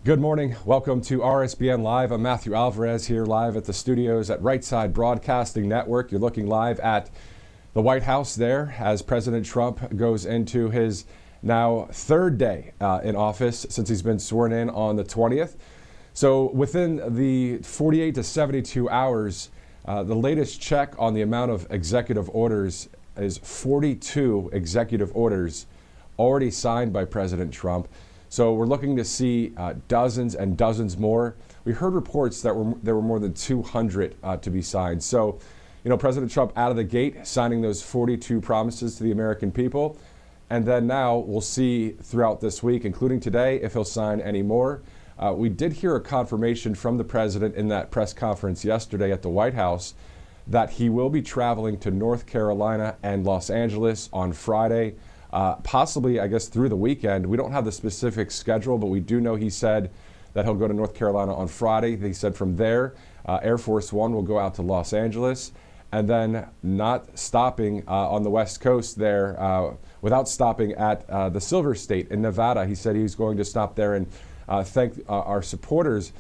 Good morning. Welcome to RSBN Live. I'm Matthew Alvarez here live at the studios at Right Side Broadcasting Network. You're looking live at the White House there as President Trump goes into his now third day in office since he's been sworn in on the 20th. So within the 48 to 72 hours, the latest check on the amount of executive orders is 42 executive orders already signed by President Trump. So we're looking to see dozens and dozens more. We heard reports that there were more than 200 to be signed. So, President Trump out of the gate signing those 42 promises to the American people. And then now we'll see throughout this week, including today, if he'll sign any more. We did hear a confirmation from the president in that press conference yesterday at the White House that he will be traveling to North Carolina and Los Angeles on Friday. Possibly, I guess, through the weekend. We don't have the specific schedule, but we do know he said that he'll go to North Carolina on Friday. He said from there, Air Force One will go out to Los Angeles, and then not stopping on the West Coast there without stopping at the Silver State in Nevada. He said he was going to stop there and thank our supporters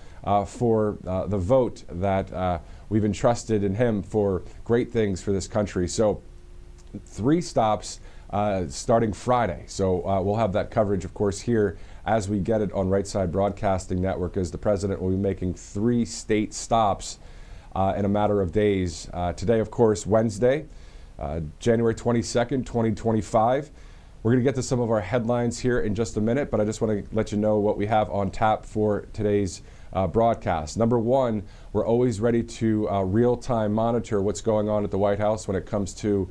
for the vote that we've entrusted in him for great things for this country. So 3 stops starting Friday. So we'll have that coverage, of course, here as we get it on Right Side Broadcasting Network, as the president will be making 3 state stops in a matter of days. Today, of course, Wednesday, January 22nd, 2025. We're going to get to some of our headlines here in just a minute, but I just want to let you know what we have on tap for today's broadcast. Number one, we're always ready to real-time monitor what's going on at the White House when it comes to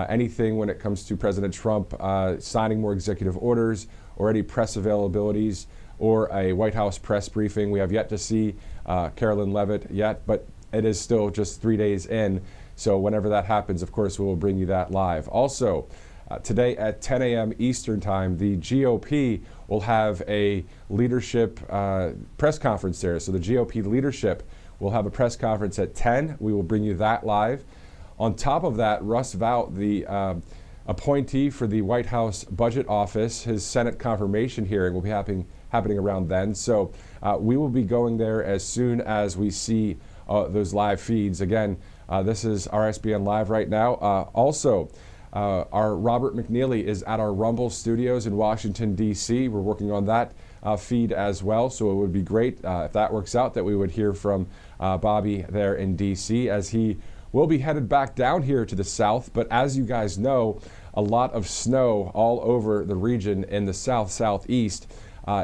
anything when it comes to President Trump signing more executive orders or any press availabilities or a White House press briefing. We have yet to see Carolyn Levitt yet, but it is still just 3 days in. So whenever that happens, of course, we will bring you that live. Also, today at 10 a.m. Eastern Time, the GOP will have a leadership press conference there. So the GOP leadership will have a press conference at 10. We will bring you that live. On top of that, Russ Vought, the appointee for the White House Budget Office, his Senate confirmation hearing will be happening around then. So we will be going there as soon as we see those live feeds. Again, this is RSBN Live right now. Also, our Robert McNeely is at our Rumble studios in Washington, D.C. We're working on that feed as well. So it would be great if that works out that we would hear from Bobby there in D.C. as he will be headed back down here to the south, but as you guys know, a lot of snow all over the region in the southeast.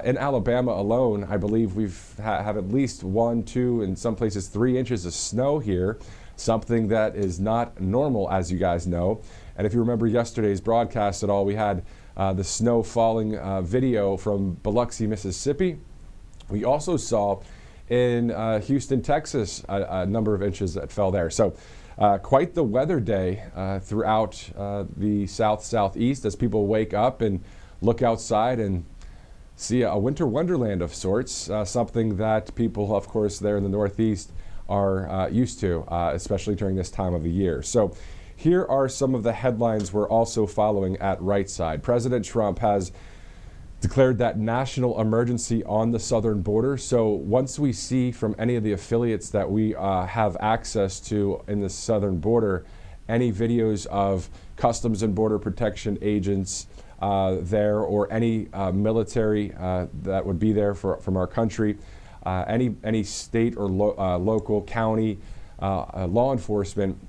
In Alabama alone, I believe have at least 1, 2, in some places 3 inches of snow here, something that is not normal, as you guys know. And if you remember yesterday's broadcast at all, we had the snow falling video from Biloxi, Mississippi. We also saw in Houston, Texas, a number of inches that fell there. So quite the weather day throughout the southeast as people wake up and look outside and see a winter wonderland of sorts, something that people, of course, there in the Northeast are used to, especially during this time of the year. So here are some of the headlines we're also following at Right Side. President Trump has declared that national emergency on the southern border. So once we see from any of the affiliates that we have access to in the southern border, any videos of Customs and Border Protection agents there or any military that would be there from our country, any state or local county law enforcement,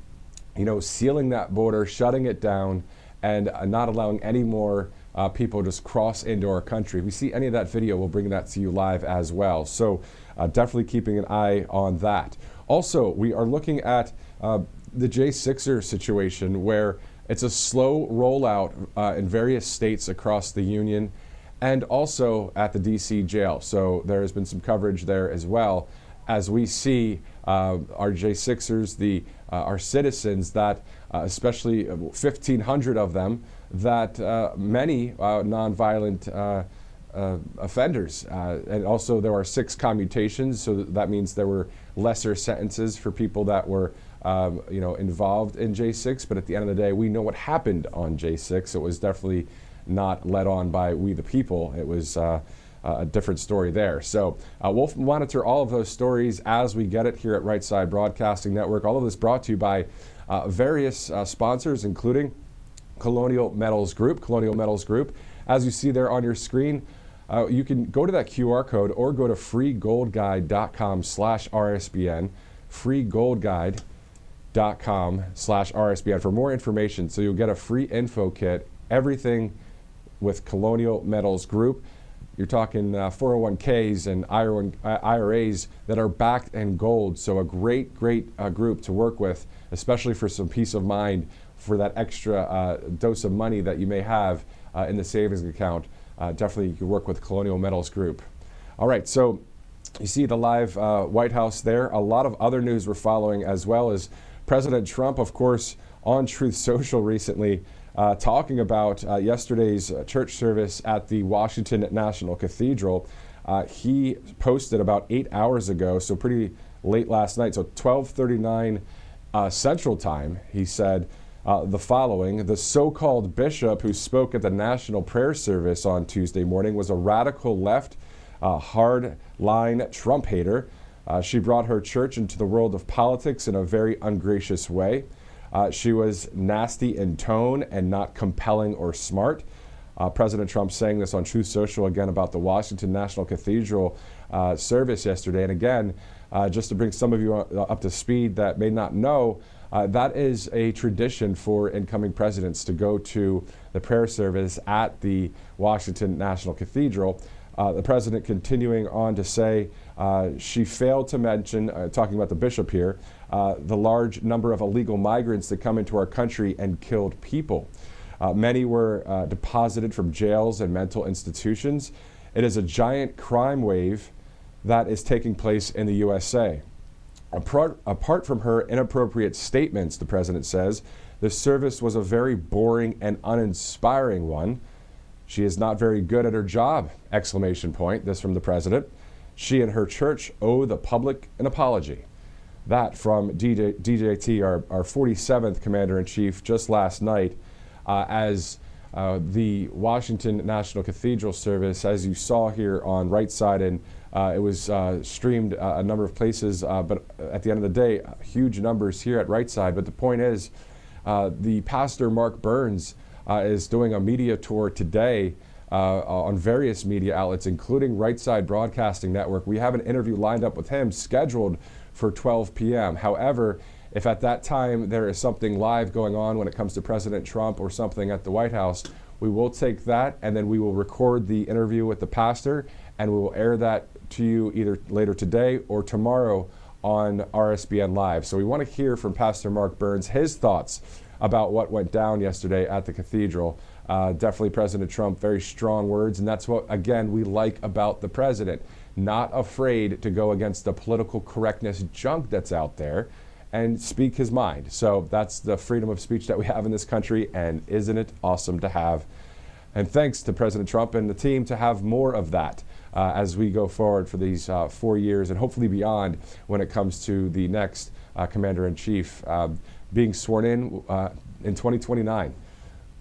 sealing that border, shutting it down, and not allowing any more people just cross into our country. If we see any of that video, we'll bring that to you live as well. So definitely keeping an eye on that. Also, we are looking at the J6er situation where it's a slow rollout in various states across the union and also at the D.C. jail. So there has been some coverage there as well as we see our J6ers, our citizens that, especially 1,500 of them, that many nonviolent offenders. And also there are 6 commutations, so that means there were lesser sentences for people that were involved in J6. But at the end of the day, we know what happened on J6. It was definitely not led on by we the people. It was a different story there. So we'll monitor all of those stories as we get it here at Right Side Broadcasting Network. All of this brought to you by various sponsors, including Colonial Metals Group. Colonial Metals Group, as you see there on your screen, you can go to that QR code or go to freegoldguide.com/RSBN, freegoldguide.com/RSBN for more information. So you'll get a free info kit, everything with Colonial Metals Group. You're talking 401ks and IRAs that are backed in gold. So a great group to work with, especially for some peace of mind for that extra dose of money that you may have in the savings account. Definitely you can work with Colonial Metals Group. All right, so you see the live White House there. A lot of other news we're following, as well as President Trump, of course, on Truth Social recently, talking about yesterday's church service at the Washington National Cathedral. He posted about 8 hours ago, so pretty late last night, so 12:39 Central Time. He said the following: the so-called bishop who spoke at the national prayer service on Tuesday morning was a radical left, hard-line Trump hater. She brought her church into the world of politics in a very ungracious way. She was nasty in tone and not compelling or smart. President Trump saying this on Truth Social again about the Washington National Cathedral service yesterday. And again, just to bring some of you up to speed that may not know, that is a tradition for incoming presidents to go to the prayer service at the Washington National Cathedral. The president continuing on to say she failed to mention, talking about the bishop here, the large number of illegal migrants that come into our country and killed people. Many were deposited from jails and mental institutions. It is a giant crime wave that is taking place in the USA. Apart from her inappropriate statements, the president says, the service was a very boring and uninspiring one. She is not very good at her job, exclamation point. This from the president. She and her church owe the public an apology. That from DJT, our 47th Commander-in-Chief, just last night, as the Washington National Cathedral service, as you saw here on Right Side, and it was streamed a number of places, but at the end of the day, huge numbers here at Right Side. But the point is, the pastor Mark Burns is doing a media tour today on various media outlets, including Right Side Broadcasting Network. We have an interview lined up with him scheduled for 12 p.m. However, if at that time there is something live going on when it comes to President Trump or something at the White House, we will take that and then we will record the interview with the pastor and we will air that to you either later today or tomorrow on RSBN Live. So we want to hear from Pastor Mark Burns, his thoughts about what went down yesterday at the cathedral. Definitely President Trump, very strong words, and that's what, again, we like about the president. Not afraid to go against the political correctness junk that's out there and speak his mind. So that's the freedom of speech that we have in this country, and isn't it awesome to have? And thanks to President Trump and the team to have more of that as we go forward for these 4 years and hopefully beyond when it comes to the next Commander-in-Chief being sworn in 2029.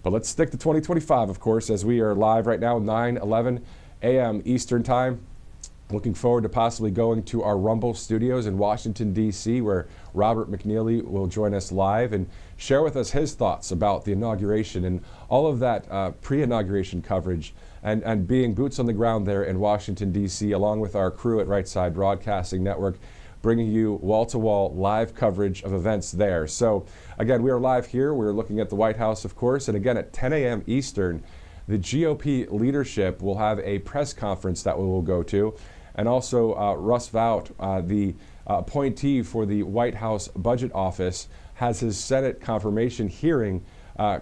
But let's stick to 2025, of course, as we are live right now, 9:11 a.m. Eastern Time. Looking forward to possibly going to our Rumble studios in Washington, D.C., where Robert McNeely will join us live and share with us his thoughts about the inauguration and all of that pre-inauguration coverage and being boots on the ground there in Washington, D.C., along with our crew at Right Side Broadcasting Network, bringing you wall-to-wall live coverage of events there. So, again, we are live here. We're looking at the White House, of course, and again at 10 a.m. Eastern, the GOP leadership will have a press conference that we will go to. And also, Russ Vought, the appointee for the White House Budget Office, has his Senate confirmation hearing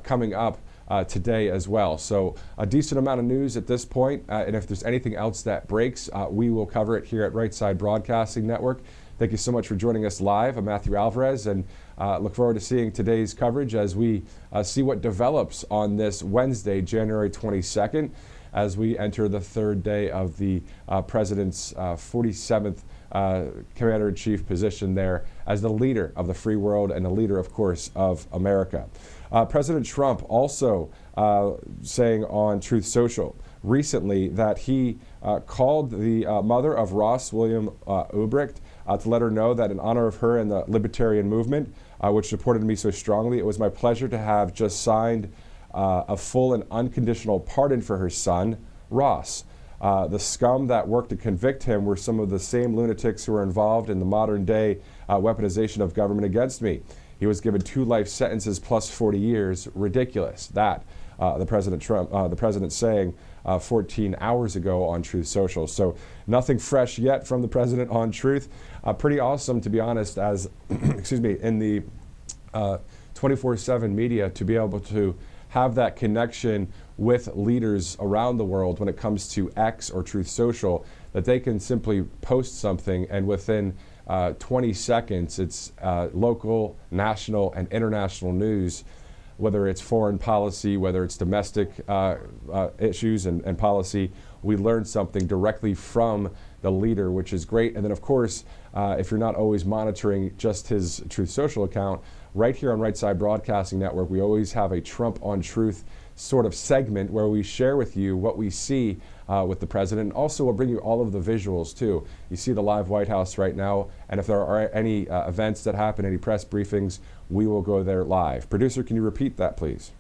coming up today as well. So a decent amount of news at this point, and if there's anything else that breaks, we will cover it here at Right Side Broadcasting Network. Thank you so much for joining us live. I'm Matthew Alvarez, and look forward to seeing today's coverage as we see what develops on this Wednesday, January 22nd, as we enter the third day of the President's 47th Commander-in-Chief position there as the leader of the free world and the leader, of course, of America. President Trump also saying on Truth Social, recently that he called the mother of Ross William Ulbricht to let her know that in honor of her and the libertarian movement, which supported me so strongly, it was my pleasure to have just signed a full and unconditional pardon for her son, Ross. The scum that worked to convict him were some of the same lunatics who were involved in the modern day weaponization of government against me. He was given 2 life sentences plus 40 years. Ridiculous. That the president saying 14 hours ago on Truth Social. So nothing fresh yet from the president on Truth. Pretty awesome, to be honest, as excuse me, in the 24/7 media, to be able to have that connection with leaders around the world when it comes to X or Truth Social, that they can simply post something and within 20 seconds it's local, national, and international news, whether it's foreign policy, whether it's domestic issues and policy. We learn something directly from the leader, which is great. And then, of course, if you're not always monitoring just his Truth Social account, right here on Right Side Broadcasting Network, we always have a Trump on Truth sort of segment where we share with you what we see with the president. And also, we'll bring you all of the visuals, too. You see the live White House right now, and if there are any events that happen, any press briefings, we will go there live. Producer, can you repeat that, please?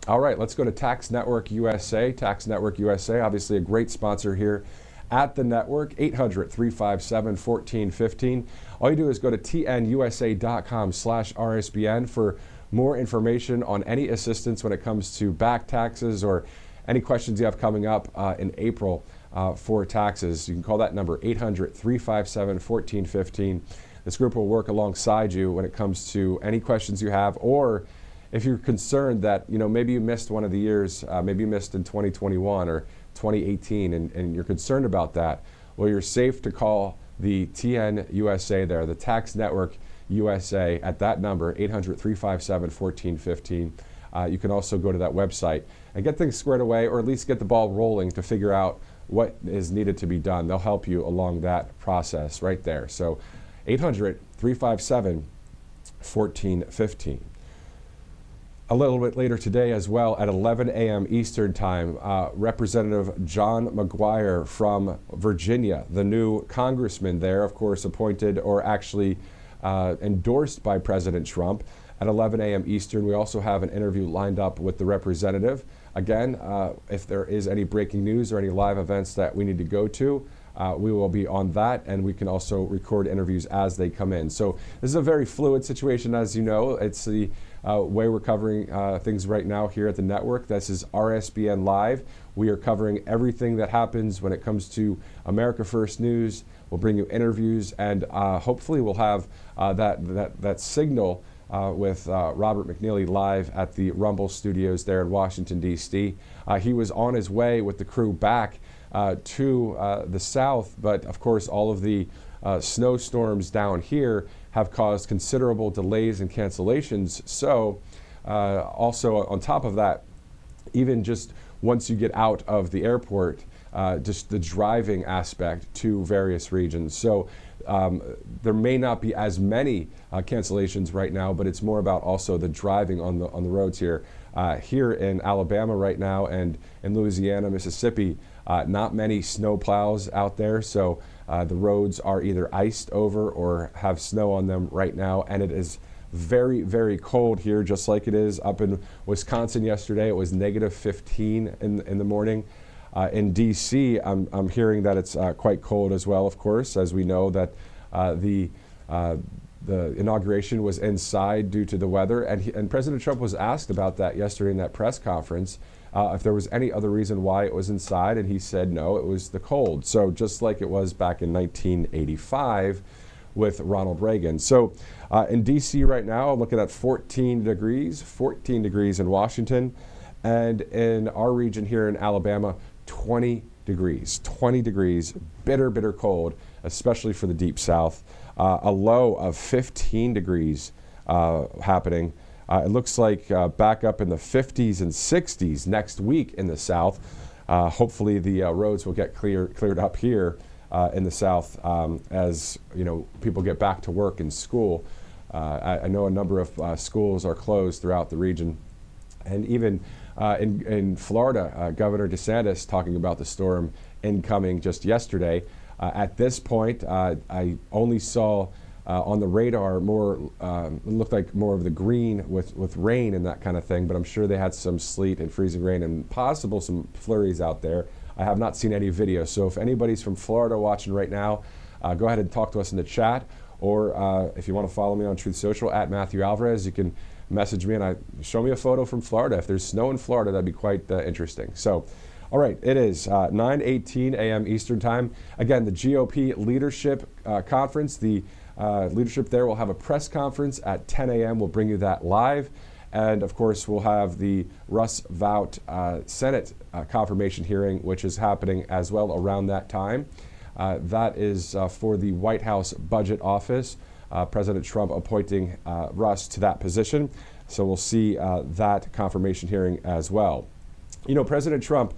All right, let's go to Tax Network USA. Tax Network USA, obviously a great sponsor here at the network. 800-357-1415. All you do is go to tnusa.com/RSBN for more information on any assistance when it comes to back taxes or any questions you have coming up in April for taxes. You can call that number, 800-357-1415. This group will work alongside you when it comes to any questions you have, or if you're concerned that, maybe you missed one of the years, maybe you missed in 2021 or 2018, and you're concerned about that, well, you're safe to call the TN USA there, the Tax Network USA, at that number, 800-357-1415. You can also go to that website and get things squared away, or at least get the ball rolling to figure out what is needed to be done. They'll help you along that process right there. So 800-357-1415. A little bit later today as well, at 11 a.m. Eastern Time, Representative John McGuire from Virginia, the new congressman there, of course, appointed or actually endorsed by President Trump. At 11 a.m. Eastern, we also have an interview lined up with the representative. Again, if there is any breaking news or any live events that we need to go to, we will be on that, and we can also record interviews as they come in. So this is a very fluid situation, as you know. It's the way we're covering things right now here at the network. This is RSBN Live. We are covering everything that happens when it comes to America First News. We'll bring you interviews, and hopefully we'll have that signal with Robert McNeely live at the Rumble Studios there in Washington, D.C. He was on his way with the crew back to the south, but of course all of the snowstorms down here have caused considerable delays and cancellations. So also on top of that, even just once you get out of the airport, just the driving aspect to various regions. So there may not be as many cancellations right now, but it's more about also the driving on the roads here. Here in Alabama right now, and in Louisiana, Mississippi, not many snow plows out there, so the roads are either iced over or have snow on them right now, and it is very, very cold here, just like it is up in Wisconsin yesterday. It was negative 15 in the morning. In D.C., I'm hearing that it's quite cold as well, of course, as we know that the inauguration was inside due to the weather, and President Trump was asked about that yesterday in that press conference, if there was any other reason why it was inside, and he said no, it was the cold. So just like it was back in 1985 with Ronald Reagan. So in D.C. right now, I'm looking at 14 degrees in Washington, and in our region here in Alabama, 20 degrees, bitter, bitter cold, especially for the deep south. A low of 15 degrees happening. It looks like back up in the 50s and 60s next week in the south. Hopefully the roads will get cleared up here in the south as people get back to work and school. I know a number of schools are closed throughout the region And even in Florida, Governor DeSantis talking about the storm incoming just yesterday. At this point, I only saw on the radar more, it looked like more of the green with rain and that kind of thing, but I'm sure they had some sleet and freezing rain and possible some flurries out there. I have not seen any video, so if anybody's from Florida watching right now, go ahead and talk to us in the chat, or if you want to follow me on Truth Social at Matthew Alvarez, you can message me and show me a photo from Florida. If there's snow in Florida, that'd be quite interesting. So, all right, it is 9:18 a.m. Eastern Time. Again, the GOP Leadership Conference, the leadership there will have a press conference at 10 a.m. We'll bring you that live. And of course, we'll have the Russ Vought Senate confirmation hearing, which is happening as well around that time. That is for the White House Budget Office. President Trump appointing Russ to that position. So we'll see that confirmation hearing as well. You know, President Trump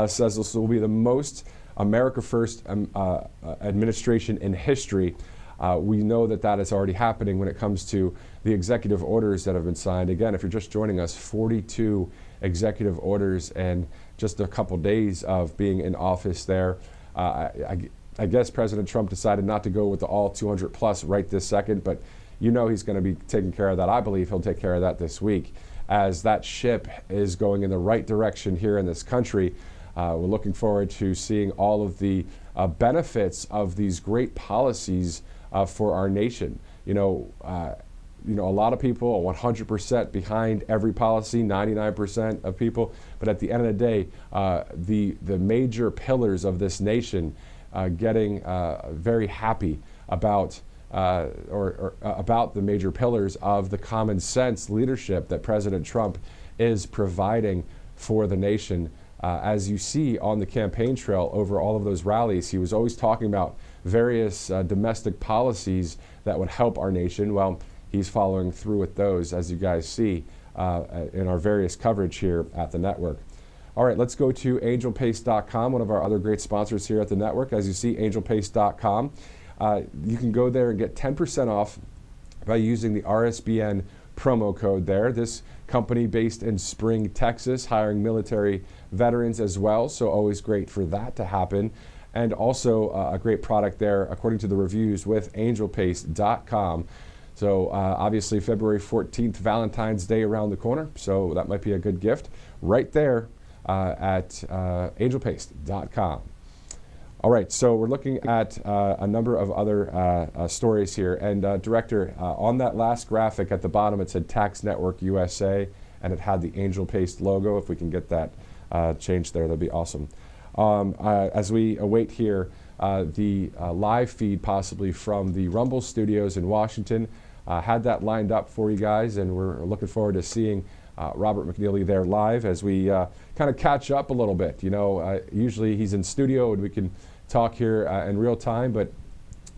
says this will be the most America First administration in history. We know that that is already happening when it comes to the executive orders that have been signed. Again, if you're just joining us, 42 executive orders in just a couple days of being in office there. I guess President Trump decided not to go with the all 200 plus right this second, but you know he's going to be taking care of that. I believe he'll take care of that this week, as that ship is going in the right direction here in this country. We're looking forward to seeing all of the benefits of these great policies for our nation. You know, a lot of people are 100% behind every policy, 99% of people, but at the end of the day, the major pillars of this nation getting very happy about about the major pillars of the common sense leadership that President Trump is providing for the nation. As you see on the campaign trail over all of those rallies, he was always talking about various domestic policies that would help our nation. Well, he's following through with those, as you guys see in our various coverage here at the network. All right, let's go to angelpaste.com, one of our other great sponsors here at the network. As you see, angelpaste.com. You can go there and get 10% off by using the RSBN promo code there. This company based in Spring, Texas, hiring military veterans as well, so always great for that to happen. And also a great product there, according to the reviews, with angelpaste.com. So obviously February 14th, Valentine's Day around the corner, so that might be a good gift right there at angelpaste.com. All right, so we're looking at a number of other stories here. And Director, on that last graphic at the bottom, it said Tax Network USA, and it had the Angel Paste logo. If we can get that changed there, that'd be awesome. As we await here the live feed possibly from the Rumble Studios in Washington, had that lined up for you guys, and we're looking forward to seeing Robert McNeely there live as we kind of catch up a little bit. You know, usually he's in studio and we can talk here in real time, but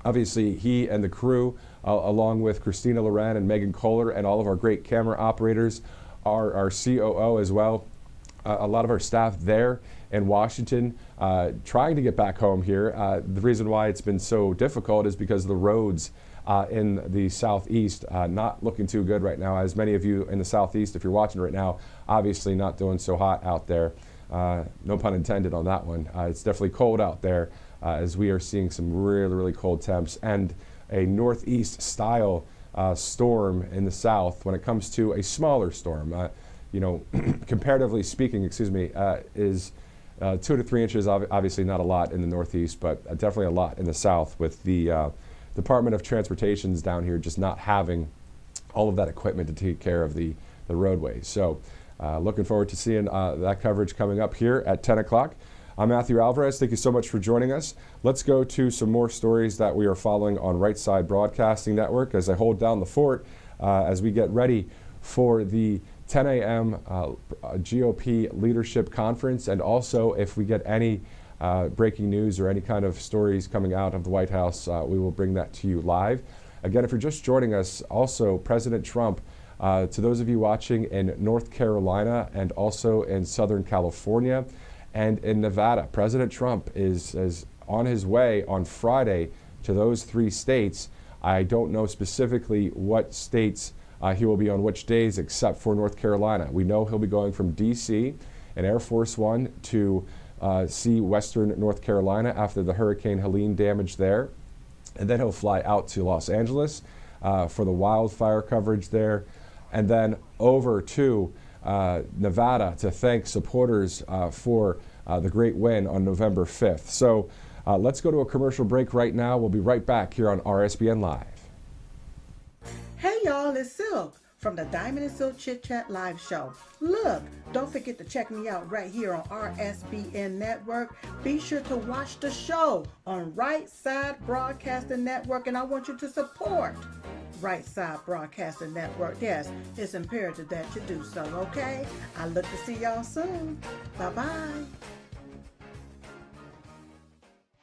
obviously he and the crew, along with Christina Loren and Megan Kohler and all of our great camera operators, our COO as well, a lot of our staff there in Washington, trying to get back home here. The reason why it's been so difficult is because the roads in the Southeast not looking too good right now. As many of you in the Southeast, if you're watching right now, obviously not doing so hot out there. No pun intended on that one. It's definitely cold out there as we are seeing some really, really cold temps and a northeast style storm in the south when it comes to a smaller storm. You know, comparatively speaking, is 2 to 3 inches, obviously not a lot in the northeast, but definitely a lot in the south, with the Department of Transportation's down here just not having all of that equipment to take care of the roadways. So looking forward to seeing that coverage coming up here at 10 o'clock. I'm Matthew Alvarez. Thank you so much for joining us. Let's go to some more stories that we are following on Right Side Broadcasting Network as I hold down the fort as we get ready for the 10 a.m. GOP Leadership Conference, and also if we get any breaking news or any kind of stories coming out of the White House, we will bring that to you live. Again, if you're just joining us, also President Trump, to those of you watching in North Carolina and also in Southern California and in Nevada, President Trump is on his way on Friday to those 3 states. I don't know specifically what states he will be on which days except for North Carolina. We know he'll be going from D.C. and Air Force One to see Western North Carolina after the Hurricane Helene damage there. And then he'll fly out to Los Angeles for the wildfire coverage there, and then over to Nevada to thank supporters for the great win on November 5th. So let's go to a commercial break right now. We'll be right back here on RSBN Live. Hey y'all, it's Silk from the Diamond and Silk Chit Chat Live Show. Look, don't forget to check me out right here on RSBN Network. Be sure to watch the show on Right Side Broadcasting Network, and I want you to support Right Side Broadcasting Network. Yes, it's imperative that you do so, okay? I look to see y'all soon. Bye-bye.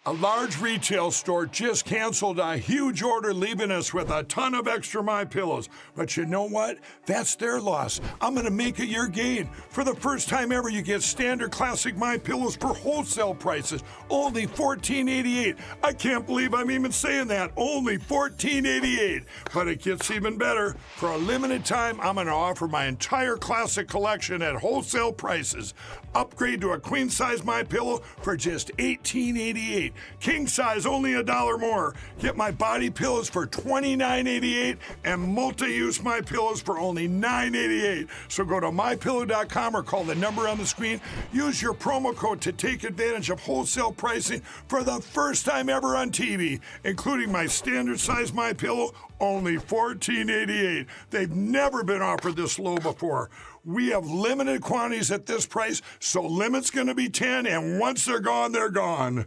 A large retail store just canceled a huge order, leaving us with a ton of extra MyPillows. But you know what? That's their loss. I'm going to make it your gain. For the first time ever, you get standard classic MyPillows for wholesale prices, only $14.88. I can't believe I'm even saying that. Only $14.88. But it gets even better. For a limited time, I'm going to offer my entire classic collection at wholesale prices. Upgrade to a queen size MyPillow for just $18.88. King size only $1 more. Get my body pillows for $29.88 and multi-use MyPillows for only $9.88. So go to mypillow.com or call the number on the screen. Use your promo code to take advantage of wholesale pricing for the first time ever on TV, including my standard size MyPillow, only $14.88. They've never been offered this low before. We have limited quantities at this price, so limit's going to be 10, and once they're gone, they're gone.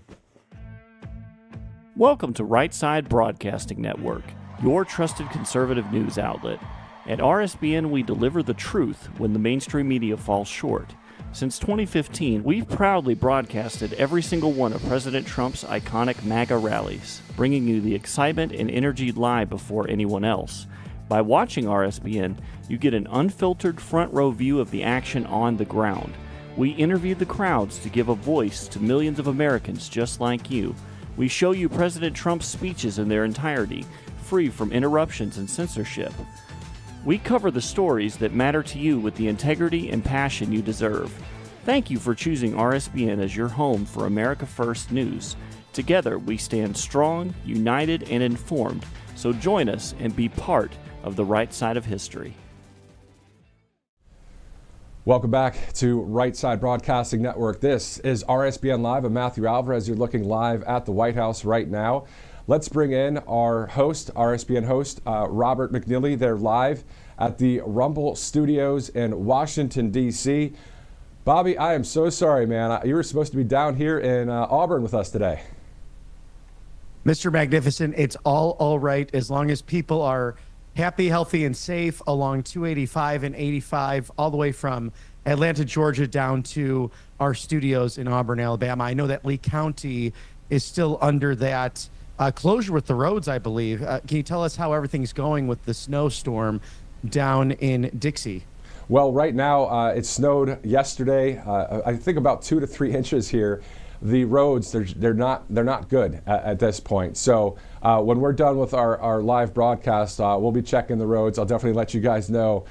Welcome to Right Side Broadcasting Network, your trusted conservative news outlet. At RSBN, we deliver the truth when the mainstream media falls short. Since 2015, we've proudly broadcasted every single one of President Trump's iconic MAGA rallies, bringing you the excitement and energy live before anyone else. By watching RSBN, you get an unfiltered front row view of the action on the ground. We interview the crowds to give a voice to millions of Americans just like you. We show you President Trump's speeches in their entirety, free from interruptions and censorship. We cover the stories that matter to you with the integrity and passion you deserve. Thank you for choosing RSBN as your home for America First news. Together, we stand strong, united, and informed. So join us and be part of the right side of history. Welcome back to Right Side Broadcasting Network. This is RSBN Live. I'm Matthew Alvarez. You're looking live at the White House right now. Let's bring in our host, RSBN host, Robert McNeely. They're live at the Rumble Studios in Washington, D.C. Bobby, I am so sorry, man. You were supposed to be down here in Auburn with us today. Mr. Magnificent, it's all right as long as people are happy, healthy, and safe along 285 and 85, all the way from Atlanta, Georgia, down to our studios in Auburn, Alabama. I know that Lee County is still under that closure with the roads, I believe. Can you tell us how everything's going with the snowstorm down in Dixie? Well, right now, it snowed yesterday, I think about 2 to 3 inches here. The roads, they're not good at this point. So when we're done with our live broadcast, we'll be checking the roads. I'll definitely let you guys know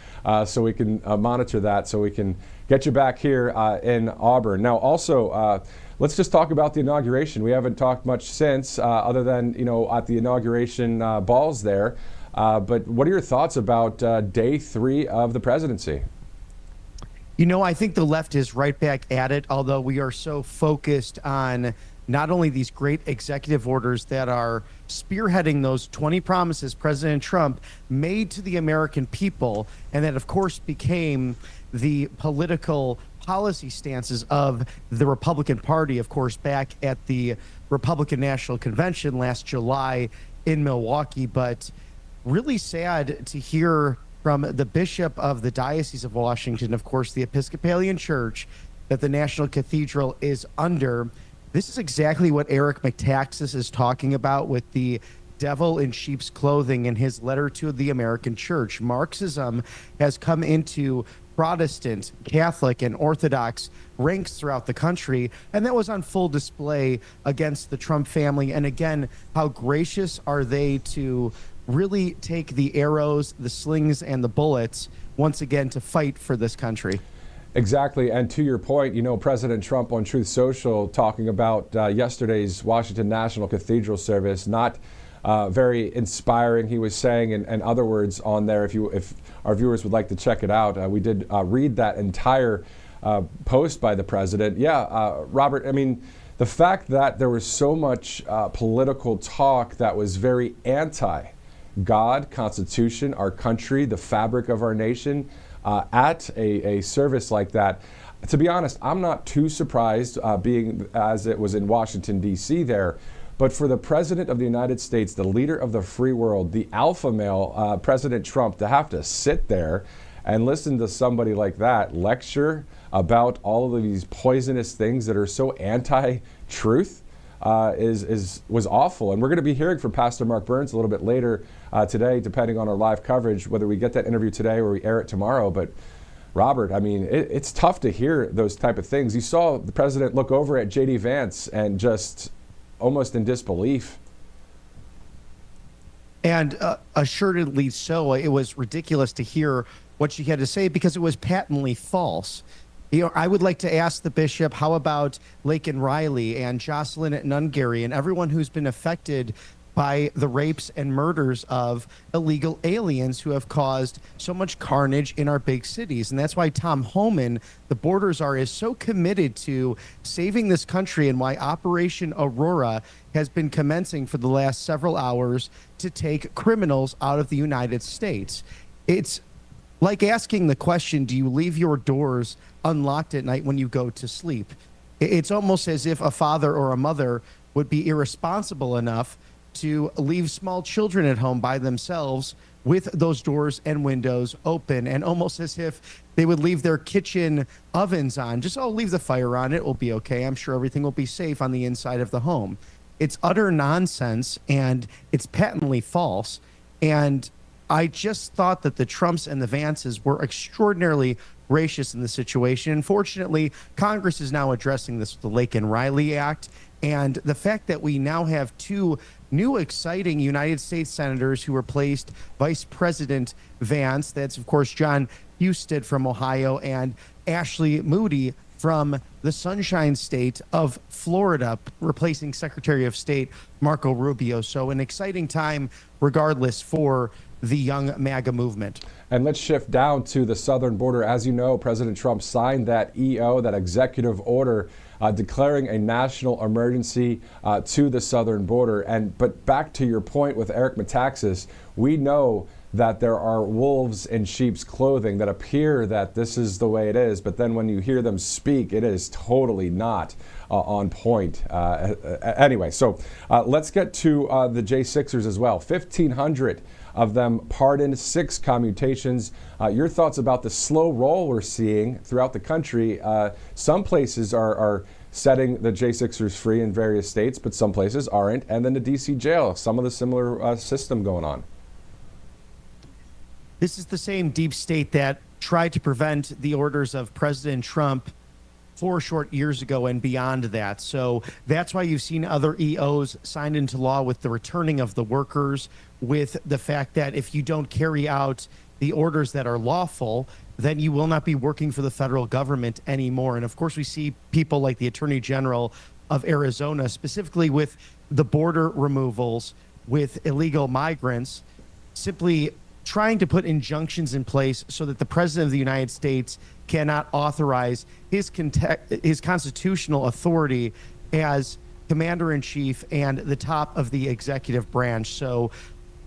so we can monitor that, so we can get you back here in Auburn. Now, also, let's just talk about the inauguration. We haven't talked much since, other than at the inauguration balls there. But what are your thoughts about day 3 of the presidency? I think the left is right back at it, although we are so focused on not only these great executive orders that are spearheading those 20 promises President Trump made to the American people, and that, of course, became the political policy stances of the Republican Party, of course, back at the Republican National Convention last July in Milwaukee. But really sad to hear from the bishop of the Diocese of Washington, of course, the Episcopalian Church, that the National Cathedral is under. This is exactly what Eric Metaxas is talking about with the devil in sheep's clothing in his letter to the American Church. Marxism has come into Protestant, Catholic, and Orthodox ranks throughout the country, and that was on full display against the Trump family. And again, how gracious are they to really take the arrows, the slings, and the bullets once again to fight for this country. Exactly. And to your point, President Trump on Truth Social talking about yesterday's Washington National Cathedral service, not very inspiring, he was saying, in other words on there, if our viewers would like to check it out. We did read that entire post by the president. Yeah, Robert, I mean, the fact that there was so much political talk that was very anti-God, Constitution, our country, the fabric of our nation, at a service like that. To be honest, I'm not too surprised, being as it was in Washington, D.C. there. But for the President of the United States, the leader of the free world, the alpha male, President Trump, to have to sit there and listen to somebody like that lecture about all of these poisonous things that are so anti-truth was awful. And we're going to be hearing from Pastor Mark Burns a little bit later today, depending on our live coverage, whether we get that interview today or we air it tomorrow. But Robert, I mean, it's tough to hear those type of things. You saw the president look over at J.D. Vance and just almost in disbelief. And assuredly so. It was ridiculous to hear what she had to say because it was patently false. I would like to ask the bishop, how about Laken Riley and Jocelyn Nungary and everyone who's been affected by the rapes and murders of illegal aliens who have caused so much carnage in our big cities? And that's why Tom Homan, the border czar, is so committed to saving this country, and why Operation Aurora has been commencing for the last several hours to take criminals out of the United States. It's like asking the question, do you leave your doors unlocked at night when you go to sleep? It's almost as if a father or a mother would be irresponsible enough to leave small children at home by themselves with those doors and windows open, and almost as if they would leave their kitchen ovens on. Just, leave the fire on, it will be okay. I'm sure everything will be safe on the inside of the home. It's utter nonsense, and it's patently false. And I just thought that the Trumps and the Vances were extraordinarily gracious in the situation. Unfortunately, Congress is now addressing this with the Laken Riley Act, and the fact that we now have two new exciting United States senators who replaced Vice President Vance. That's, of course, John Husted from Ohio and Ashley Moody from the Sunshine State of Florida, replacing Secretary of State Marco Rubio. So an exciting time, regardless, for the young MAGA movement. And let's shift down to the southern border. As you know, President Trump signed that EO, that executive order, declaring a national emergency to the southern border. But back to your point with Eric Metaxas, we know that there are wolves in sheep's clothing that appear that this is the way it is, but then when you hear them speak, it is totally not on point. Anyway, so let's get to the J6ers as well. 1,500 of them pardoned, 6 commutations. Your thoughts about the slow roll we're seeing throughout the country? Some places are setting the J6ers free in various states, but some places aren't. And then the DC jail, some of the similar system going on. This is the same deep state that tried to prevent the orders of President Trump 4 short years ago and beyond that. So that's why you've seen other EOs signed into law with the returning of the workers, with the fact that if you don't carry out the orders that are lawful, then you will not be working for the federal government anymore. And of course, we see people like the Attorney General of Arizona, specifically with the border removals with illegal migrants, simply trying to put injunctions in place so that the President of the United States cannot authorize his constitutional authority as commander-in-chief and the top of the executive branch. So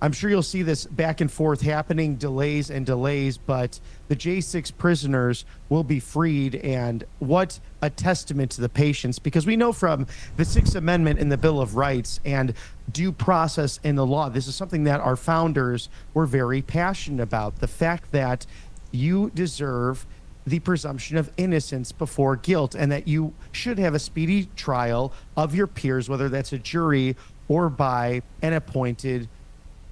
I'm sure you'll see this back and forth happening, delays and delays, but the J6 prisoners will be freed. And what a testament to the patience, because we know from the 6th Amendment in the Bill of Rights and due process in the law, this is something that our founders were very passionate about. The fact that you deserve the presumption of innocence before guilt, and that you should have a speedy trial of your peers, whether that's a jury or by an appointed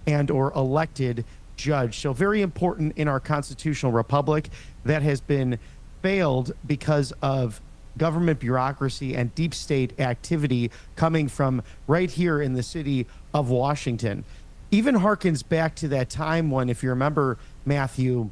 and or elected judge. So very important in our constitutional republic that has been failed because of government bureaucracy and deep state activity coming from right here in the city of Washington. even harkens back to that time when, if you remember, Matthew,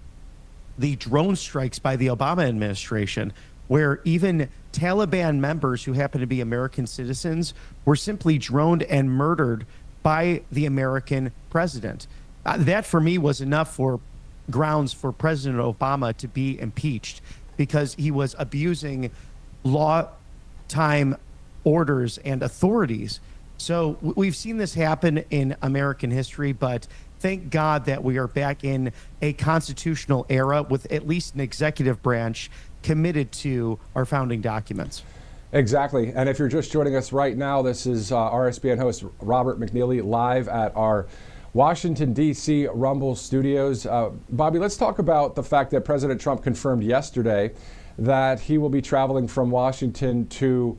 the drone strikes by the Obama administration, where even Taliban members who happen to be American citizens were simply droned and murdered by the American president. That, for me, was enough for grounds for President Obama to be impeached, because he was abusing law time orders and authorities. So we've seen this happen in American history, but thank God that we are back in a constitutional era with at least an executive branch committed to our founding documents. Exactly. And if you're just joining us right now, this is RSBN host Robert McNeely live at our Washington, D.C. Rumble Studios. Bobby, let's talk about the fact that President Trump confirmed yesterday that he will be traveling from Washington to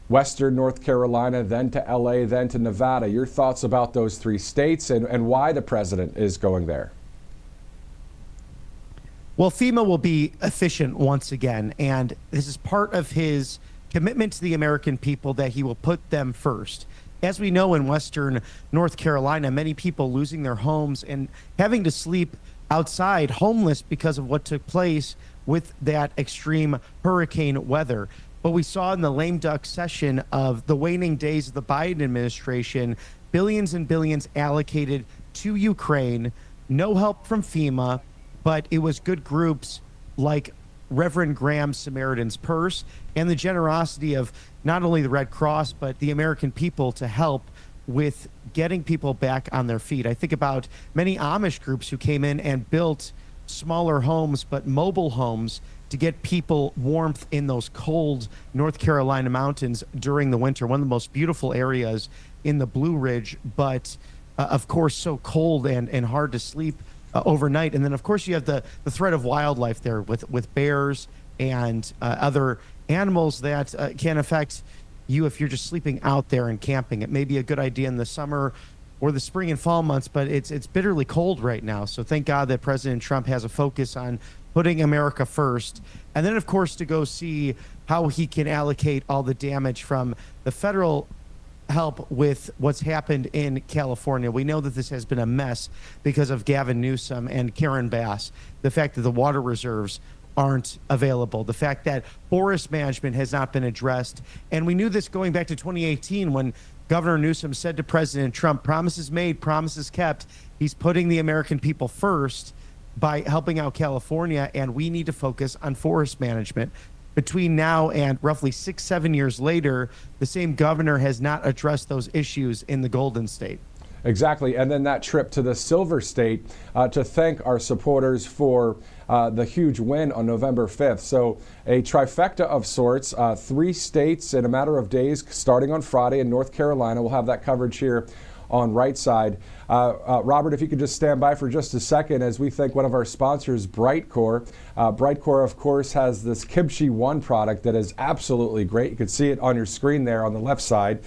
Western North Carolina, then to L.A., then to Nevada. Your thoughts about those three states and why the president is going there? Well, FEMA will be efficient once again, and this is part of his commitment to the American people that he will put them first. As we know, in Western North Carolina, many people losing their homes and having to sleep outside homeless because of what took place with that extreme hurricane weather. But we saw in the lame duck session of the waning days of the Biden administration, billions and billions allocated to Ukraine, no help from FEMA, but it was good groups like Reverend Graham's Samaritan's Purse and the generosity of not only the Red Cross, but the American people to help with getting people back on their feet. I think about many Amish groups who came in and built smaller homes, but mobile homes, to get people warmth in those cold North Carolina mountains during the winter. One of the most beautiful areas in the Blue Ridge, but of course so cold and hard to sleep overnight. And then of course you have the threat of wildlife there with bears and other animals that can affect you if you're just sleeping out there and camping. It may be a good idea in the summer or the spring and fall months, but it's bitterly cold right now. So thank God that President Trump has a focus on putting America first. And then, of course, to go see how he can allocate all the damage from the federal help with what's happened in California. We know that this has been a mess because of Gavin Newsom and Karen Bass. The fact that the water reserves aren't available, the fact that forest management has not been addressed. And we knew this going back to 2018 when Governor Newsom said to President Trump, promises made, promises kept. He's putting the American people first by helping out California, and we need to focus on forest management. Between now and roughly 6-7 years later, the same governor has not addressed those issues in the Golden State. Exactly. And then that trip to the Silver State to thank our supporters for the huge win on November 5th. So a trifecta of sorts, 3 states in a matter of days, starting on Friday in North Carolina. We'll have that coverage here on Right Side. Robert, if you could just stand by for just a second as we thank one of our sponsors, Brightcore. Brightcore, of course, has this Kimchi 1 product that is absolutely great. You can see it on your screen there on the left side.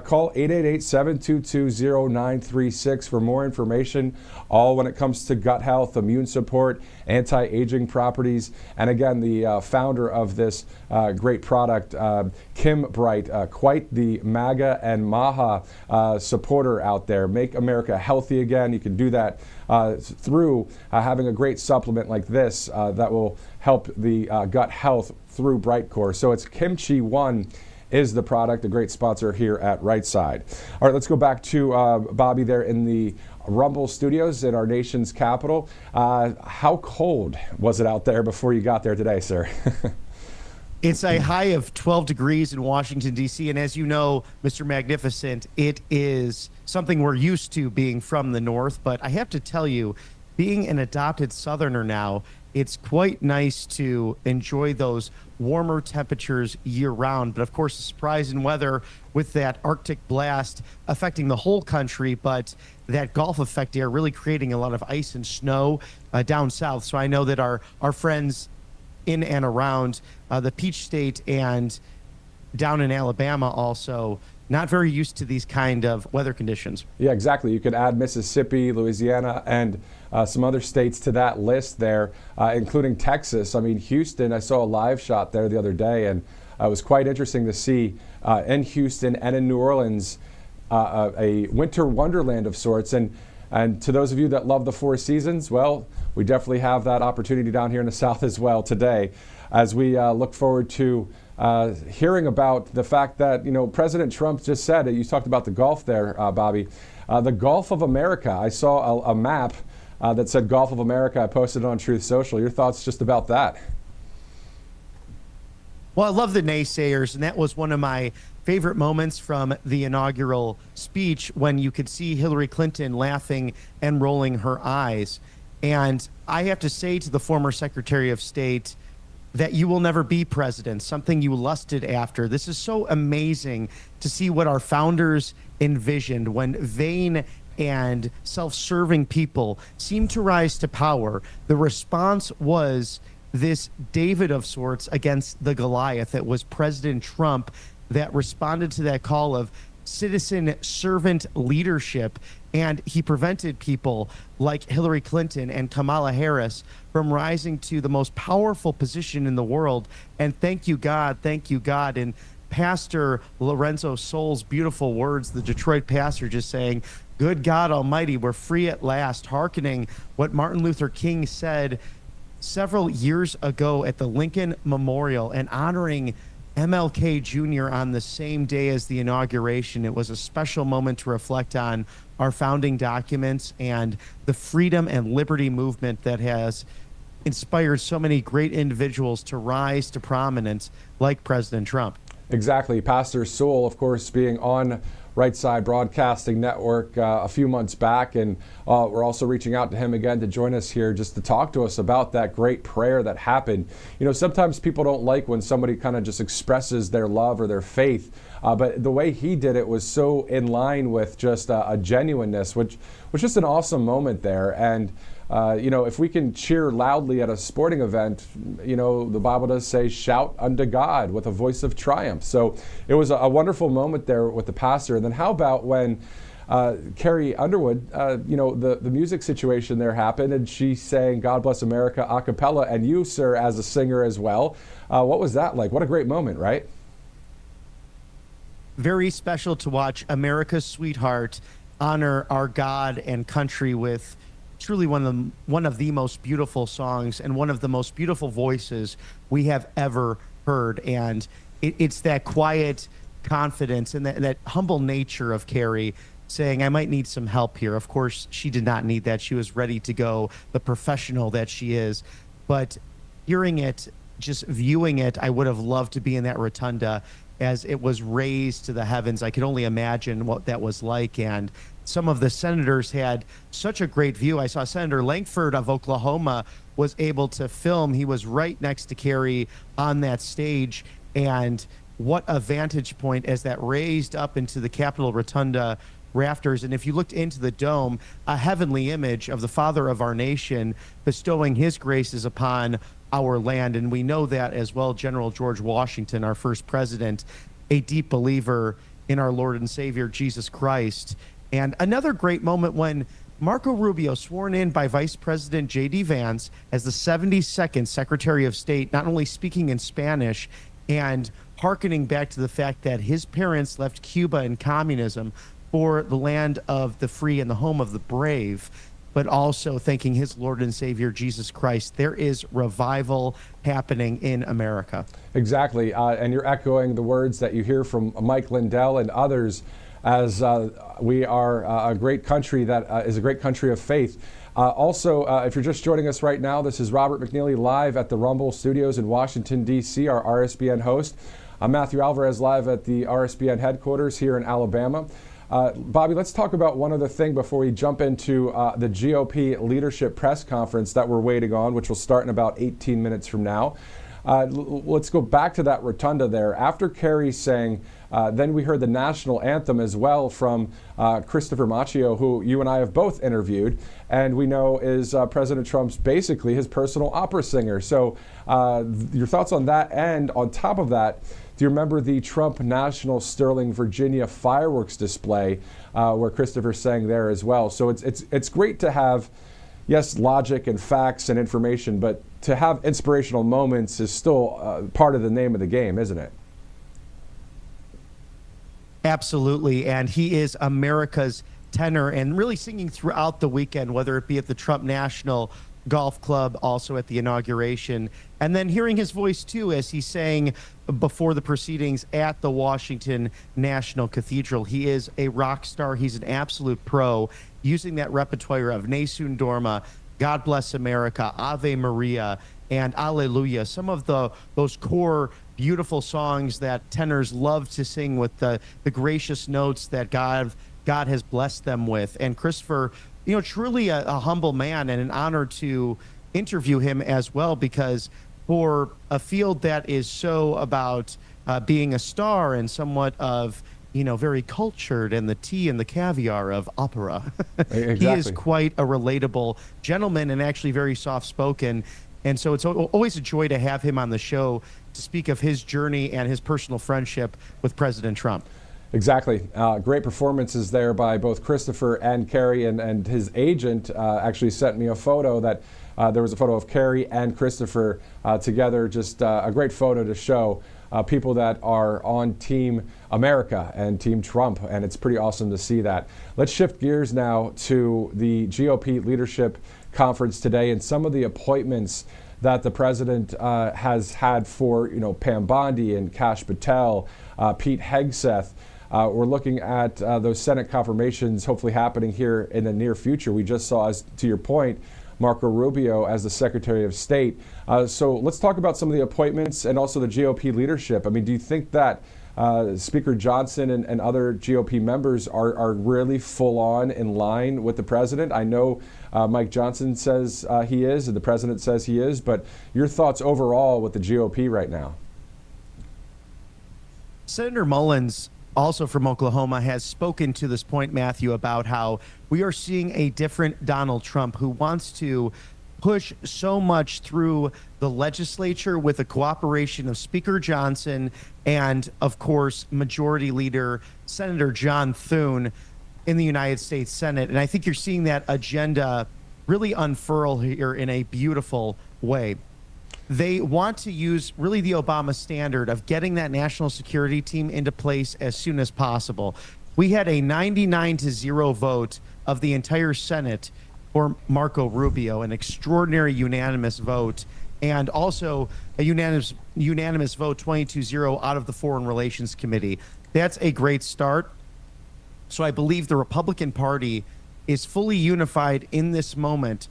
Call 888-722-0936 for more information, all when it comes to gut health, immune support, anti-aging properties. And again, the founder of this great product, Kim Bright, quite the MAGA and MAHA supporter out there. Make America healthy again. You can do that through having a great supplement like this that will help the gut health through Brightcore. So it's Kimchi 1 is the product, a great sponsor here at Right Side. All right, let's go back to Bobby there in the Rumble Studios in our nation's capital. How cold was it out there before you got there today, sir? It's a high of 12 degrees in Washington, D.C. And as you know, Mr. Magnificent, it is something we're used to being from the north. But I have to tell you, being an adopted Southerner now, it's quite nice to enjoy those warmer temperatures year round. But of course, the surprise in weather with that Arctic blast affecting the whole country, but that Gulf effect there really creating a lot of ice and snow down south. So I know that our friends in and around the Peach State and down in Alabama also not very used to these kind of weather conditions. Yeah, exactly. You could add Mississippi, Louisiana, and some other states to that list there, including Texas. I mean, Houston, I saw a live shot there the other day, and it was quite interesting to see in Houston and in New Orleans a winter wonderland of sorts. And And to those of you that love the Four Seasons, well, we definitely have that opportunity down here in the South as well today, as we look forward to hearing about the fact that, President Trump just said, you talked about the Gulf there, Bobby, the Gulf of America. I saw a map that said Gulf of America. I posted it on Truth Social. Your thoughts just about that? Well, I love the naysayers, and that was one of my favorite moments from the inaugural speech, when you could see Hillary Clinton laughing and rolling her eyes. And I have to say to the former Secretary of State that you will never be president, something you lusted after. This is so amazing to see what our founders envisioned when vain and self-serving people seemed to rise to power. The response was this David of sorts against the Goliath. It was President Trump that responded to that call of citizen servant leadership, and he prevented people like Hillary Clinton and Kamala Harris from rising to the most powerful position in the world. And thank you, God. And Pastor Lorenzo Sol's beautiful words, the Detroit pastor, just saying, "Good God Almighty, we're free at last," hearkening what Martin Luther King said several years ago at the Lincoln Memorial, and honoring MLK Jr. on the same day as the inauguration. It was a special moment to reflect on our founding documents and the freedom and liberty movement that has inspired so many great individuals to rise to prominence like President Trump. Exactly. Pastor Sewell, of course, being on Right Side Broadcasting Network a few months back, and we're also reaching out to him again to join us here just to talk to us about that great prayer that happened. Sometimes people don't like when somebody kind of just expresses their love or their faith, but the way he did it was so in line with just a genuineness, which was just an awesome moment there. And if we can cheer loudly at a sporting event, the Bible does say, shout unto God with a voice of triumph. So it was a wonderful moment there with the pastor. And then how about when Carrie Underwood, the music situation there happened, and she sang God Bless America a cappella, and you, sir, as a singer as well. What was that like? What a great moment, right? Very special to watch America's sweetheart honor our God and country with truly one of the most beautiful songs and one of the most beautiful voices we have ever heard. And it's that quiet confidence and that humble nature of Carrie saying, "I might need some help here." Of course, she did not need that. She was ready to go, the professional that she is. But hearing it, just viewing it, I would have loved to be in that rotunda as it was raised to the heavens. I could only imagine what that was like. And some of the senators had such a great view. I saw Senator Lankford of Oklahoma was able to film. He was right next to Carrie on that stage. And what a vantage point as that raised up into the Capitol Rotunda rafters. And if you looked into the dome, a heavenly image of the Father of our nation bestowing his graces upon our land. And we know that as well. General George Washington, our first president, a deep believer in our Lord and Savior, Jesus Christ. And another great moment when Marco Rubio, sworn in by Vice President J.D. Vance as the 72nd Secretary of State, not only speaking in Spanish and hearkening back to the fact that his parents left Cuba in communism for the land of the free and the home of the brave, but also thanking his Lord and Savior, Jesus Christ. There is revival happening in America. Exactly. And you're echoing the words that you hear from Mike Lindell and others, as we are a great country that is a great country of faith. Also, if you're just joining us right now, this is Robert McNeely live at the Rumble Studios in Washington, D.C., our RSBN host. I'm Matthew Alvarez live at the RSBN headquarters here in Alabama. Bobby, let's talk about one other thing before we jump into the GOP leadership press conference that we're waiting on, which will start in about 18 minutes from now. Let's go back to that rotunda there. After Carrie sang, then we heard the national anthem as well from Christopher Macchio, who you and I have both interviewed, and we know is President Trump's basically his personal opera singer. So your thoughts on that, and on top of that, do you remember the Trump National Sterling, Virginia fireworks display where Christopher sang there as well? So it's great to have, yes, logic and facts and information, but to have inspirational moments is still part of the name of the game, isn't it? Absolutely. And he is America's tenor and really singing throughout the weekend, whether it be at the Trump National Golf Club, also at the inauguration, and then hearing his voice too as he sang before the proceedings at the Washington National Cathedral. He is a rock star. He's an absolute pro, using that repertoire of Nessun Dorma, God Bless America, Ave Maria, and Alleluia, some of those core beautiful songs that tenors love to sing with the gracious notes that God has blessed them with. And Christopher, truly a humble man, and an honor to interview him as well, because for a field that is so about being a star and somewhat of, very cultured and the tea and the caviar of opera, Exactly. he is quite a relatable gentleman and actually very soft-spoken. And so it's always a joy to have him on the show to speak of his journey and his personal friendship with President Trump. Exactly. Great performances there by both Christopher and Kerry, and his agent actually sent me a photo that there was a photo of Kerry and Christopher together. Just a great photo to show people that are on Team America and Team Trump, and it's pretty awesome to see that. Let's shift gears now to the GOP leadership conference today and some of the appointments that the president has had for, Pam Bondi and Kash Patel, Pete Hegseth. We're looking at those Senate confirmations hopefully happening here in the near future. We just saw, as to your point, Marco Rubio as the Secretary of State. So let's talk about some of the appointments and also the GOP leadership. I mean, do you think that Speaker Johnson and other GOP members are really full on in line with the president? I know Mike Johnson says he is, and the president says he is, but your thoughts overall with the GOP right now? Senator Mullins, also from Oklahoma, has spoken to this point, Matthew, about how we are seeing a different Donald Trump who wants to push so much through the legislature with the cooperation of Speaker Johnson and, of course, Majority Leader Senator John Thune in the United States Senate. And I think you're seeing that agenda really unfurl here in a beautiful way. They want to use really the Obama standard of getting that national security team into place as soon as possible. We had a 99-0 vote of the entire Senate for Marco Rubio, an extraordinary unanimous vote, and also a unanimous vote 22-0 out of the Foreign Relations Committee. That's a great start. So I believe the Republican Party is fully unified in this moment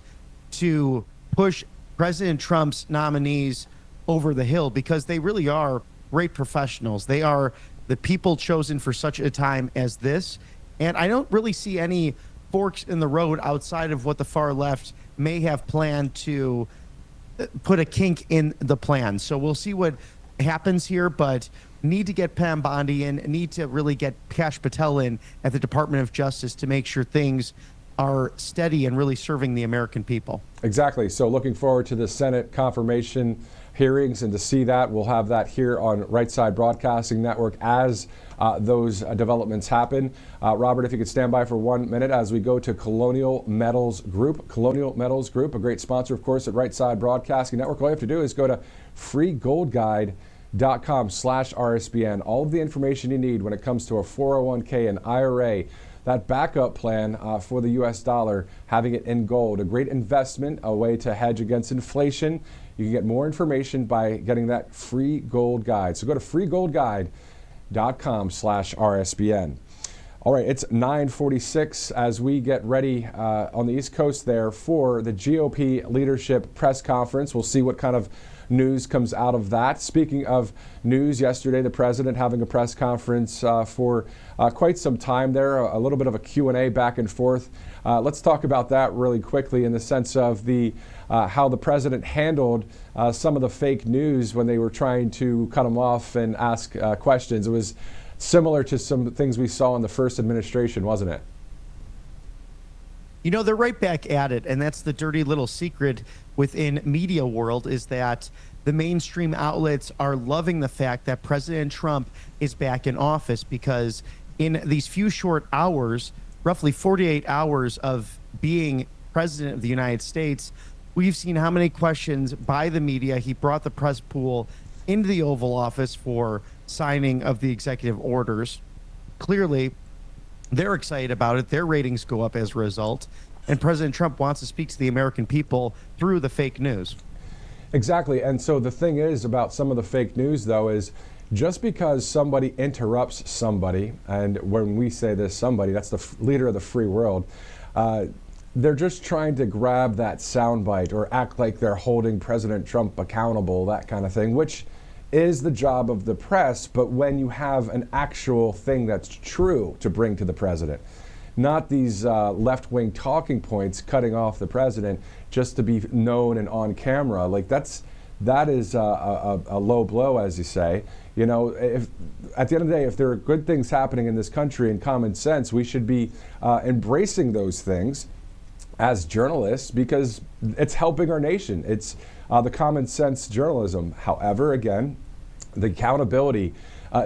to push President Trump's nominees over the hill, because they really are great professionals. They are the people chosen for such a time as this. And I don't really see any forks in the road outside of what the far left may have planned to put a kink in the plan. So we'll see what happens here, but need to get Pam Bondi in, need to really get Kash Patel in at the Department of Justice to make sure things are steady and really serving the American people. Exactly. So looking forward to the Senate confirmation hearings and to see that. We'll have that here on Right Side Broadcasting Network as those developments happen. Robert, if you could stand by for 1 minute as we go to Colonial Metals Group. Colonial Metals Group, a great sponsor, of course, at Right Side Broadcasting Network. All you have to do is go to freegoldguide.com/RSBN. All of the information you need when it comes to a 401k and IRA, that backup plan for the U.S. dollar, having it in gold, a great investment, a way to hedge against inflation. You can get more information by getting that free gold guide. So go to freegoldguide.com/RSBN. All right, it's 9:46 as we get ready on the East Coast there for the GOP leadership press conference. We'll see what kind of news comes out of that. Speaking of news, yesterday the president having a press conference for quite some time there, a little bit of a Q&A back and forth. Let's talk about that really quickly in the sense of the how the president handled some of the fake news when they were trying to cut him off and ask questions. It was similar to some things we saw in the first administration, wasn't it? You know, they're right back at it, and that's the dirty little secret within media world, is that the mainstream outlets are loving the fact that President Trump is back in office, because in these few short hours, roughly 48 hours of being president of the United States, we've seen how many questions by the media. He brought the press pool into the Oval Office for signing of the executive orders. Clearly, They're excited about it. Their ratings go up as a result. And President Trump wants to speak to the American people through the fake news. Exactly. And so the thing is about some of the fake news, though, is just because somebody interrupts somebody, and when we say this somebody, that's the leader of the free world, they're just trying to grab that soundbite or act like they're holding President Trump accountable, that kind of thing, which is the job of the press. But when you have an actual thing that's true to bring to the president, not these left-wing talking points cutting off the president just to be known and on camera, like that is a low blow, as you say. You know, if at the end of the day, if there are good things happening in this country and common sense, we should be embracing those things as journalists because it's helping our nation. It's the common sense journalism. However, again, the accountability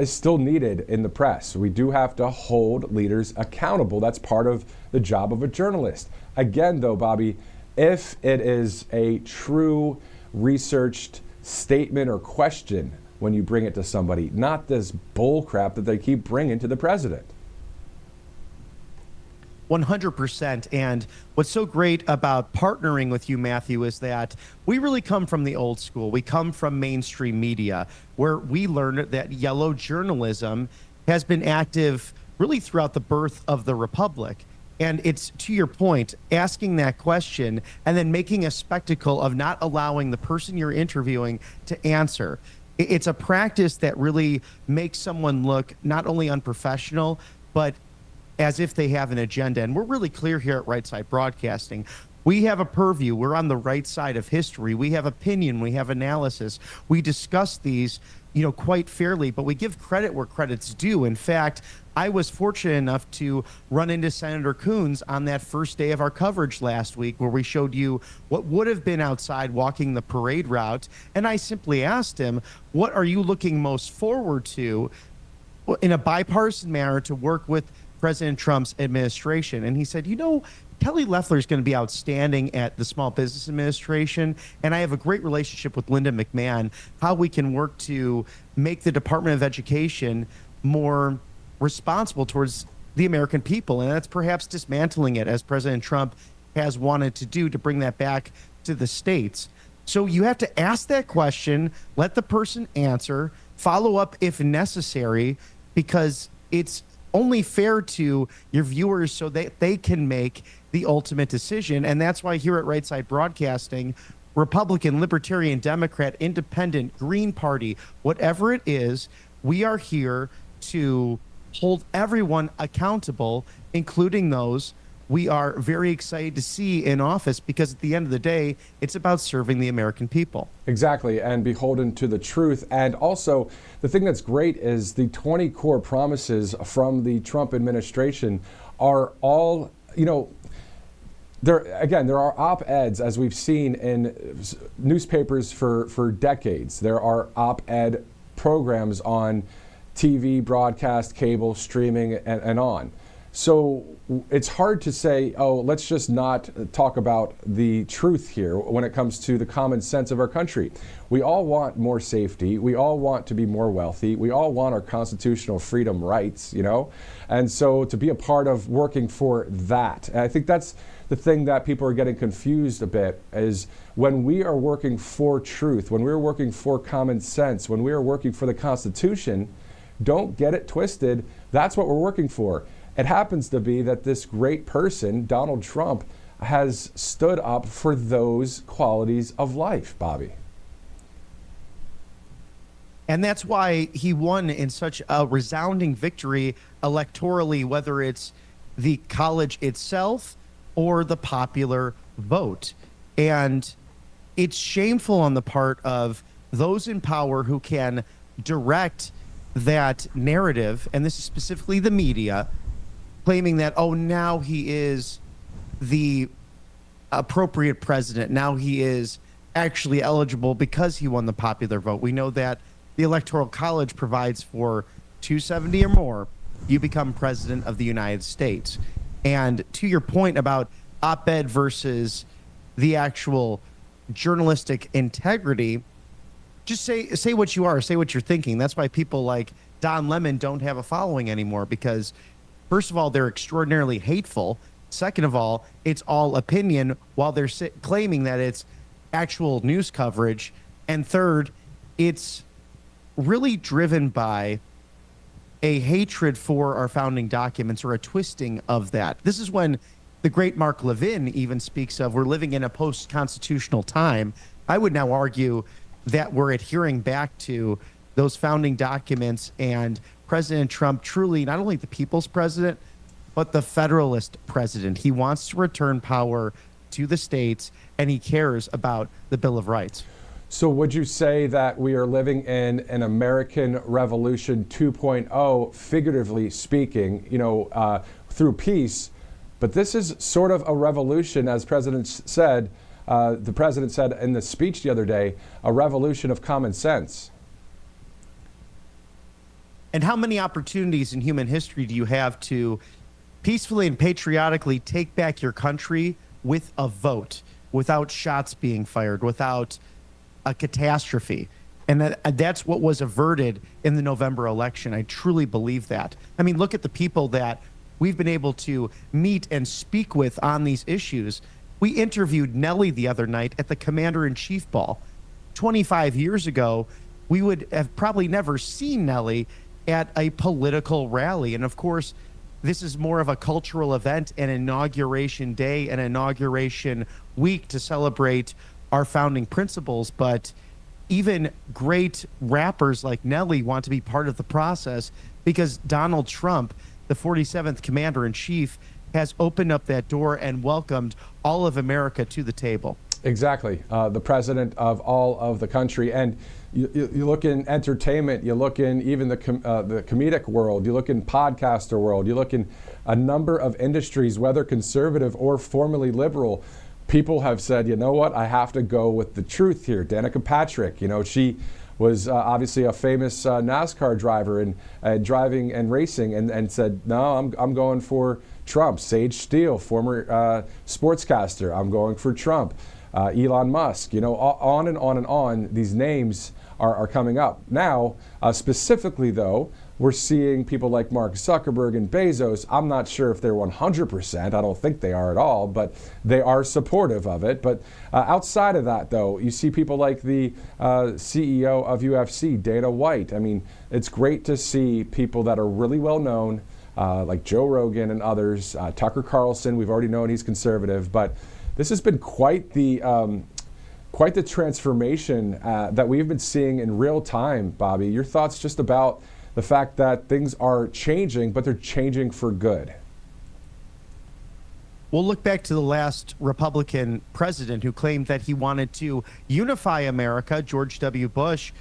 is still needed in the press. We do have to hold leaders accountable. That's part of the job of a journalist. Again, though, Bobby, if it is a true researched statement or question when you bring it to somebody, not this bull crap that they keep bringing to the president. 100%. And what's so great about partnering with you, Matthew, is that we really come from the old school. We come from mainstream media, where we learned that yellow journalism has been active really throughout the birth of the Republic. And it's, to your point, asking that question and then making a spectacle of not allowing the person you're interviewing to answer. It's a practice that really makes someone look not only unprofessional, but as if they have an agenda. And we're really clear here at Right Side Broadcasting. We have a purview. We're on the right side of history. We have opinion. We have analysis. We discuss these, quite fairly, but we give credit where credit's due. In fact, I was fortunate enough to run into Senator Coons on that first day of our coverage last week, where we showed you what would have been outside walking the parade route. And I simply asked him, what are you looking most forward to in a bipartisan manner to work with President Trump's administration? And he said, Kelly Loeffler is going to be outstanding at the Small Business Administration, and I have a great relationship with Linda McMahon, how we can work to make the Department of Education more responsible towards the American people. And that's perhaps dismantling it, as President Trump has wanted to do, to bring that back to the states. So you have to ask that question, let the person answer, follow up if necessary, because it's only fair to your viewers so that they can make the ultimate decision. And that's why here at Right Side Broadcasting, Republican, Libertarian, Democrat, Independent, Green Party, whatever it is, we are here to hold everyone accountable, including those we are very excited to see in office, because at the end of the day, it's about serving the American people. Exactly, and beholden to the truth. And also, the thing that's great is the 20 core promises from the Trump administration are all, there are op-eds, as we've seen in newspapers for decades. There are op-ed programs on TV, broadcast, cable, streaming, and on. So it's hard to say, let's just not talk about the truth here when it comes to the common sense of our country. We all want more safety. We all want to be more wealthy. We all want our constitutional freedom rights, And so to be a part of working for that, and I think that's the thing that people are getting confused a bit, is when we are working for truth, when we're working for common sense, when we are working for the Constitution, don't get it twisted. That's what we're working for. It happens to be that this great person, Donald Trump, has stood up for those qualities of life, Bobby. And that's why he won in such a resounding victory electorally, whether it's the college itself or the popular vote. And it's shameful on the part of those in power who can direct that narrative, and this is specifically the media, claiming that, now he is the appropriate president. Now he is actually eligible because he won the popular vote. We know that the Electoral College provides for 270 or more, you become president of the United States. And to your point about op-ed versus the actual journalistic integrity, just say what you are, say what you're thinking. That's why people like Don Lemon don't have a following anymore, because First of all, they're extraordinarily hateful. Second of all, it's all opinion while they're claiming that it's actual news coverage. And third, it's really driven by a hatred for our founding documents, or a twisting of that. This is when the great Mark Levin even speaks of we're living in a post-constitutional time. I would now argue that we're adhering back to those founding documents, and President Trump truly not only the people's president, but the federalist president. He wants to return power to the states, and he cares about the Bill of Rights. So would you say that we are living in an American Revolution 2.0, figuratively speaking, through peace? But this is sort of a revolution, as the president said in the speech the other day, a revolution of common sense. And how many opportunities in human history do you have to peacefully and patriotically take back your country with a vote, without shots being fired, without a catastrophe? And that's what was averted in the November election. I truly believe that. I mean, look at the people that we've been able to meet and speak with on these issues. We interviewed Nellie the other night at the Commander-in-Chief Ball. 25 years ago, we would have probably never seen Nellie at a political rally. And of course, this is more of a cultural event, an inauguration day, an inauguration week to celebrate our founding principles. But even great rappers like Nelly want to be part of the process because Donald Trump, the 47th Commander-in-Chief, has opened up that door and welcomed all of America to the table. Exactly. The president of all of the country. And you look in entertainment, you look in even the comedic world, you look in podcaster world, you look in a number of industries, whether conservative or formerly liberal, people have said, you know what, I have to go with the truth here. Danica Patrick, she was obviously a famous NASCAR driver and driving and racing, and said, no, I'm going for Trump. Sage Steele, former sportscaster, I'm going for Trump. Elon Musk, on and on and on, these names are coming up. Now, specifically though, we're seeing people like Mark Zuckerberg and Bezos. I'm not sure if they're 100%. I don't think they are at all, but they are supportive of it. But outside of that, though, you see people like the CEO of UFC, Dana White. I mean, it's great to see people that are really well known, like Joe Rogan and others. Tucker Carlson, we've already known he's conservative, but this has been quite the transformation that we've been seeing in real time, Bobby. Your thoughts just about the fact that things are changing, but they're changing for good. We'll look back to the last Republican president who claimed that he wanted to unify America, George W. Bush.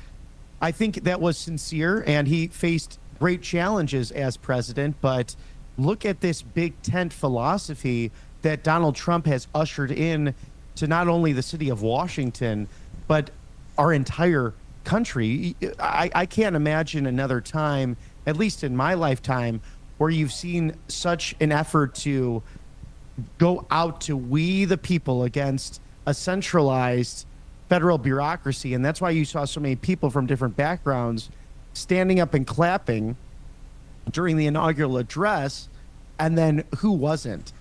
I think that was sincere, and he faced great challenges as president, but look at this big tent philosophy that Donald Trump has ushered in to not only the city of Washington, but our entire country. I can't imagine another time, at least in my lifetime, where you've seen such an effort to go out to we the people against a centralized federal bureaucracy. And that's why you saw so many people from different backgrounds standing up and clapping during the inaugural address. And then who wasn't?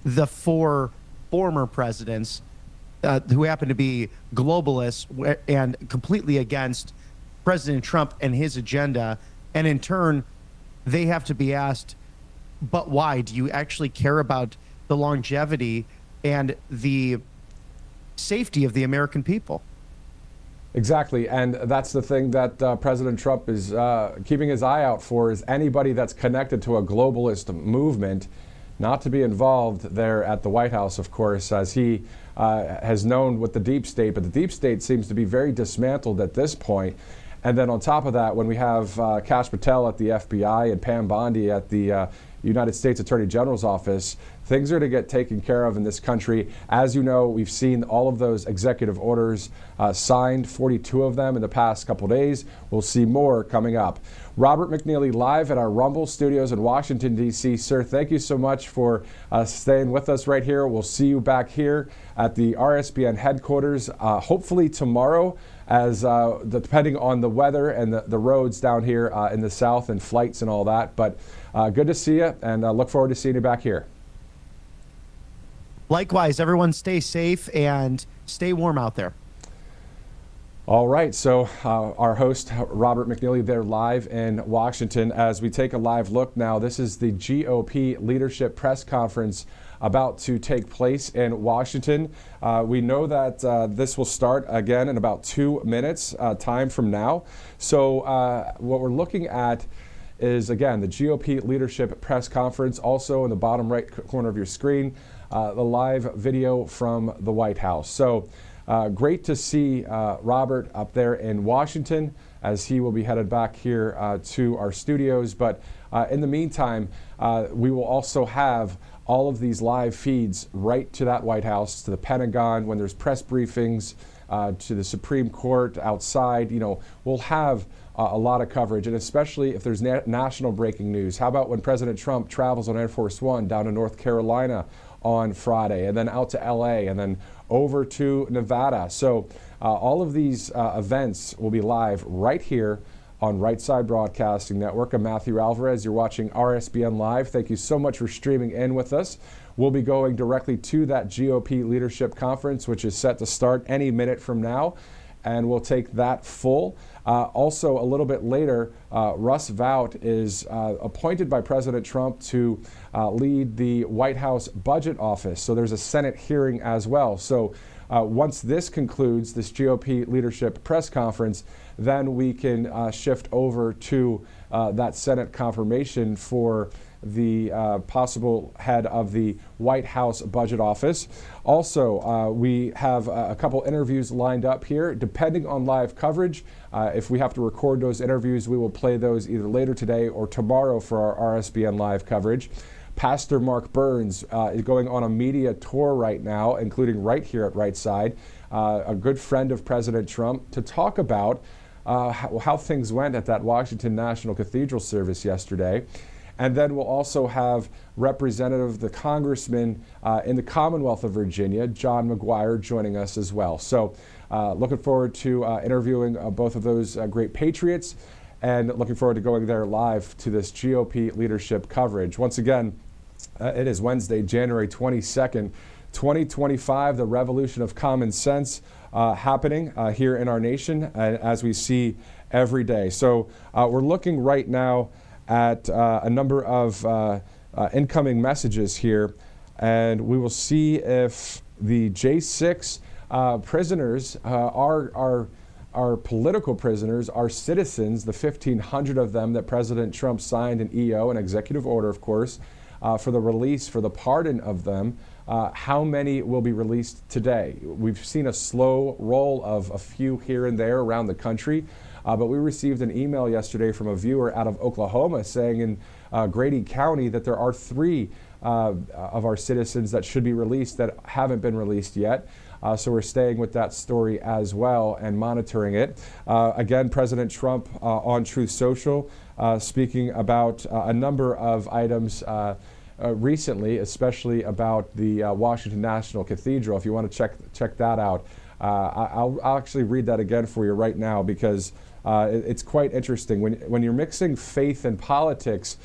The four former presidents who happen to be globalists and completely against President Trump and his agenda. And in turn, they have to be asked, but why? Do you actually care about the longevity and the safety of the American people? Exactly, and that's the thing that President Trump is keeping his eye out for, is anybody that's connected to a globalist movement not to be involved there at the White House, of course, as he has known with the deep state, but the deep state seems to be very dismantled at this point. And then on top of that, when we have Kash Patel at the FBI and Pam Bondi at the United States Attorney General's office, things are to get taken care of in this country. As you know, we've seen all of those executive orders signed, 42 of them in the past couple days. We'll see more coming up. Robert McNeely live at our Rumble studios in Washington, D.C. Sir, thank you so much for staying with us right here. We'll see you back here at the RSBN headquarters, hopefully tomorrow as depending on the weather and the roads down here in the south and flights and all that. But good to see you, and look forward to seeing you back here. Likewise, everyone stay safe and stay warm out there. All right, so our host, Robert McNeely, there live in Washington. As we take a live look now, this is the GOP leadership press conference about to take place in Washington. We know that this will start again in about 2 minutes time from now. So what we're looking at is, again, the GOP leadership press conference. Also in the bottom right corner of your screen, the live video from the White House. So great to see Robert up there in Washington, as he will be headed back here to our studios. But in the meantime, we will also have all of these live feeds right to that White House, to the Pentagon, when there's press briefings, to the Supreme Court outside. You know, we'll have a lot of coverage, and especially if there's national breaking news. How about when President Trump travels on Air Force One down to North Carolina on Friday, and then out to LA, and then over to Nevada. So all of these events will be live right here on Right Side Broadcasting Network. I'm Matthew Alvarez. You're watching RSBN Live. Thank you so much for streaming in with us. We'll be going directly to that GOP leadership conference, which is set to start any minute from now, and we'll take that full. Also, a little bit later, Russ Vought is appointed by President Trump to lead the White House Budget Office. So there's a Senate hearing as well. So once this concludes, this GOP leadership press conference, then we can shift over to that Senate confirmation for the possible head of the White House Budget Office. Also, we have a couple interviews lined up here. Depending on live coverage, if we have to record those interviews, we will play those either later today or tomorrow for our RSBN live coverage. Pastor Mark Burns is going on a media tour right now, including right here at Right Side, a good friend of President Trump, to talk about how things went at that Washington National Cathedral service yesterday. And then we'll also have the congressman in the Commonwealth of Virginia, John McGuire, joining us as well. So looking forward to interviewing both of those great patriots, and looking forward to going there live to this GOP leadership coverage. Once again, it is Wednesday, January 22nd, 2025, the revolution of common sense happening here in our nation, as we see every day. So we're looking right now at a number of incoming messages here, and we will see if the J6 prisoners are political prisoners, are citizens, the 1,500 of them that President Trump signed an EO, an executive order, of course, for the release, for the pardon of them. How many will be released today? We've seen a slow roll of a few here and there around the country. But we received an email yesterday from a viewer out of Oklahoma saying in Grady County that there are 3 of our citizens that should be released that haven't been released yet. So we're staying with that story as well and monitoring it. Again, President Trump on Truth Social speaking about a number of items recently, especially about the Washington National Cathedral. If you want to check that out, I'll actually read that again for you right now, because it's quite interesting. When you're mixing faith and politics,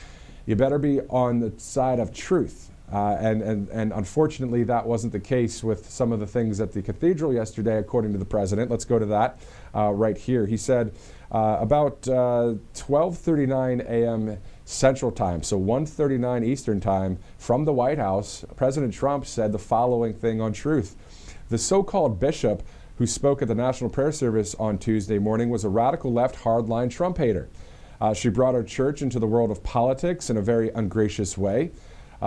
you better be on the side of truth. And unfortunately, that wasn't the case with some of the things at the cathedral yesterday, according to the president. Let's go to that right here. He said about 12:39 a.m. Central Time, so 1:39 Eastern Time, from the White House, President Trump said the following thing on Truth. The so-called bishop who spoke at the National Prayer Service on Tuesday morning was a radical left hardline Trump hater. She brought our church into the world of politics in a very ungracious way.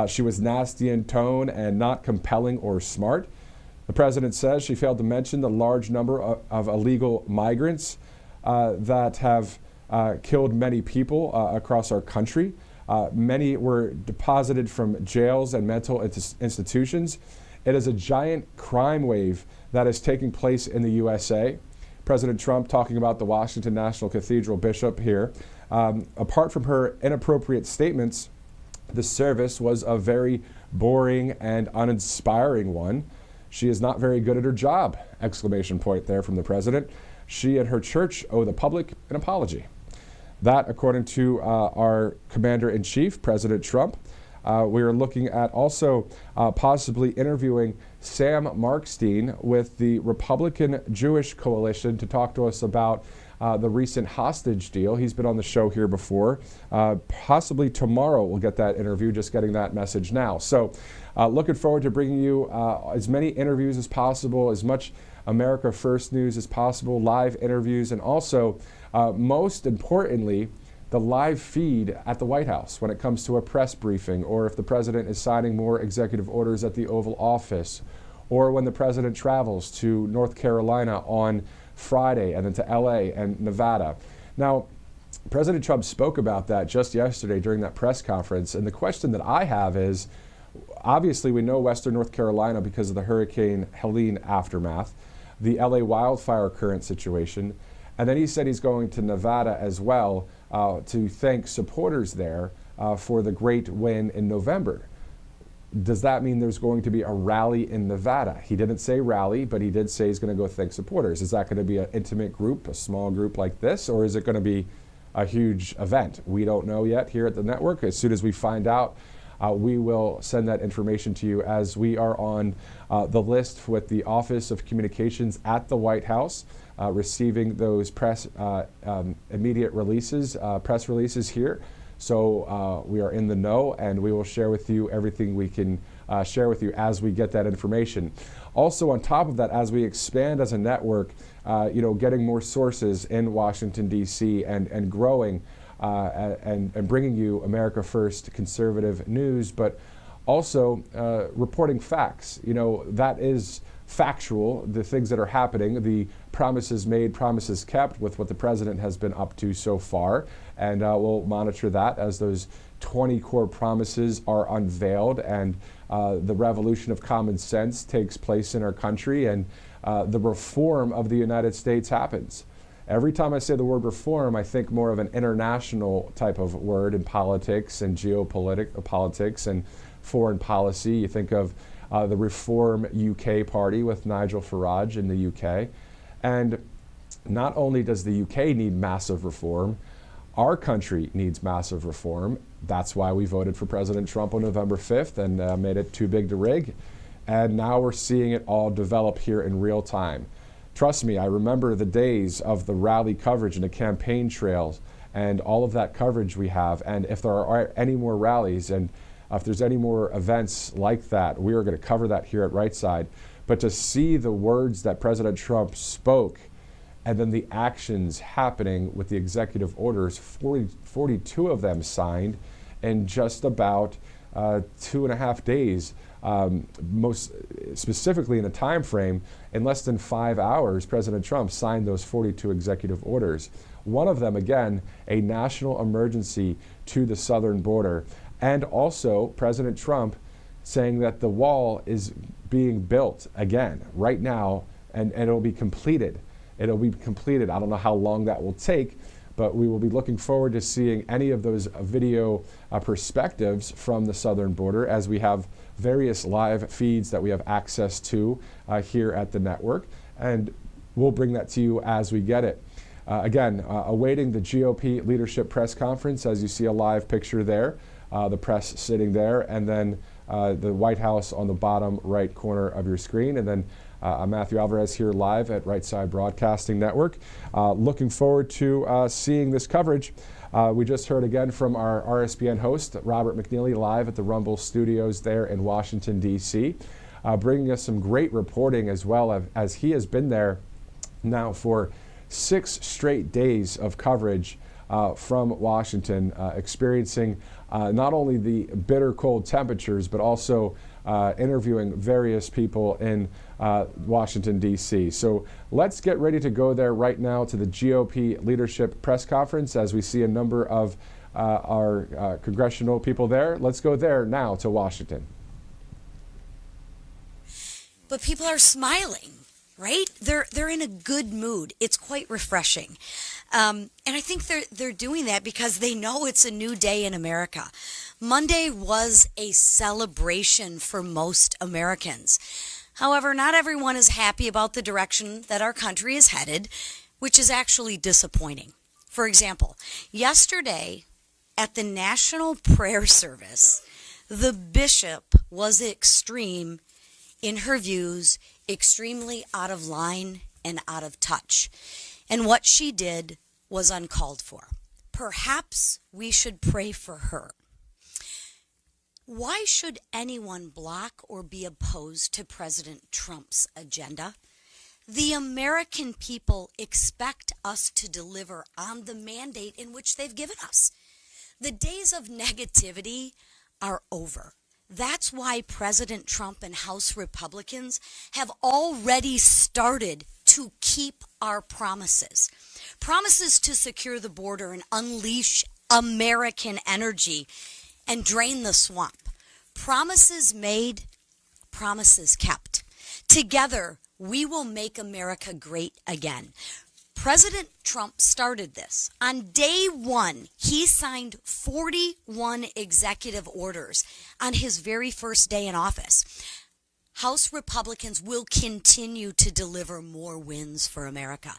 She was nasty in tone and not compelling or smart. The president says she failed to mention the large number of illegal migrants that have killed many people across our country. Many were deposited from jails and mental institutions. It is a giant crime wave that is taking place in the USA. President Trump talking about the Washington National Cathedral bishop here. Apart from her inappropriate statements, the service was a very boring and uninspiring one. She is not very good at her job, exclamation point there from the president. she and her church owe the public an apology. That, according to our Commander-in-Chief, President Trump. We are looking at also possibly interviewing Sam Markstein with the Republican Jewish Coalition to talk to us about the recent hostage deal. He's been on the show here before. Possibly tomorrow we'll get that interview, just getting that message now. So looking forward to bringing you as many interviews as possible, as much America First news as possible, live interviews, and also, most importantly, the live feed at the White House when it comes to a press briefing, or if the president is signing more executive orders at the Oval Office, or when the president travels to North Carolina on Friday and then to LA and Nevada. Now, President Trump spoke about that just yesterday during that press conference, and the question that I have is, obviously we know Western North Carolina because of the Hurricane Helene aftermath, the LA wildfire current situation, and then he said he's going to Nevada as well to thank supporters there for the great win in November. Does that mean there's going to be a rally in Nevada? He didn't say rally, but he did say he's going to go thank supporters. Is that going to be an intimate group, a small group like this, or is it going to be a huge event? We don't know yet here at the network. As soon as we find out, we will send that information to you, as we are on the list with the Office of Communications at the White House, receiving those press immediate releases, press releases here. So we are in the know, and we will share with you everything we can share with you as we get that information. Also, on top of that, as we expand as a network, getting more sources in Washington, D.C. and growing and bringing you America First conservative news, but also reporting facts. That is factual, the things that are happening, the promises made, promises kept with what the president has been up to so far. And we'll monitor that as those 20 core promises are unveiled and the revolution of common sense takes place in our country, and the reform of the United States happens. Every time I say the word reform, I think more of an international type of word in politics and geopolitics and foreign policy. You think of the Reform UK Party with Nigel Farage in the UK. And not only does the UK need massive reform, our country needs massive reform. That's why we voted for President Trump on November 5th and made it too big to rig. And now we're seeing it all develop here in real time. Trust me, I remember the days of the rally coverage and the campaign trails and all of that coverage we have. And if there are any more rallies and if there's any more events like that, we are going to cover that here at Right Side. But to see the words that President Trump spoke and then the actions happening with the executive orders, 42 of them signed in just about 2.5 days, most specifically in a time frame, in less than 5 hours, President Trump signed those 42 executive orders. One of them, again, a national emergency to the southern border. And also President Trump saying that the wall is being built again right now, and it'll be completed. It'll be completed. I don't know how long that will take, but we will be looking forward to seeing any of those video perspectives from the southern border, as we have various live feeds that we have access to here at the network, and we'll bring that to you as we get it. Again, awaiting the GOP leadership press conference, as you see a live picture there, the press sitting there, and then the White House on the bottom right corner of your screen, and then I'm Matthew Alvarez here live at Right Side Broadcasting Network. Looking forward to seeing this coverage. We just heard again from our RSBN host, Robert McNeely, live at the Rumble Studios there in Washington, D.C., bringing us some great reporting as well, as he has been there now for 6 straight days of coverage from Washington, experiencing not only the bitter cold temperatures, but also interviewing various people in Washington, D.C. So let's get ready to go there right now to the GOP leadership press conference, as we see a number of our congressional people there. Let's go there now to Washington. But people are smiling, right? They're in a good mood. It's quite refreshing. And I think they're doing that because they know it's a new day in America. Monday was a celebration for most Americans. However, not everyone is happy about the direction that our country is headed. which is actually disappointing. For example, yesterday at the National Prayer Service, the bishop was extreme in her views, extremely out of line and out of touch. And what she did was uncalled for. Perhaps we should pray for her. Why should anyone block or be opposed to President Trump's agenda? The American people expect us to deliver on the mandate in which they've given us. The days of negativity are over. That's why President Trump and House Republicans have already started to keep our promises. Promises to secure the border and unleash American energy and drain the swamp. Promises made, promises kept. Together, we will make America great again. President Trump started this. On day one, he signed 41 executive orders on his very first day in office. House Republicans will continue to deliver more wins for America.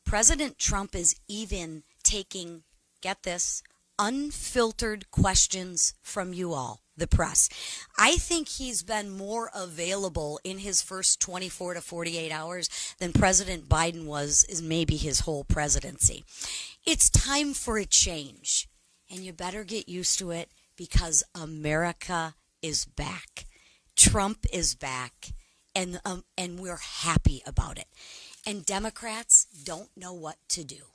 President Trump is even taking, get this, unfiltered questions from you all, the press. I think he's been more available in his first 24 to 48 hours than President Biden was in maybe his whole presidency. It's time for a change, and you better get used to it because America is back. Trump is back, and we're happy about it. And Democrats don't know what to do.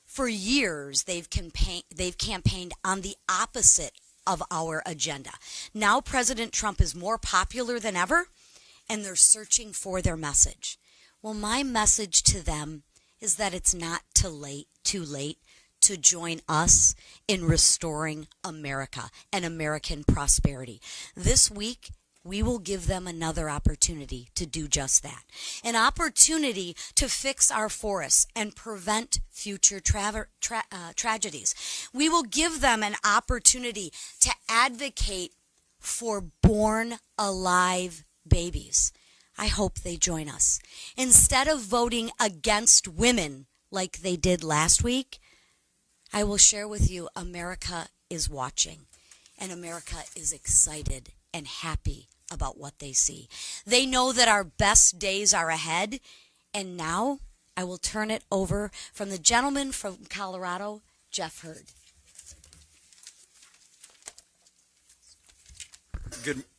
For years, they've campaigned on the opposite of our agenda. Now President Trump is more popular than ever, and they're searching for their message. Well, my message to them is that it's not too late to join us in restoring America and American prosperity. This week, we will give them another opportunity to do just that. An opportunity to fix our forests and prevent future tragedies. We will give them an opportunity to advocate for born alive babies. I hope they join us. Instead of voting against women like they did last week, I will share with you America is watching, and America is excited and happy about what they see. They know that our best days are ahead, and now I will turn it over from the gentleman from Colorado, Jeff Hurd.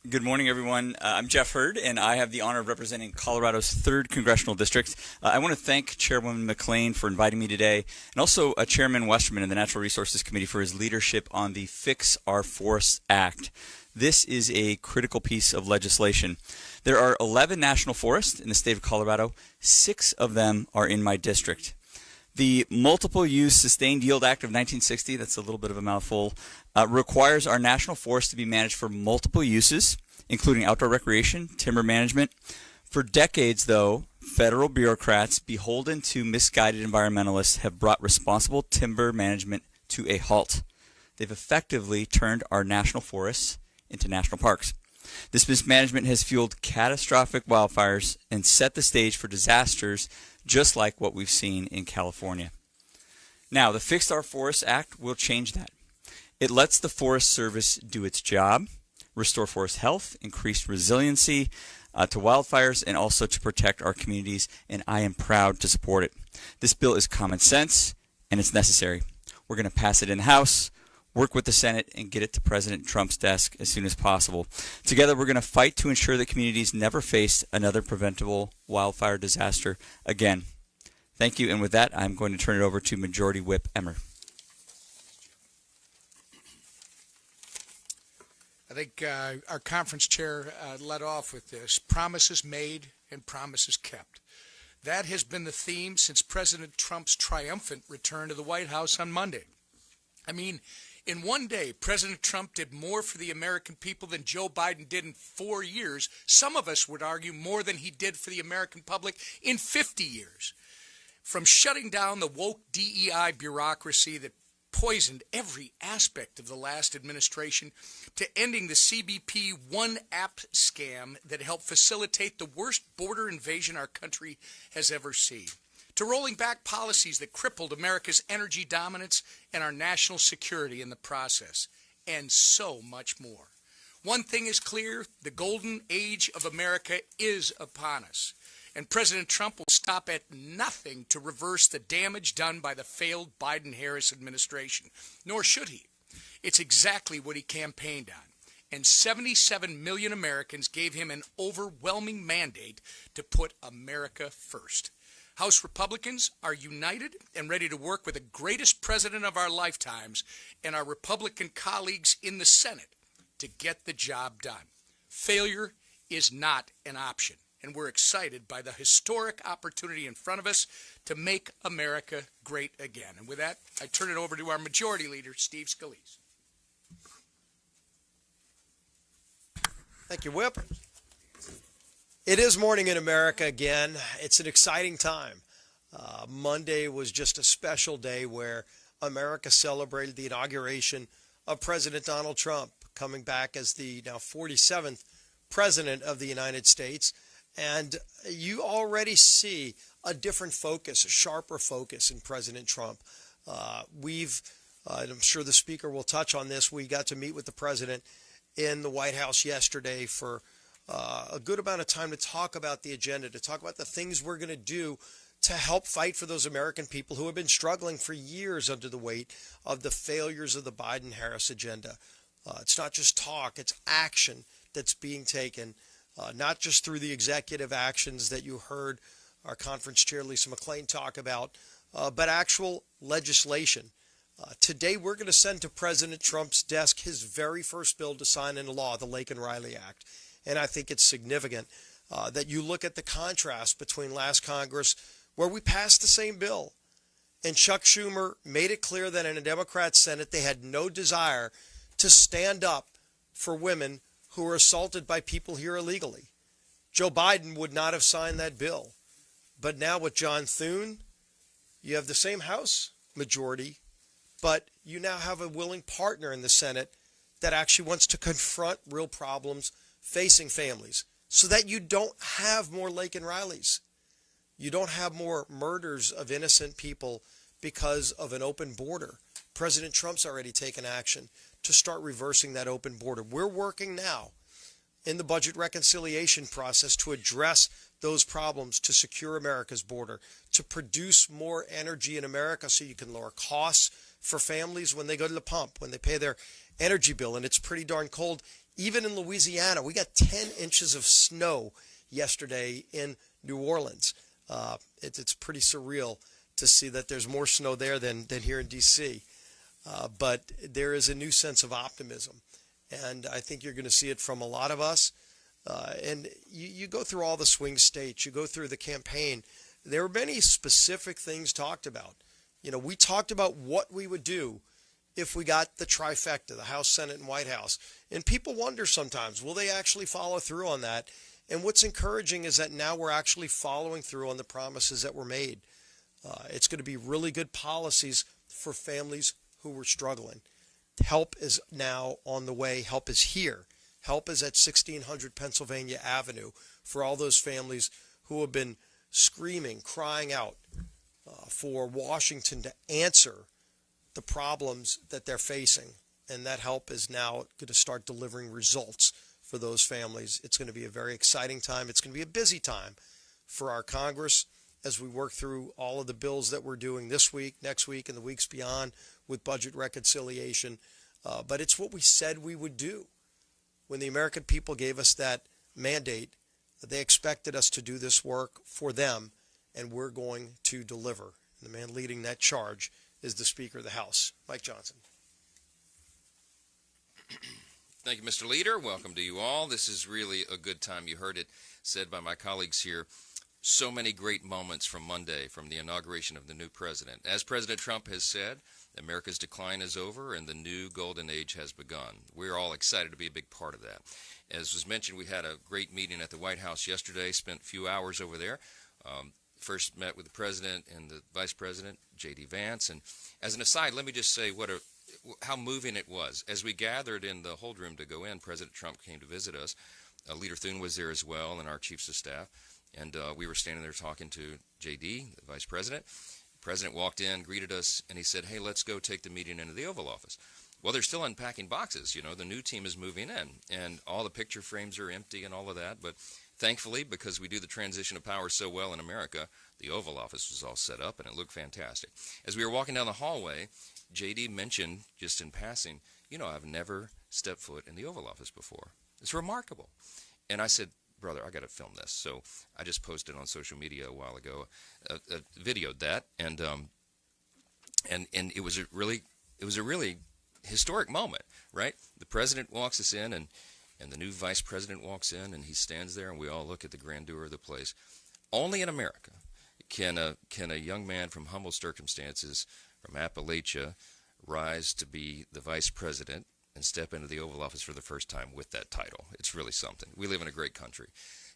Good morning, everyone. I'm Jeff Hurd, and I have the honor of representing Colorado's 3rd Congressional District. I want to thank Chairwoman McLean for inviting me today, and also Chairman Westerman of the Natural Resources Committee for his leadership on the Fix Our Forests Act. This is a critical piece of legislation. There are 11 national forests in the state of Colorado. 6 of them are in my district. The Multiple Use Sustained Yield Act of 1960, that's a little bit of a mouthful, requires our national forests to be managed for multiple uses, including outdoor recreation, timber management. For decades, though, federal bureaucrats beholden to misguided environmentalists have brought responsible timber management to a halt. They've effectively turned our national forests into national parks. This mismanagement has fueled catastrophic wildfires and set the stage for disasters just like what we've seen in California. Now, the Fix Our Forests Act will change that. It lets the Forest Service do its job, restore forest health, increase resiliency to wildfires, and also to protect our communities, and I am proud to support it. This bill is common sense, and it's necessary. We're going to pass it in the House, work with the Senate, and get it to President Trump's desk as soon as possible. Together, we're going to fight to ensure that communities never face another preventable wildfire disaster again. Thank you, and with that, I'm going to turn it over to Majority Whip Emmer. I think our conference chair led off with this: promises made and promises kept. That has been the theme since President Trump's triumphant return to the White House on Monday. I mean, in one day, President Trump did more for the American people than Joe Biden did in 4 years. Some of us would argue more than he did for the American public in 50 years. From shutting down the woke DEI bureaucracy that poisoned every aspect of the last administration, to ending the CBP One App scam that helped facilitate the worst border invasion our country has ever seen, to rolling back policies that crippled America's energy dominance and our national security in the process, and so much more. One thing is clear, the golden age of America is upon us, and President Trump will stop at nothing to reverse the damage done by the failed Biden-Harris administration, nor should he. It's exactly what he campaigned on, and 77 million Americans gave him an overwhelming mandate to put America first. House Republicans are united and ready to work with the greatest president of our lifetimes and our Republican colleagues in the Senate to get the job done. Failure is not an option, and we're excited by the historic opportunity in front of us to make America great again. And with that, I turn it over to our Majority Leader, Steve Scalise. Thank you, Whip. It is morning in America again. It's an exciting time. Monday was just a special day where America celebrated the inauguration of President Donald Trump, coming back as the now 47th President of the United States. And you already see a different focus, a sharper focus in President Trump. I'm sure the Speaker will touch on this, we got to meet with the President in the White House yesterday for a good amount of time to talk about the agenda, to talk about the things we're going to do to help fight for those American people who have been struggling for years under the weight of the failures of the Biden-Harris agenda. It's not just talk, it's action that's being taken, not just through the executive actions that you heard our conference chair, Lisa McClain, talk about, but actual legislation. Today, we're going to send to President Trump's desk his very first bill to sign into law, the Lake and Riley Act. And I think it's significant that you look at the contrast between last Congress, where we passed the same bill, and Chuck Schumer made it clear that in a Democrat Senate, they had no desire to stand up for women who were assaulted by people here illegally. Joe Biden would not have signed that bill. But now with John Thune, you have the same House majority, but you now have a willing partner in the Senate that actually wants to confront real problems facing families so that you don't have more Lake and Rileys. You don't have more murders of innocent people because of an open border. President Trump's already taken action to start reversing that open border. We're working now in the budget reconciliation process to address those problems, to secure America's border, to produce more energy in America so you can lower costs for families when they go to the pump, when they pay their energy bill. And it's pretty darn cold. Even in Louisiana, we got 10 inches of snow yesterday in New Orleans. It's pretty surreal to see that there's more snow there than here in D.C. But there is a new sense of optimism. And I think you're going to see it from a lot of us. And you go through all the swing states, you go through the campaign. There were many specific things talked about. You know, we talked about what we would do if we got the trifecta, the House, Senate, and White House. And people wonder sometimes, will they actually follow through on that? And what's encouraging is that now we're actually following through on the promises that were made. It's going to be really good policies for families who were struggling. Help is now on the way. Help is here. Help is at 1600 Pennsylvania Avenue for all those families who have been screaming, crying out for Washington to answer the problems that they're facing. And that help is now going to start delivering results for those families. It's going to be a very exciting time. It's going to be a busy time for our Congress as we work through all of the bills that we're doing this week, next week, and the weeks beyond with budget reconciliation. But it's what we said we would do. When the American people gave us that mandate, they expected us to do this work for them, and we're going to deliver. And the man leading that charge is the Speaker of the House, Mike Johnson. Thank you, Mr. Leader. Welcome to you all. This is really a good time. You heard it said by my colleagues here. So many great moments from Monday, from the inauguration of the new president. As President Trump has said, America's decline is over and the new golden age has begun. We're all excited to be a big part of that. As was mentioned, we had a great meeting at the White House yesterday, spent a few hours over there. First met with the president and the vice president, J.D. Vance. And as an aside, let me just say how moving it was. As we gathered in the hold room to go in, President Trump came to visit us. Leader Thune was there as well, and our chiefs of staff. And we were standing there talking to J.D., the vice president. The president walked in, greeted us, and he said, hey, let's go take the meeting into the Oval Office. Well, they're still unpacking boxes. You know, the new team is moving in, and all the picture frames are empty and all of that. But thankfully, because we do the transition of power so well in America, the Oval Office was all set up, and it looked fantastic. As we were walking down the hallway, J.D. mentioned, just in passing, you know, I've never stepped foot in the Oval Office before. It's remarkable. And I said, brother, I got to film this. So I just posted on social media a while ago, videoed that, and it was a really historic moment, right? The president walks us in, and the new vice president walks in, and he stands there, and we all look at the grandeur of the place. Only in America can a young man from humble circumstances, from Appalachia, rise to be the vice president and step into the Oval Office for the first time with that title. It's really something. We live in a great country.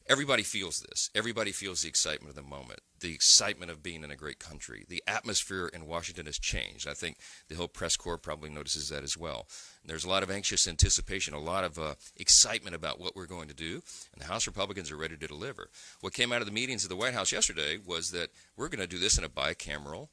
Everybody feels this. Everybody feels the excitement of the moment, the excitement of being in a great country. The atmosphere in Washington has changed. I think the Hill Press Corps probably notices that as well. There's a lot of anxious anticipation, a lot of excitement about what we're going to do, and the House Republicans are ready to deliver. What came out of the meetings at the White House yesterday was that we're going to do this in a bicameral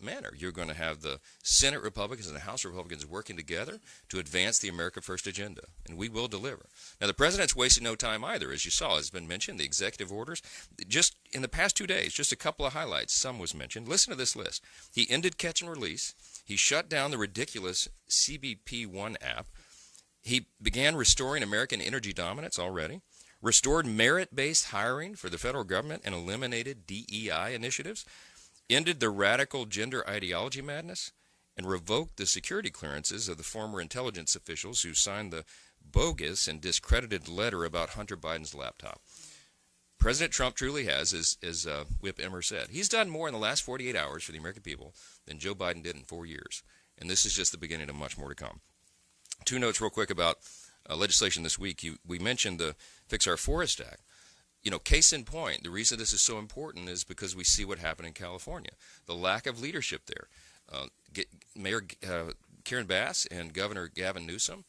manner. You're going to have the Senate Republicans and the House Republicans working together to advance the America First agenda, and we will deliver. Now, the president's wasted no time either. As you saw, it's been mentioned, the executive orders. Just in the past 2 days, just a couple of highlights. Some was mentioned. Listen to this list. He ended catch and release. He shut down the ridiculous CBP1 app. He began restoring American energy dominance already, restored merit-based hiring for the federal government, and eliminated DEI initiatives, ended the radical gender ideology madness, and revoked the security clearances of the former intelligence officials who signed the bogus and discredited letter about Hunter Biden's laptop. President Trump truly has, as Whip Emmer said, he's done more in the last 48 hours for the American people than Joe Biden did in 4 years. And this is just the beginning of much more to come. 2 notes real quick about legislation this week. We mentioned the Fix Our Forest Act. You know, case in point, the reason this is so important is because we see what happened in California. The lack of leadership there. Mayor Karen Bass and Governor Gavin Newsom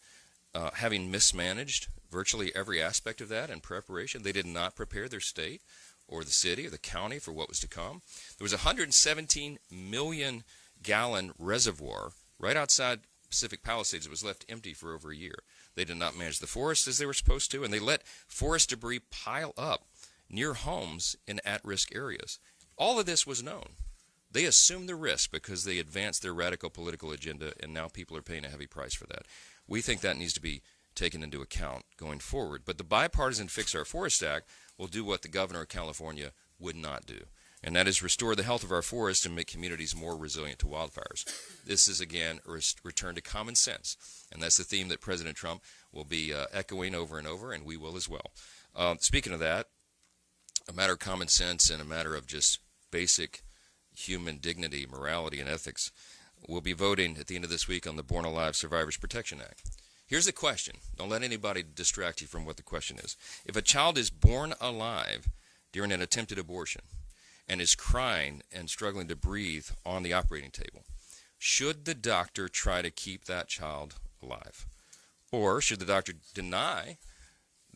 having mismanaged virtually every aspect of that in preparation. They did not prepare their state or the city or the county for what was to come. There was a 117 million gallon reservoir right outside Pacific Palisades that was left empty for over a year. They did not manage the forest as they were supposed to, and they let forest debris pile up near homes in at-risk areas. All of this was known. They assumed the risk because they advanced their radical political agenda, and now people are paying a heavy price for that. We think that needs to be taken into account going forward. But the bipartisan Fix Our Forest Act will do what the governor of California would not do, and that is restore the health of our forests and make communities more resilient to wildfires. This is, again, a return to common sense, and that's the theme that President Trump will be echoing over and over, and we will as well. Speaking of that, a matter of common sense and a matter of just basic human dignity, morality, and ethics, we'll be voting at the end of this week on the Born Alive Survivors Protection Act. Here's the question. Don't let anybody distract you from what the question is. If a child is born alive during an attempted abortion and is crying and struggling to breathe on the operating table, should the doctor try to keep that child alive? Or should the doctor deny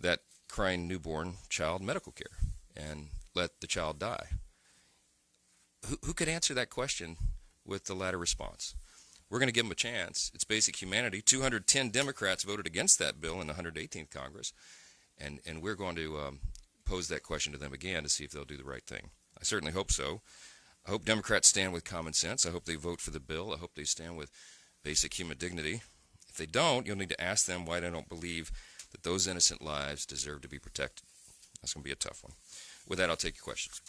that crying newborn child medical care and let the child die? Who could answer that question with the latter response? We're going to give them a chance. It's basic humanity. 210 Democrats voted against that bill in the 118th Congress, and we're going to pose that question to them again to see if they'll do the right thing. I certainly hope so. I hope Democrats stand with common sense. I hope they vote for the bill. I hope they stand with basic human dignity. If they don't, you'll need to ask them why they don't believe that those innocent lives deserve to be protected. That's going to be a tough one. With that, I'll take your questions.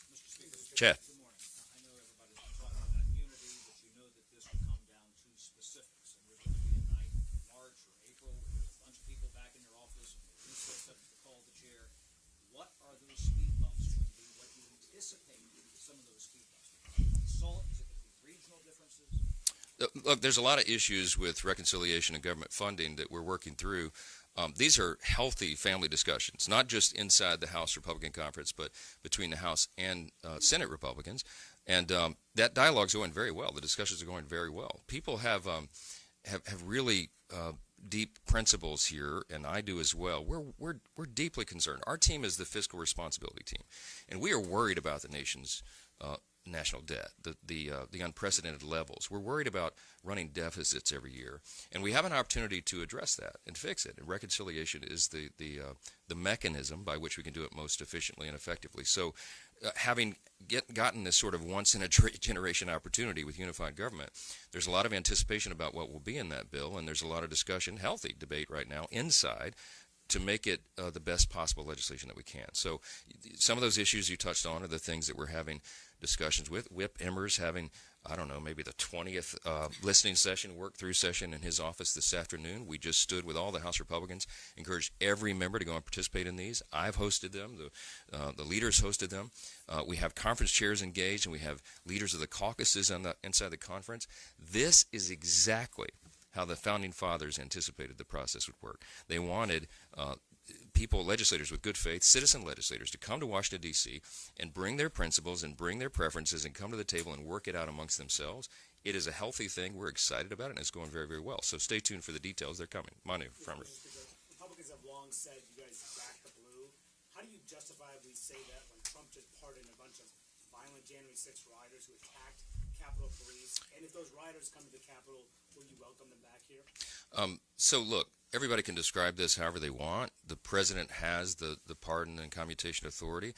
Chad. Look, there's a lot of issues with reconciliation and government funding that we're working through. These are healthy family discussions, not just inside the House Republican Conference, but between the House and Senate Republicans. And that dialogue's going very well. The discussions are going very well. People have really deep principles here, and I do as well. We're deeply concerned. Our team is the fiscal responsibility team, and we are worried about the nation's national debt, the unprecedented levels. We're worried about running deficits every year, and we have an opportunity to address that and fix it. And reconciliation is the mechanism by which we can do it most efficiently and effectively. So, having gotten this sort of once-in-a-generation opportunity with unified government, there's a lot of anticipation about what will be in that bill, and there's a lot of discussion, healthy debate right now inside, to make it the best possible legislation that we can. So some of those issues you touched on are the things that we're having discussions with. Whip Emmer's having, I don't know, maybe the 20th listening session, work-through session in his office this afternoon. We just stood with all the House Republicans, encouraged every member to go and participate in these. I've hosted them. The leaders hosted them. We have conference chairs engaged, and we have leaders of the caucuses inside the conference. This is exactly how the Founding Fathers anticipated the process would work. They wanted legislators with good faith, citizen legislators, to come to Washington, D.C. and bring their principles and bring their preferences and come to the table and work it out amongst themselves. It is a healthy thing. We're excited about it, and it's going very, very well. So stay tuned for the details. They're coming. Manu, from Republicans have long said you guys back the blue. How do you justifiably say that when Trump just pardoned a bunch of violent January 6 rioters who attacked Capitol Police? And if those rioters come to the Capitol, will you welcome them back here? So look, everybody can describe this however they want. The president has the pardon and commutation authority.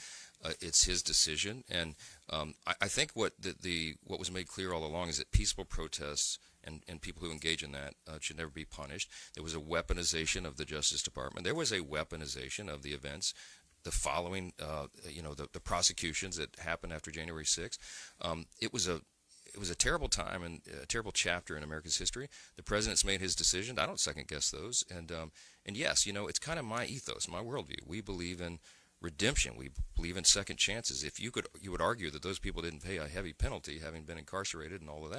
It's his decision, and I think what was made clear all along is that peaceful protests and people who engage in that should never be punished. There was a weaponization of the Justice Department. There was a weaponization of the events. The following, the prosecutions that happened after January 6th. It was a terrible time and a terrible chapter in America's history. The president's made his decision. I don't second guess those. And yes, it's kind of my ethos, my worldview. We believe in redemption. We believe in second chances. If you would argue that those people didn't pay a heavy penalty, having been incarcerated and all of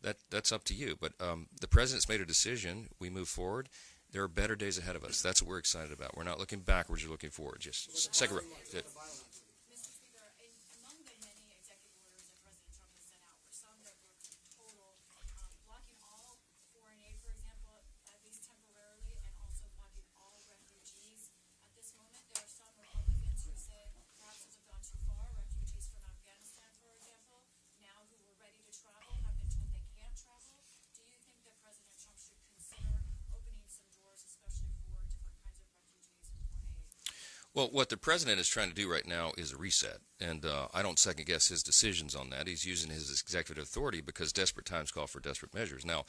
that's up to you. But the president's made a decision. We move forward. There are better days ahead of us. That's what we're excited about. We're not looking backwards. We're looking forward. Just second row. Yeah. Well, what the president is trying to do right now is a reset, and I don't second-guess his decisions on that. He's using his executive authority because desperate times call for desperate measures. Now,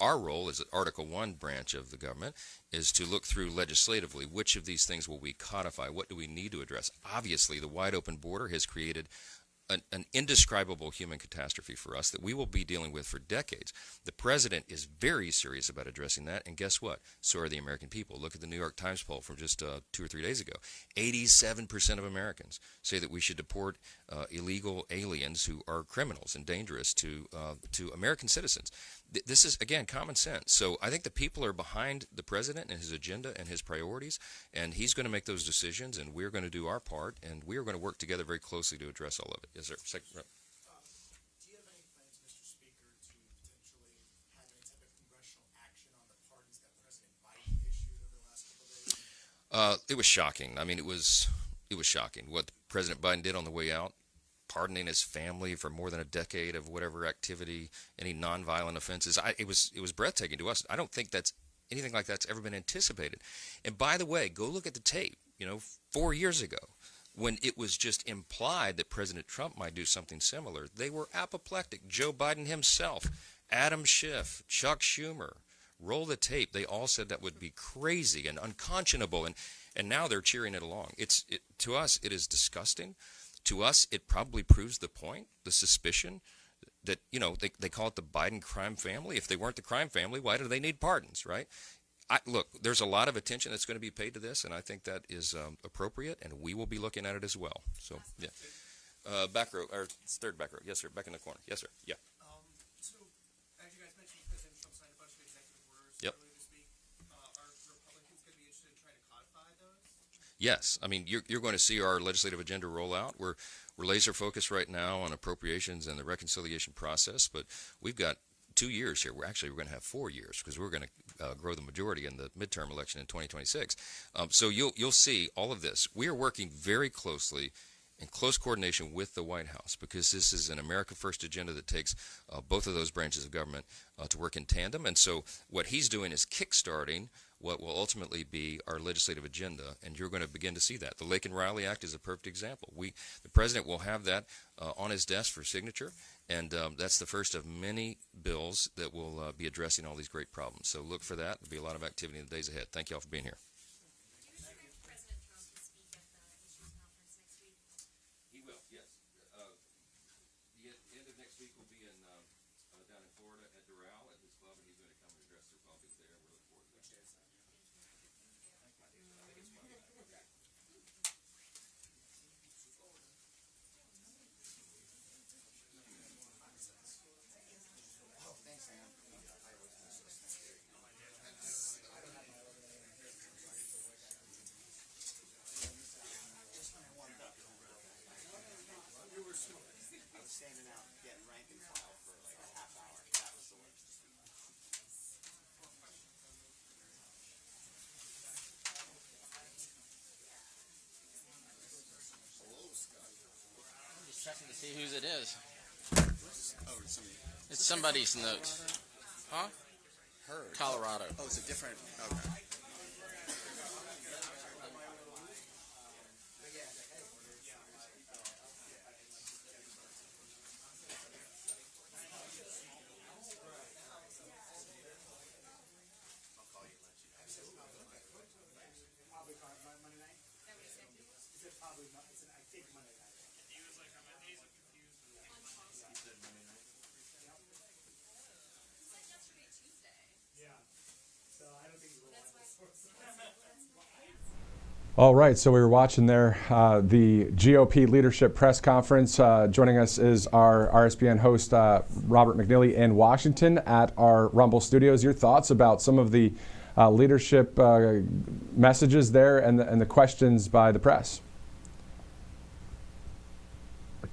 our role as Article I branch of the government is to look through legislatively which of these things will we codify, what do we need to address. Obviously, the wide-open border has created an indescribable human catastrophe for us that we will be dealing with for decades. The president is very serious about addressing that, and guess what? So are the American people. Look at the New York Times poll from just 2 or 3 days ago. 87% of Americans say that we should deport illegal aliens who are criminals and dangerous to American citizens. This is, again, common sense. So I think the people are behind the president and his agenda and his priorities, and he's going to make those decisions, and we're going to do our part, and we are going to work together very closely to address all of it. Yes, sir. Second row. Do you have any plans, Mr. Speaker, to potentially have any type of congressional action on the pardons that President Biden issued over the last couple of days? It was shocking. I mean, it was shocking what President Biden did on the way out, pardoning his family for more than a decade of whatever activity, any nonviolent offenses. It was breathtaking to us. I don't think that's anything like that's ever been anticipated. And by the way, go look at the tape. 4 years ago, when it was just implied that President Trump might do something similar, they were apoplectic. Joe Biden himself, Adam Schiff, Chuck Schumer, roll the tape. They all said that would be crazy and unconscionable, and now they're cheering it along. To us, it is disgusting. To us, it probably proves the point, the suspicion that, they call it the Biden crime family. If they weren't the crime family, why do they need pardons, right? Look, there's a lot of attention that's going to be paid to this, and I think that is appropriate, and we will be looking at it as well. So, yeah. Back row, or third back row. Yes, sir. Back in the corner. Yes, sir. Yeah. So, as you guys mentioned, President Trump signed a bunch of executive orders Yep. earlier this week. Are Republicans going to be interested in trying to codify those? Yes. I mean, you're going to see our legislative agenda roll out. We're laser focused right now on appropriations and the reconciliation process, but we've got 2 years here. We're going to have 4 years because we're going to grow the majority in the midterm election in 2026. So you'll see all of this. We are working very closely in close coordination with the White House because this is an America First agenda that takes both of those branches of government to work in tandem. And so what he's doing is kickstarting what will ultimately be our legislative agenda, and you're going to begin to see that. The Lake and Riley Act is a perfect example. The president will have that on his desk for signature, and that's the first of many bills that will be addressing all these great problems. So look for that. There'll be a lot of activity in the days ahead. Thank you all for being here. He will, yes. The end of next week will be down in Florida at Doral at his club, and he's going to come and address the Republicans there. We're looking forward to that. Standing out, getting rank and file for like a half hour. That was the worst. I'm just checking to see whose it is. Oh, it's somebody's notes. Huh? Heard. Colorado. Oh, it's a different. Okay. All right, so we were watching there the GOP leadership press conference. Joining us is our RSBN host, Robert McNeely in Washington at our Rumble studios. Your thoughts about some of the leadership messages there and the questions by the press?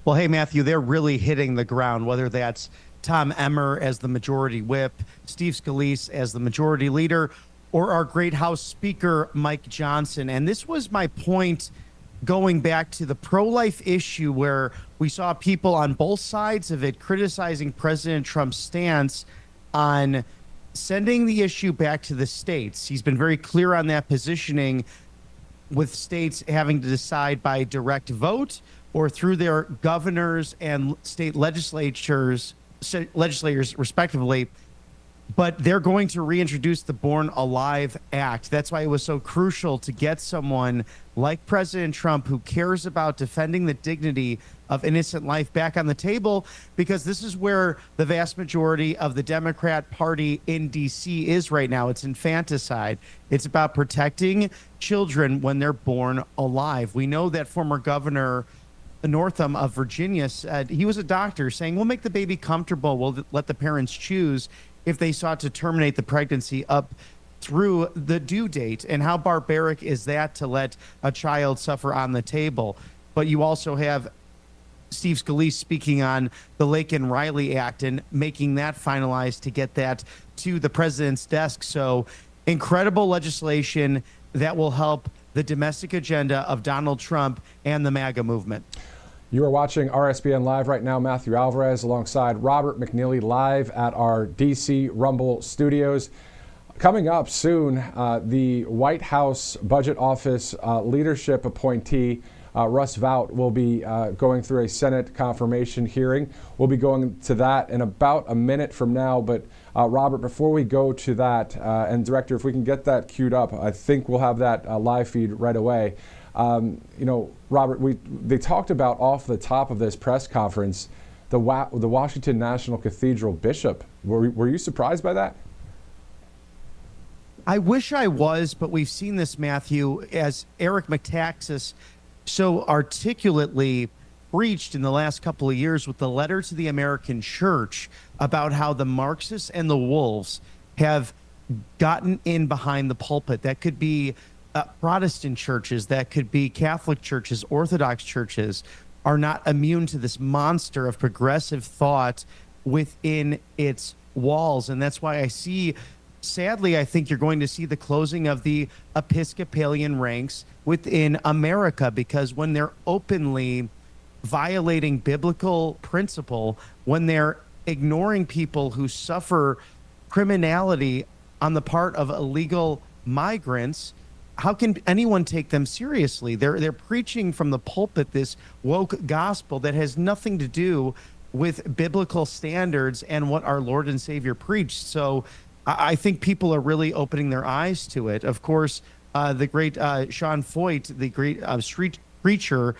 Well, hey, Matthew, they're really hitting the ground, whether that's Tom Emmer as the majority whip, Steve Scalise as the majority leader, or our great House Speaker, Mike Johnson. And this was my point going back to the pro-life issue, where we saw people on both sides of it criticizing President Trump's stance on sending the issue back to the states. He's been very clear on that positioning, with states having to decide by direct vote or through their governors and state legislators respectively. But they're going to reintroduce the Born Alive Act. That's why it was so crucial to get someone like President Trump, who cares about defending the dignity of innocent life, back on the table, because this is where the vast majority of the Democrat Party in D.C. is right now. It's infanticide. It's about protecting children when they're born alive. We know that former Governor Northam of Virginia said, he was a doctor, saying, we'll make the baby comfortable. We'll let the parents choose if they sought to terminate the pregnancy up through the due date. And how barbaric is that, to let a child suffer on the table? But you also have Steve Scalise speaking on the Lake and Riley Act and making that finalized to get that to the president's desk. So incredible legislation that will help the domestic agenda of Donald Trump and the MAGA movement. You are watching RSBN Live right now. Matthew Alvarez alongside Robert McNeely live at our DC Rumble studios. Coming up soon, the White House Budget Office leadership appointee, Russ Vought, will be going through a Senate confirmation hearing. We'll be going to that in about a minute from now. But Robert, before we go to that, and Director, if we can get that queued up, I think we'll have that live feed right away. Robert, they talked about off the top of this press conference the Washington National Cathedral bishop. Were you surprised by that? I wish I was, but we've seen this, Matthew, as Eric Metaxas so articulately preached in the last couple of years with the letter to the American church about how the Marxists and the wolves have gotten in behind the pulpit. That could be Protestant churches, that could be Catholic churches, Orthodox churches, are not immune to this monster of progressive thought within its walls. And that's why sadly, I think you're going to see the closing of the Episcopalian ranks within America, because when they're openly violating biblical principle, when they're ignoring people who suffer criminality on the part of illegal migrants, how can anyone take them seriously? They're preaching from the pulpit this woke gospel that has nothing to do with biblical standards and what our Lord and Savior preached. So I think people are really opening their eyes to it. Of course, the great Sean Foyt, the great street preacher,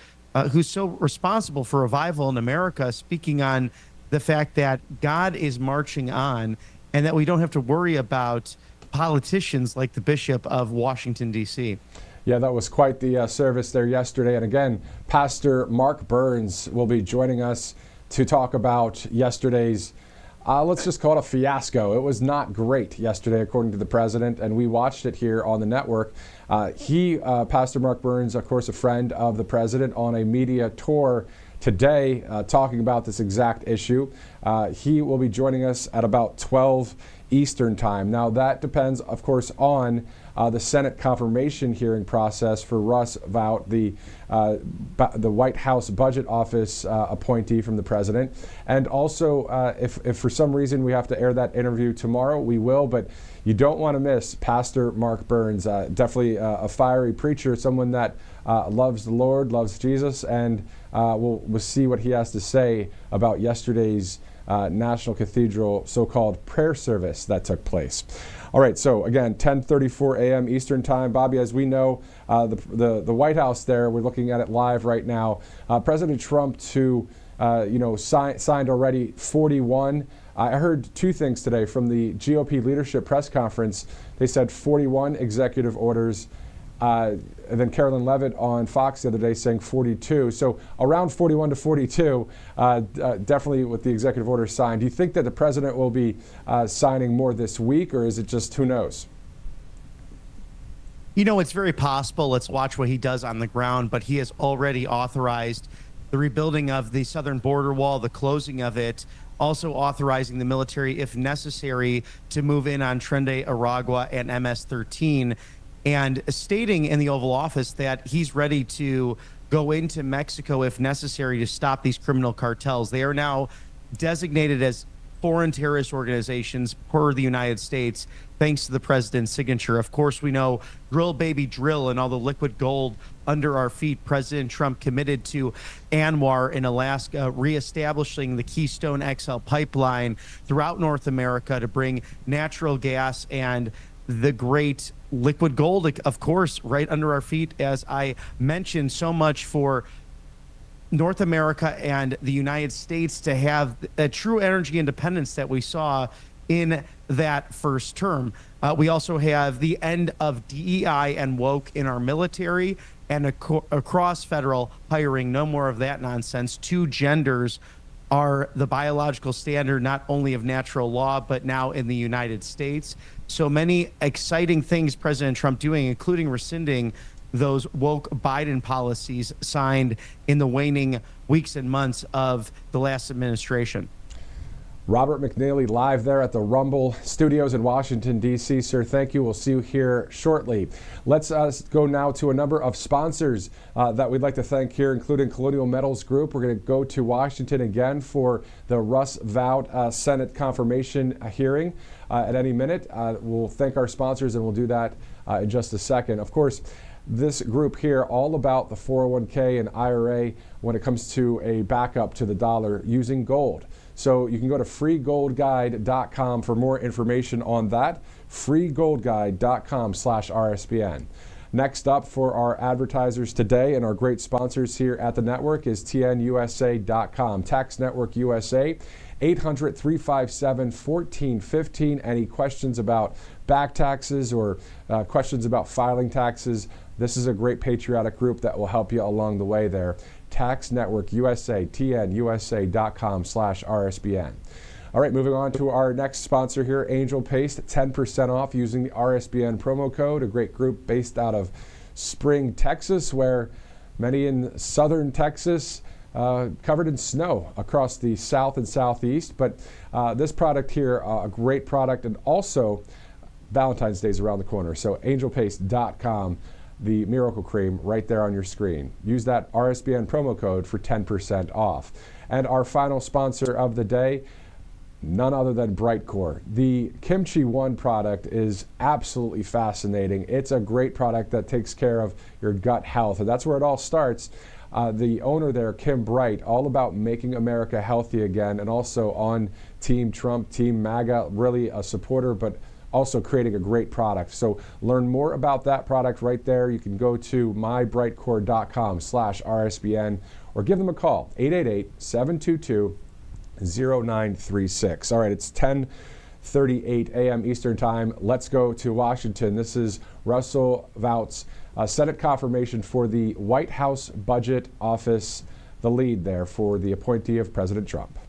who's so responsible for revival in America, speaking on the fact that God is marching on and that we don't have to worry about politicians like the Bishop of Washington, D.C. Yeah, that was quite the service there yesterday. And again, Pastor Mark Burns will be joining us to talk about yesterday's, let's just call it a fiasco. It was not great yesterday, according to the president, and we watched it here on the network. Pastor Mark Burns, of course, a friend of the president, on a media tour today talking about this exact issue. He will be joining us at about 12 Eastern time. Now, that depends, of course, on the Senate confirmation hearing process for Russ Vought, the White House Budget Office appointee from the president. And also, if for some reason we have to air that interview tomorrow, we will. But you don't want to miss Pastor Mark Burns. Definitely a fiery preacher, someone that loves the Lord, loves Jesus, and we'll see what he has to say about yesterday's National Cathedral so-called prayer service that took place. All right, so again, 10:34 a.m. Eastern time. Bobby, as we know, the White House there, we're looking at it live right now. President Trump signed already 41. I heard two things today from the GOP leadership press conference. They said 41 executive orders. And then Carolyn Levitt on Fox the other day saying 42. So around 41 to 42, definitely with the executive order signed. Do you think that the president will be signing more this week, or is it just who knows? It's very possible. Let's watch what he does on the ground. But he has already authorized the rebuilding of the southern border wall, the closing of it, also authorizing the military, if necessary, to move in on Tren de Aragua and MS-13. And stating in the Oval Office that he's ready to go into Mexico if necessary to stop these criminal cartels. They are now designated as foreign terrorist organizations per the United States, thanks to the president's signature. Of course, we know drill, baby, drill, and all the liquid gold under our feet. President Trump committed to Anwar in Alaska, reestablishing the Keystone XL pipeline throughout North America to bring natural gas and the great liquid gold, of course, right under our feet. As I mentioned, so much for North America and the United States to have a true energy independence that we saw in that first term. We also have the end of DEI and woke in our military and across federal hiring. No more of that nonsense. Two genders are the biological standard, not only of natural law, but now in the United States. So many exciting things President Trump doing, including rescinding those woke Biden policies signed in the waning weeks and months of the last administration. Robert McNeely live there at the Rumble Studios in Washington, D.C. Sir, thank you. We'll see you here shortly. Let's go now to a number of sponsors that we'd like to thank here, including Colonial Metals Group. We're going to go to Washington again for the Russ Vought Senate confirmation hearing at any minute. We'll thank our sponsors, and we'll do that in just a second. Of course, this group here, all about the 401k and IRA when it comes to a backup to the dollar using gold. So you can go to freegoldguide.com for more information on that. freegoldguide.com/RSBN. Next up for our advertisers today and our great sponsors here at the network is TNUSA.com. Tax Network USA, 800-357-1415. Any questions about back taxes or questions about filing taxes, this is a great patriotic group that will help you along the way there. Tax Network USA, TNUSA.com/RSBN. All right, moving on to our next sponsor here, Angel Paste, 10% off using the RSBN promo code, a great group based out of Spring, Texas, where many in southern Texas covered in snow across the south and southeast. But this product here, a great product, and also Valentine's Day is around the corner. So angelpaste.com, the Miracle Cream right there on your screen. Use that RSBN promo code for 10% off. And our final sponsor of the day, none other than Brightcore. The Kimchi One product is absolutely fascinating. It's a great product that takes care of your gut health, and that's where it all starts. The owner there, Kim Bright, all about making America healthy again, and also on Team Trump, Team MAGA, really a supporter, but also creating a great product. So learn more about that product right there. You can go to mybrightcore.com/RSBN or give them a call, 888-722-0936. All right, it's 10:38 a.m. Eastern Time. Let's go to Washington. This is Russell Vought's Senate confirmation for the White House Budget Office, the lead there for the appointee of President Trump.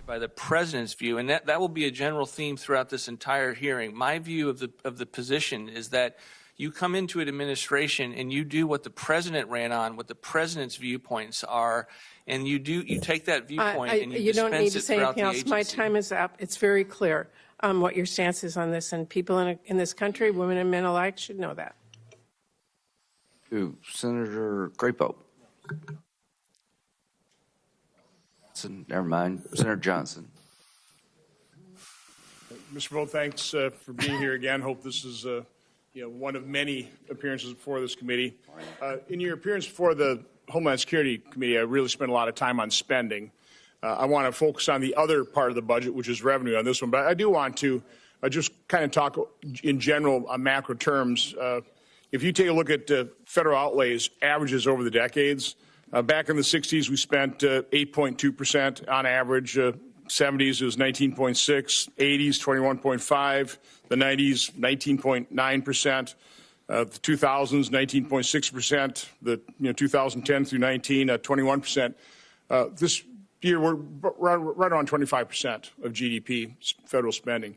By the president's view, and that will be a general theme throughout this entire hearing. My view of the position is that you come into an administration and you do what the president ran on, what the president's viewpoints are, and you take that viewpoint and you don't need to it say throughout anything the else. agency. My time is up. It's very clear what your stance is on this, and people in this country, women and men alike, should know that. To Senator Crapo. Never mind. Senator Johnson. Mr. Vought, thanks for being here again. Hope this is one of many appearances before this committee. In your appearance before the Homeland Security Committee, I really spent a lot of time on spending. I want to focus on the other part of the budget, which is revenue on this one. But I do want to just kind of talk in general on macro terms. If you take a look at federal outlays averages over the decades, back in the 60s, we spent 8.2% on average. 70s, it was 19.6, 80s, 21.5, the 90s, 19.9%, the 2000s, 19.6%, the 2010 through 19, 21%. This year, we're right around 25% of GDP federal spending.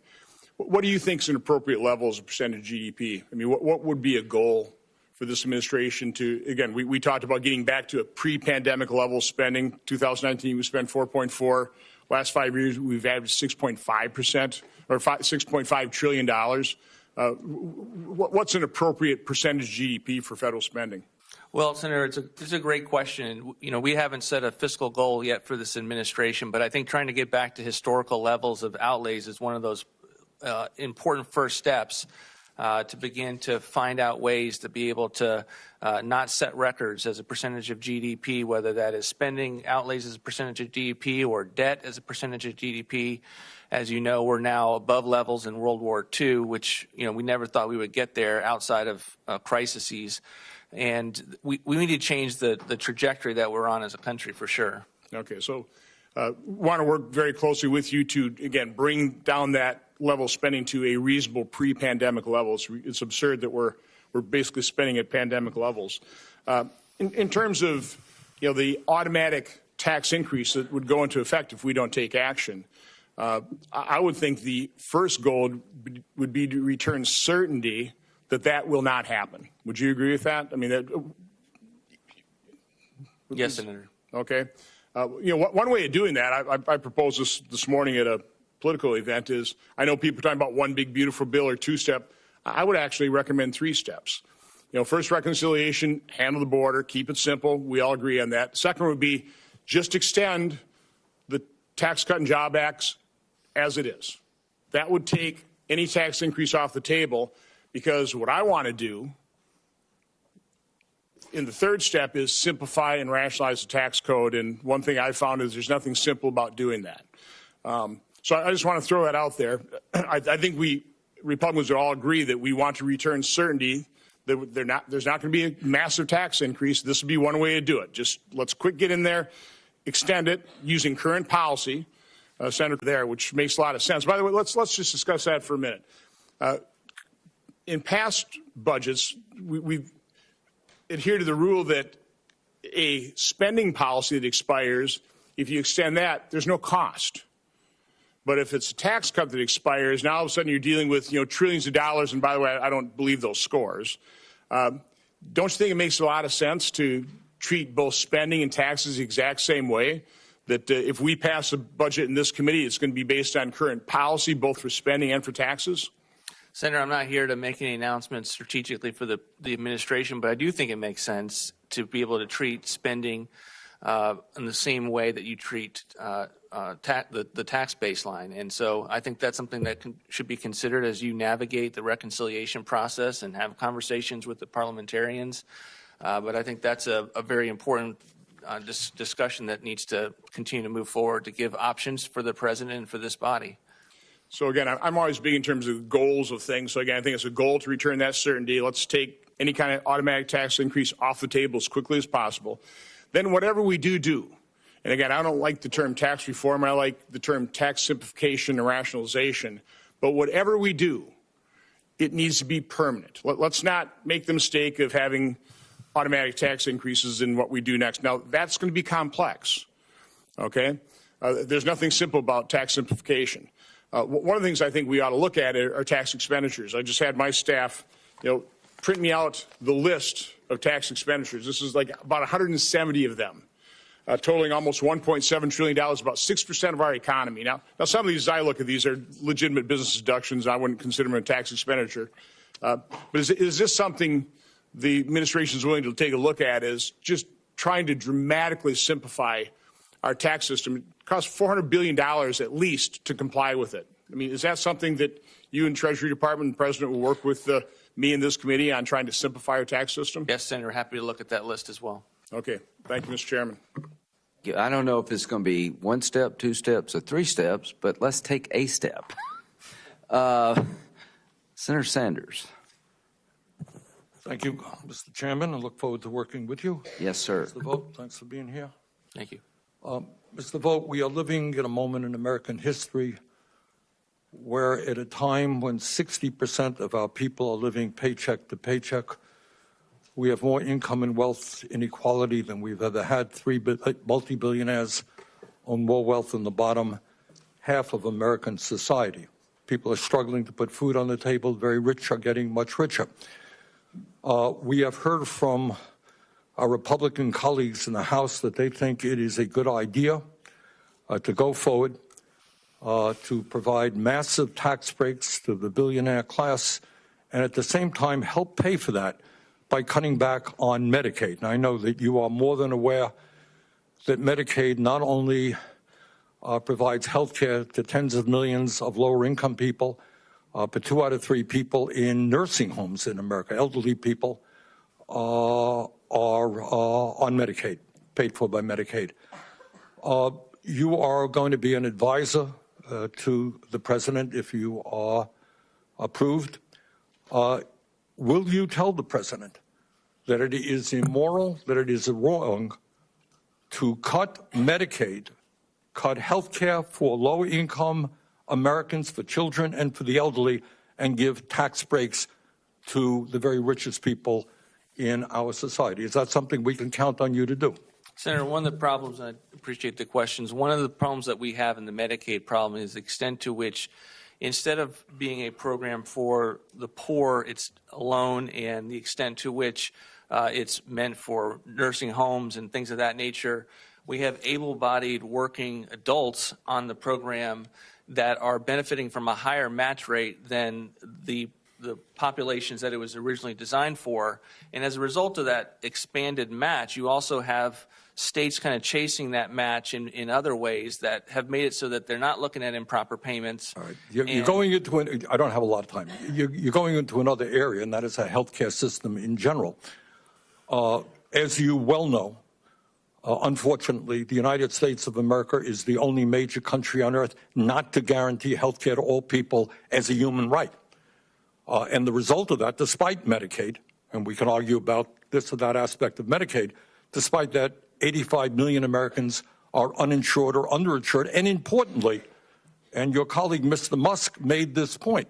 What do you think is an appropriate level as a percentage of GDP? I mean, what would be a goal for this administration to, again, we talked about getting back to a pre-pandemic level of spending. 2019, we spent 4.4. Last 5 years, we've averaged 6.5% or $6.5 trillion. What's an appropriate percentage GDP for federal spending? Well, Senator, it's a great question. We haven't set a fiscal goal yet for this administration, but I think trying to get back to historical levels of outlays is one of those important first steps to begin to find out ways to be able to not set records as a percentage of GDP, whether that is spending outlays as a percentage of GDP or debt as a percentage of GDP. As you know, we're now above levels in World War II, which we never thought we would get there outside of crises. And we need to change the trajectory that we're on as a country for sure. Okay, so want to work very closely with you to, again, bring down that level of spending to a reasonable pre-pandemic level. It's absurd that we're basically spending at pandemic levels. In terms of the automatic tax increase that would go into effect if we don't take action, I would think the first goal would be to return certainty that will not happen. Would you agree with that? I mean, yes, Senator. Okay. One way of doing that, I proposed this morning at a political event, is I know people are talking about one big beautiful bill or two-step. I would actually recommend 3 steps. First, reconciliation, handle the border, keep it simple. We all agree on that. Second would be just extend the Tax Cut and Job Acts as it is. That would take any tax increase off the table, because what I want to do in the third step is simplify and rationalize the tax code. And one thing I found is there's nothing simple about doing that. So I just want to throw that out there. I think Republicans would all agree that we want to return certainty that there's not going to be a massive tax increase. This would be one way to do it. Just let's quick get in there, extend it using current policy, Senator there, which makes a lot of sense. By the way, let's just discuss that for a minute. In past budgets, we've adhered to the rule that a spending policy that expires, if you extend that, there's no cost. But if it's a tax cut that expires, now all of a sudden you're dealing with trillions of dollars. And by the way, I don't believe those scores. Don't you think it makes a lot of sense to treat both spending and taxes the exact same way, that if we pass a budget in this committee, it's going to be based on current policy, both for spending and for taxes? Senator, I'm not here to make any announcements strategically for the administration, but I do think it makes sense to be able to treat spending in the same way that you treat the tax baseline. And so I think that's something that should be considered as you navigate the reconciliation process and have conversations with the parliamentarians. But I think that's a very important discussion that needs to continue to move forward to give options for the president and for this body. So again, I'm always big in terms of goals of things. So again, I think it's a goal to return that certainty. Let's take any kind of automatic tax increase off the table as quickly as possible. Then whatever we do, and again, I don't like the term tax reform, I like the term tax simplification and rationalization, but whatever we do, it needs to be permanent. Let's not make the mistake of having automatic tax increases in what we do next. Now, that's going to be complex, okay? There's nothing simple about tax simplification. One of the things I think we ought to look at are tax expenditures. I just had my staff, print me out the list of tax expenditures. This is like about 170 of them, totaling almost $1.7 trillion, about 6% of our economy. Now, some of these, as I look at these, are legitimate business deductions. I wouldn't consider them a tax expenditure. But is this something the administration is willing to take a look at, is just trying to dramatically simplify our tax system? It costs $400 billion at least to comply with it. I mean, is that something that you and Treasury Department and the President will work with me and this committee on trying to simplify our tax system? Yes, Senator, happy to look at that list as well. Okay. Thank you, Mr. Chairman. I don't know if it's going to be 1 step, 2 steps, or 3 steps, but let's take a step. Senator Sanders. Thank you, Mr. Chairman. I look forward to working with you. Yes, sir. Mr. Vought, thanks for being here. Thank you. Mr. Vought, we are living in a moment in American history where at a time when 60% of our people are living paycheck to paycheck, we have more income and wealth inequality than we've ever had. 3 multi-billionaires own more wealth than the bottom half of American society. People are struggling to put food on the table. Very rich are getting much richer. We have heard from our Republican colleagues in the House that they think it is a good idea to go forward to provide massive tax breaks to the billionaire class and at the same time help pay for that by cutting back on Medicaid. And I know that you are more than aware that Medicaid not only provides health care to tens of millions of lower income people, but 2 out of 3 people in nursing homes in America, elderly people, are on Medicaid, paid for by Medicaid. You are going to be an advisor to the president if you are approved. Will you tell the president that it is immoral, that it is wrong to cut Medicaid, cut health care for low-income Americans, for children, and for the elderly, and give tax breaks to the very richest people in our society? Is that something we can count on you to do? Senator, one of the problems, and I appreciate the questions, one of the problems that we have in the Medicaid problem is the extent to which, instead of being a program for the poor, it's alone, and the extent to which it's meant for nursing homes and things of that nature. We have able-bodied working adults on the program that are benefiting from a higher match rate than the populations that it was originally designed for. And as a result of that expanded match, you also have states kind of chasing that match in other ways that have made it so that they're not looking at improper payments. All right. You're going into I don't have a lot of time. You're going into another area, and that is a healthcare system in general. As you well know, unfortunately, the United States of America is the only major country on earth not to guarantee health care to all people as a human right. And the result of that, despite Medicaid, and we can argue about this or that aspect of Medicaid, despite that, 85 million Americans are uninsured or underinsured. And importantly, and your colleague Mr. Musk made this point,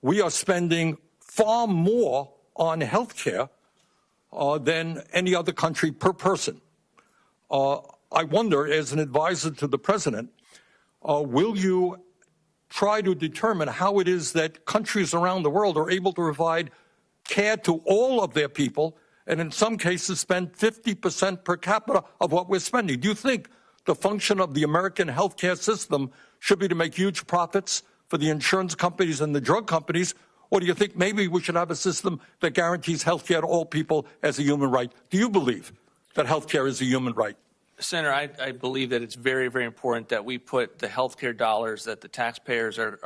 we are spending far more on health care than any other country per person. I wonder, as an advisor to the president, will you try to determine how it is that countries around the world are able to provide care to all of their people and in some cases spend 50% per capita of what we're spending. Do you think the function of the American healthcare system should be to make huge profits for the insurance companies and the drug companies? Or do you think maybe we should have a system that guarantees healthcare to all people as a human right? Do you believe that healthcare is a human right? Senator, I believe that it's very, very important that we put the healthcare dollars that the taxpayers are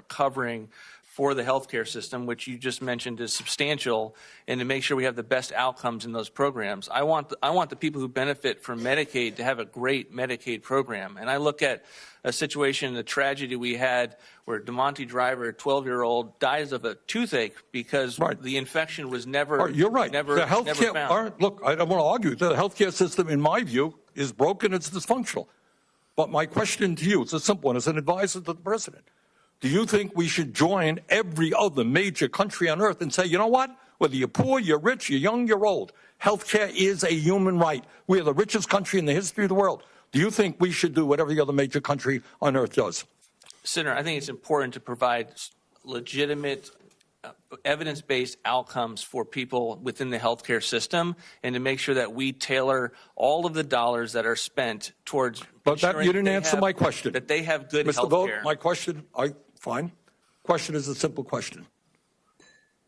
covering for the healthcare system, which you just mentioned is substantial, and to make sure we have the best outcomes in those programs. I want the people who benefit from Medicaid to have a great Medicaid program. And I look at a situation, a tragedy we had where DeMonte Driver, a 12-year-old, dies of a toothache because the infection was never You're right. Never, the healthcare, never found. Look, I don't want to argue. The healthcare system, in my view, is broken. It's dysfunctional. But my question to you, it's a simple one, as an advisor to the president. Do you think we should join every other major country on earth and say, you know what? Whether you're poor, you're rich, you're young, you're old, healthcare is a human right. We are the richest country in the history of the world. Do you think we should do what every other major country on earth does? Senator, I think it's important to provide legitimate, evidence-based outcomes for people within the healthcare system, and to make sure that we tailor all of the dollars that are spent towards. But that, you didn't answer my question. That they have good Mr. healthcare. Vought, my question, fine. Question is a simple question.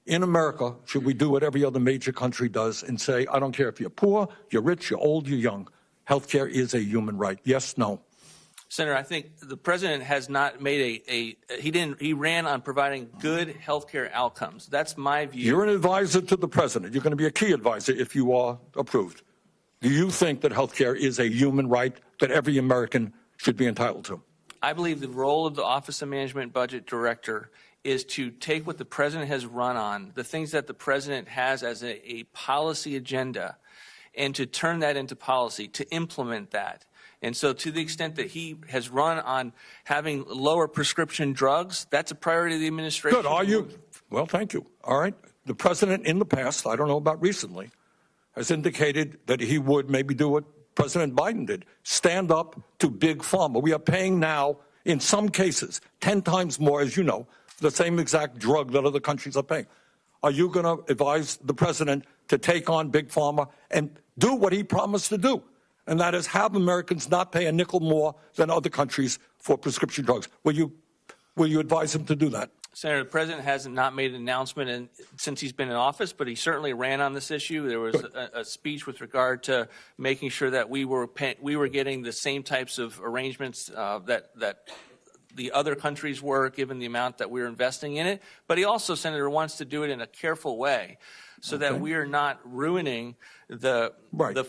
In America, should we do what every other major country does and say, I don't care if you're poor, you're rich, you're old, you're young, healthcare is a human right? Yes, no? Senator, I think the president has not made he ran on providing good healthcare outcomes. That's my view. You're an advisor to the president. You're going to be a key advisor if you are approved. Do you think that healthcare is a human right that every American should be entitled to? I believe the role of the Office of Management Budget Director is to take what the president has run on, the things that the president has as a policy agenda, and to turn that into policy, to implement that. And so to the extent that he has run on having lower prescription drugs, that's a priority of the administration. Good. Are you? Well, thank you. All right. The president in the past, I don't know about recently, has indicated that he would maybe do what President Biden did, stand up to big pharma. We are paying now, in some cases, 10 times more, as you know, for the same exact drug that other countries are paying. Are you going to advise the president to take on big pharma and do what he promised to do? And that is have Americans not pay a nickel more than other countries for prescription drugs. Will you advise him to do that? Senator, the president has not made an announcement since he's been in office, but he certainly ran on this issue. There was a speech with regard to making sure that we were getting the same types of arrangements that the other countries were, given the amount that we're investing in it. But he also, Senator, wants to do it in a careful way, so that we are not ruining the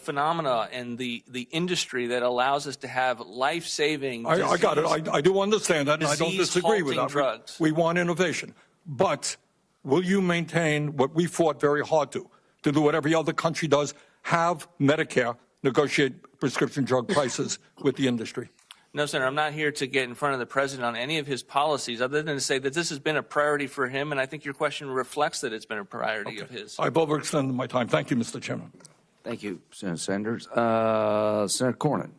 phenomena and the industry that allows us to have life-saving I got it. I do understand that, and I don't disagree with that. Drugs. We want innovation. But will you maintain what we fought very hard to do what every other country does, have Medicare negotiate prescription drug prices with the industry? No, Senator, I'm not here to get in front of the president on any of his policies, other than to say that this has been a priority for him, and I think your question reflects that it's been a priority of his. I've overextended my time. Thank you, Mr. Chairman. Thank you, Senator Sanders. Senator Cornyn.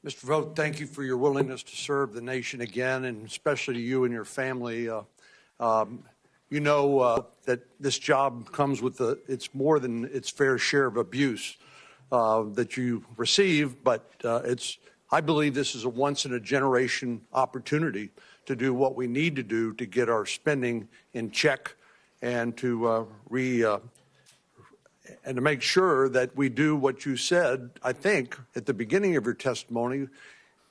Mr. Vought, thank you for your willingness to serve the nation again, and especially to you and your family. You know that this job comes with it's more than its fair share of abuse that you receive, but I believe this is a once-in-a-generation opportunity to do what we need to do to get our spending in check and to and to make sure that we do what you said, I think, at the beginning of your testimony,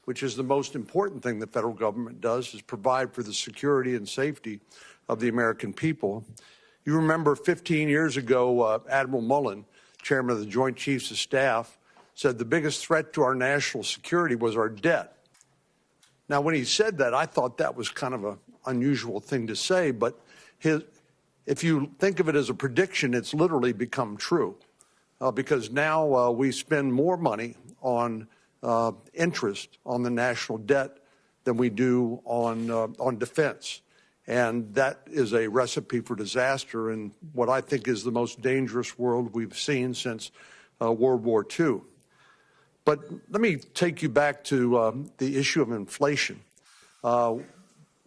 which is the most important thing the federal government does, is provide for the security and safety of the American people. You remember 15 years ago, Admiral Mullen, chairman of the Joint Chiefs of Staff, said the biggest threat to our national security was our debt. Now, when he said that, I thought that was kind of an unusual thing to say, but if you think of it as a prediction, it's literally become true, because now we spend more money on interest on the national debt than we do on defense. And that is a recipe for disaster in what I think is the most dangerous world we've seen since World War II. But let me take you back to the issue of inflation.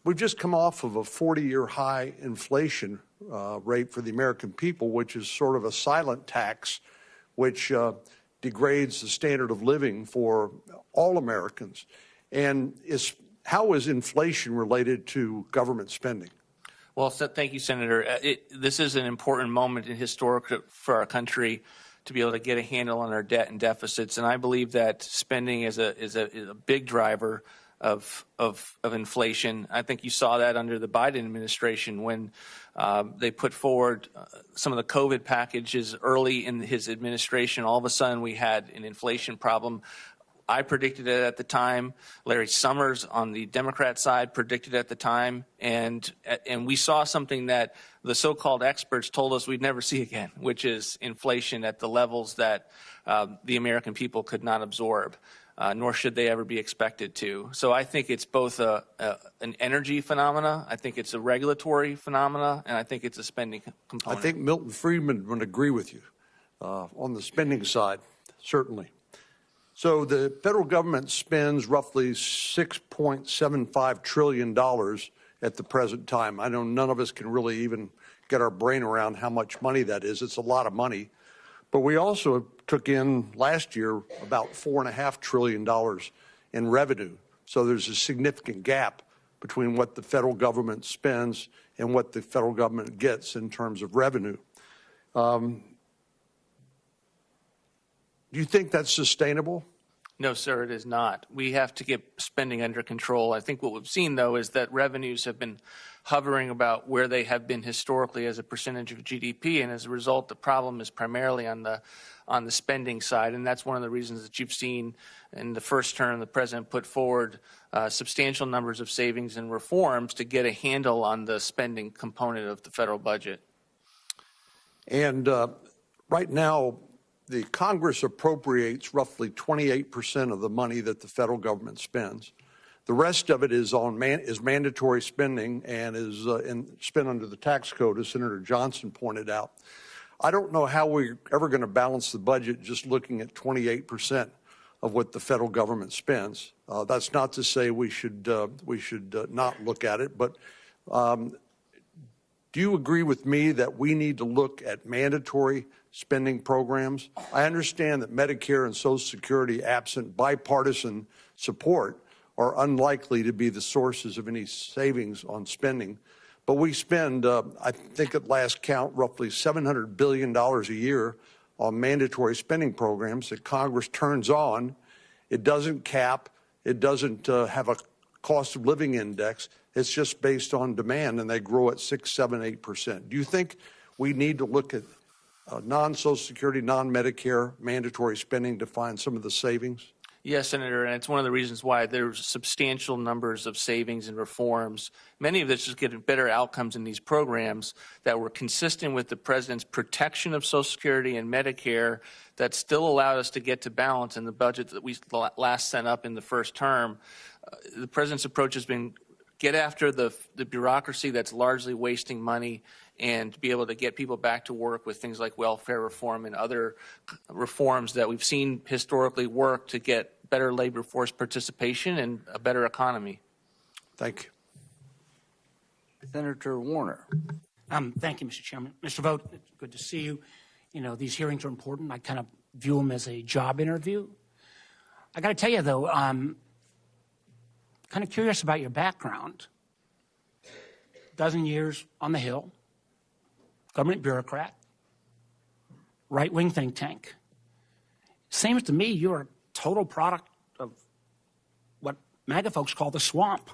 we've just come off of a 40-year high inflation rate for the American people, which is sort of a silent tax, which degrades the standard of living for all Americans. And how is inflation related to government spending? Well, thank you, Senator. This is an important moment in historic for our country to be able to get a handle on our debt and deficits, and I believe that spending is a big driver of inflation. I think you saw that under the Biden administration when they put forward some of the COVID packages early in his administration. All of a sudden, we had an inflation problem. I predicted it at the time. Larry Summers on the Democrat side predicted it at the time, and we saw something that the so-called experts told us we'd never see again, which is inflation at the levels that the American people could not absorb, nor should they ever be expected to. So I think it's both an energy phenomena, I think it's a regulatory phenomena, and I think it's a spending component. I think Milton Friedman would agree with you on the spending side, certainly. So the federal government spends roughly $6.75 trillion at the present time. I know none of us can really even get our brain around how much money that is. It's a lot of money. But we also took in last year about $4.5 trillion in revenue. So there's a significant gap between what the federal government spends and what the federal government gets in terms of revenue. Do you think that's sustainable? No, sir, it is not. We have to get spending under control. I think what we've seen, though, is that revenues have been hovering about where they have been historically as a percentage of GDP, and as a result, the problem is primarily on the spending side, and that's one of the reasons that you've seen in the first term the president put forward substantial numbers of savings and reforms to get a handle on the spending component of the federal budget. And right now, the Congress appropriates roughly 28% of the money that the federal government spends. The rest of it is mandatory spending and is spent under the tax code, as Senator Johnson pointed out. I don't know how we're ever going to balance the budget just looking at 28% of what the federal government spends. That's not to say we should not look at it, but do you agree with me that we need to look at mandatory spending programs? I understand that Medicare and Social Security, absent bipartisan support, are unlikely to be the sources of any savings on spending. But we spend, I think at last count, roughly $700 billion a year on mandatory spending programs that Congress turns on. It doesn't cap. It doesn't have a cost of living index. It's just based on demand, and they grow at 6, 7, 8%. Do you think we need to look at non-Social Security, non-Medicare mandatory spending to find some of the savings? Yes, Senator, and it's one of the reasons why there's substantial numbers of savings and reforms. Many of this is getting better outcomes in these programs that were consistent with the president's protection of Social Security and Medicare that still allowed us to get to balance in the budget that we last sent up in the first term. The president's approach has been get after the bureaucracy that's largely wasting money and be able to get people back to work with things like welfare reform and other reforms that we've seen historically work to get better labor force participation and a better economy. Thank you. Senator Warner. Thank you, Mr. Chairman. Mr. Vought, it's good to see you. You know, these hearings are important. I kind of view them as a job interview. I got to tell you, though, I'm kind of curious about your background. 12 years on the Hill, government bureaucrat, right-wing think tank. Seems to me you're a total product of what MAGA folks call the swamp.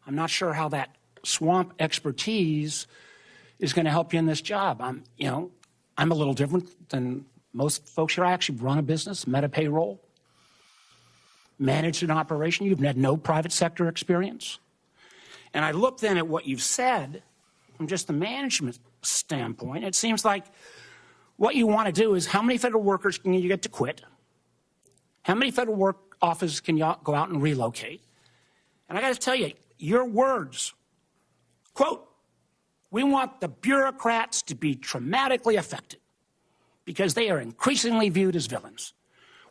I'm not sure how that swamp expertise is going to help you in this job. I'm a little different than most folks here. I actually run a business, met a payroll, managed an operation. You've had no private sector experience. And I look then at what you've said from just the management standpoint. It seems like what you want to do is how many federal workers can you get to quit? How many federal work offices can you go out and relocate? And I got to tell you, your words, quote, we want the bureaucrats to be traumatically affected because they are increasingly viewed as villains.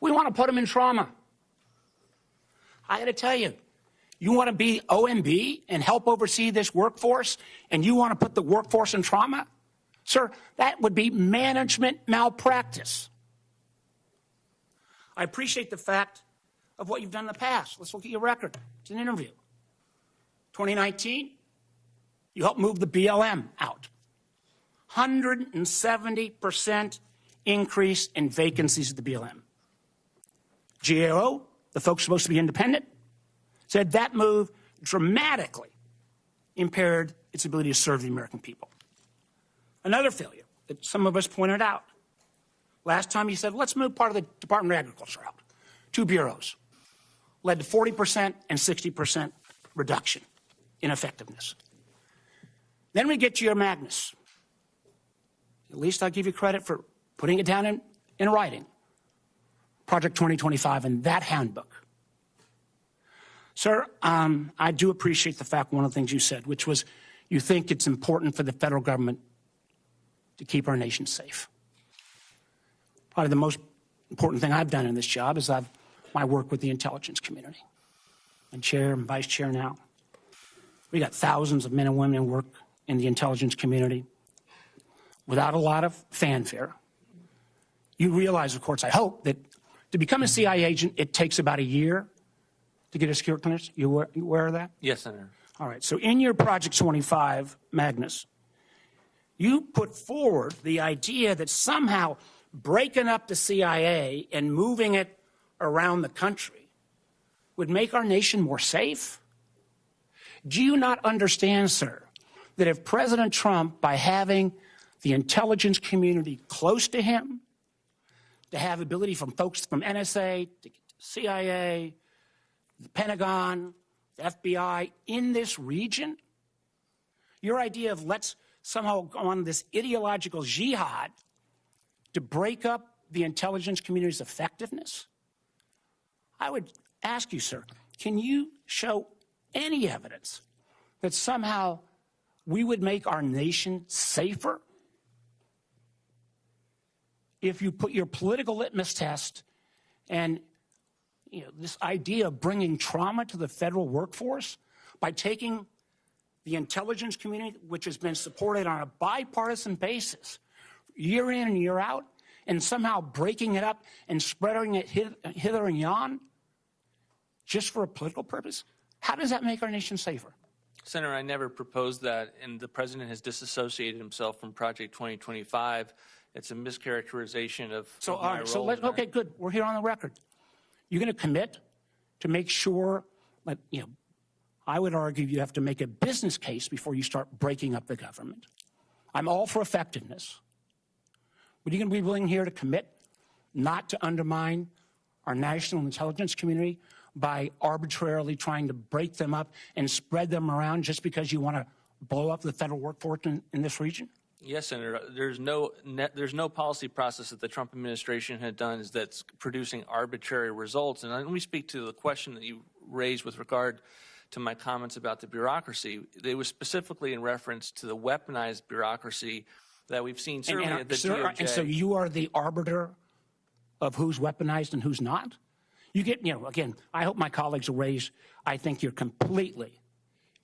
We want to put them in trauma. I got to tell you, You want to be OMB and help oversee this workforce, and you want to put the workforce in trauma? Sir, that would be management malpractice. I appreciate the fact of what you've done in the past. Let's look at your record. It's an interview. 2019, you helped move the BLM out. 170% increase in vacancies at the BLM. GAO, the folks supposed to be independent, said that move dramatically impaired its ability to serve the American people. Another failure that some of us pointed out. Last time you said, let's move part of the Department of Agriculture out. 2 bureaus. Led to 40% and 60% reduction in effectiveness. Then we get to your Magnus. At least I'll give you credit for putting it down in writing. Project 2025 and that handbook. Sir, I do appreciate the fact, one of the things you said, which was you think it's important for the federal government to keep our nation safe. Probably the most important thing I've done in this job is my work with the intelligence community. I'm chair and vice chair now. We got thousands of men and women who work in the intelligence community without a lot of fanfare. You realize, of course, I hope, that to become a CIA agent, it takes about a year to get a security clearance. You aware of that? Yes, Senator. All right. So in your Project 25, Magnus, you put forward the idea that somehow breaking up the CIA and moving it around the country would make our nation more safe? Do you not understand, sir, that if President Trump, by having the intelligence community close to him, to have ability from folks from NSA, to CIA, the Pentagon, the FBI in this region, your idea of let's somehow go on this ideological jihad to break up the intelligence community's effectiveness? I would ask you, sir, can you show any evidence that somehow we would make our nation safer if you put your political litmus test and this idea of bringing trauma to the federal workforce by taking the intelligence community, which has been supported on a bipartisan basis year in and year out, and somehow breaking it up and spreading it hither and yon just for a political purpose? How does that make our nation safer? Senator, I never proposed that, and the president has disassociated himself from Project 2025. It's a mischaracterization of my role. Okay, good. We're here on the record. You're going to commit to make sure, I would argue you have to make a business case before you start breaking up the government. I'm all for effectiveness. But you're going to be willing here to commit not to undermine our national intelligence community by arbitrarily trying to break them up and spread them around just because you want to blow up the federal workforce in this region? Yes, Senator. There's no policy process that the Trump administration had done that's producing arbitrary results. And let me speak to the question that you raised with regard to my comments about the bureaucracy. They were specifically in reference to the weaponized bureaucracy that we've seen certainly at the DOJ. And so you are the arbiter of who's weaponized and who's not? You get, again, I hope my colleagues will raise, I think, your completely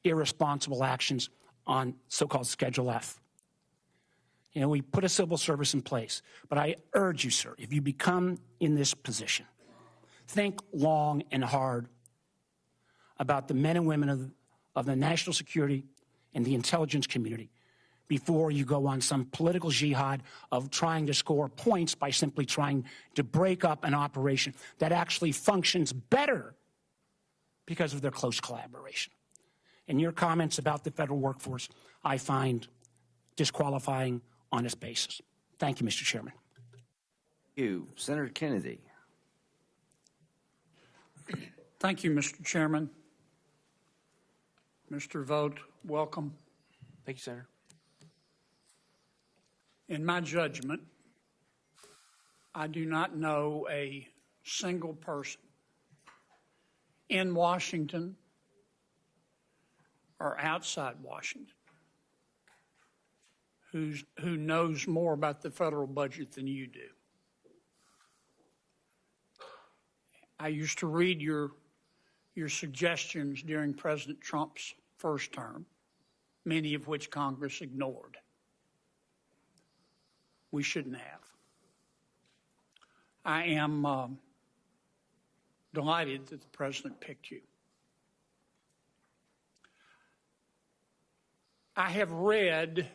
irresponsible actions on so-called Schedule F. We put a civil service in place, but I urge you, sir, if you become in this position, think long and hard about the men and women of the national security and the intelligence community before you go on some political jihad of trying to score points by simply trying to break up an operation that actually functions better because of their close collaboration. And your comments about the federal workforce, I find disqualifying on this basis. Thank you, Mr. Chairman. Thank you. Senator Kennedy. Thank you, Mr. Chairman. Mr. Vought, welcome. Thank you, Senator. In my judgment, I do not know a single person in Washington or outside Washington who knows more about the federal budget than you do. I used to read your your suggestions during President Trump's first term, many of which Congress ignored. We shouldn't have. I am delighted that the President picked you. I have read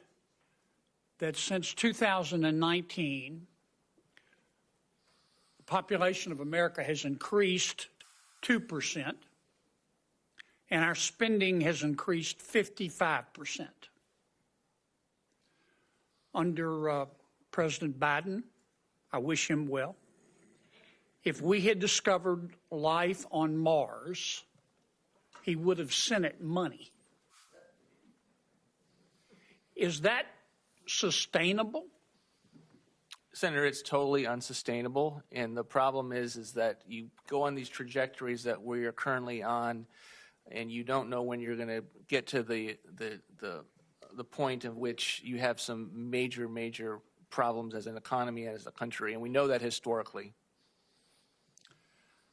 that since 2019, the population of America has increased 2%, and our spending has increased 55%. Under President Biden, I wish him well. If we had discovered life on Mars, he would have sent it money. Is that sustainable? Senator, it's totally unsustainable, and the problem is that you go on these trajectories that we are currently on, and you don't know when you're going to get to the point of which you have some major problems as an economy and as a country, and we know that historically.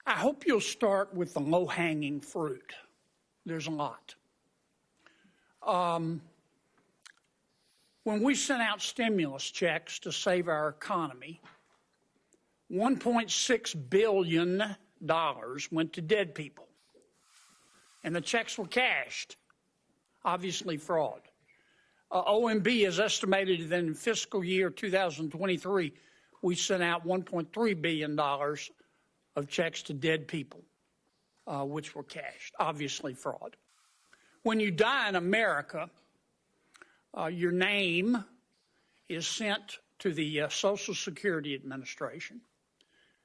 I hope you'll start with the low-hanging fruit. There's a lot. When we sent out stimulus checks to save our economy, $1.6 billion went to dead people. And the checks were cashed. Obviously fraud. OMB has estimated that in fiscal year 2023, we sent out $1.3 billion of checks to dead people, which were cashed. Obviously fraud. When you die in America, your name is sent to the Social Security Administration.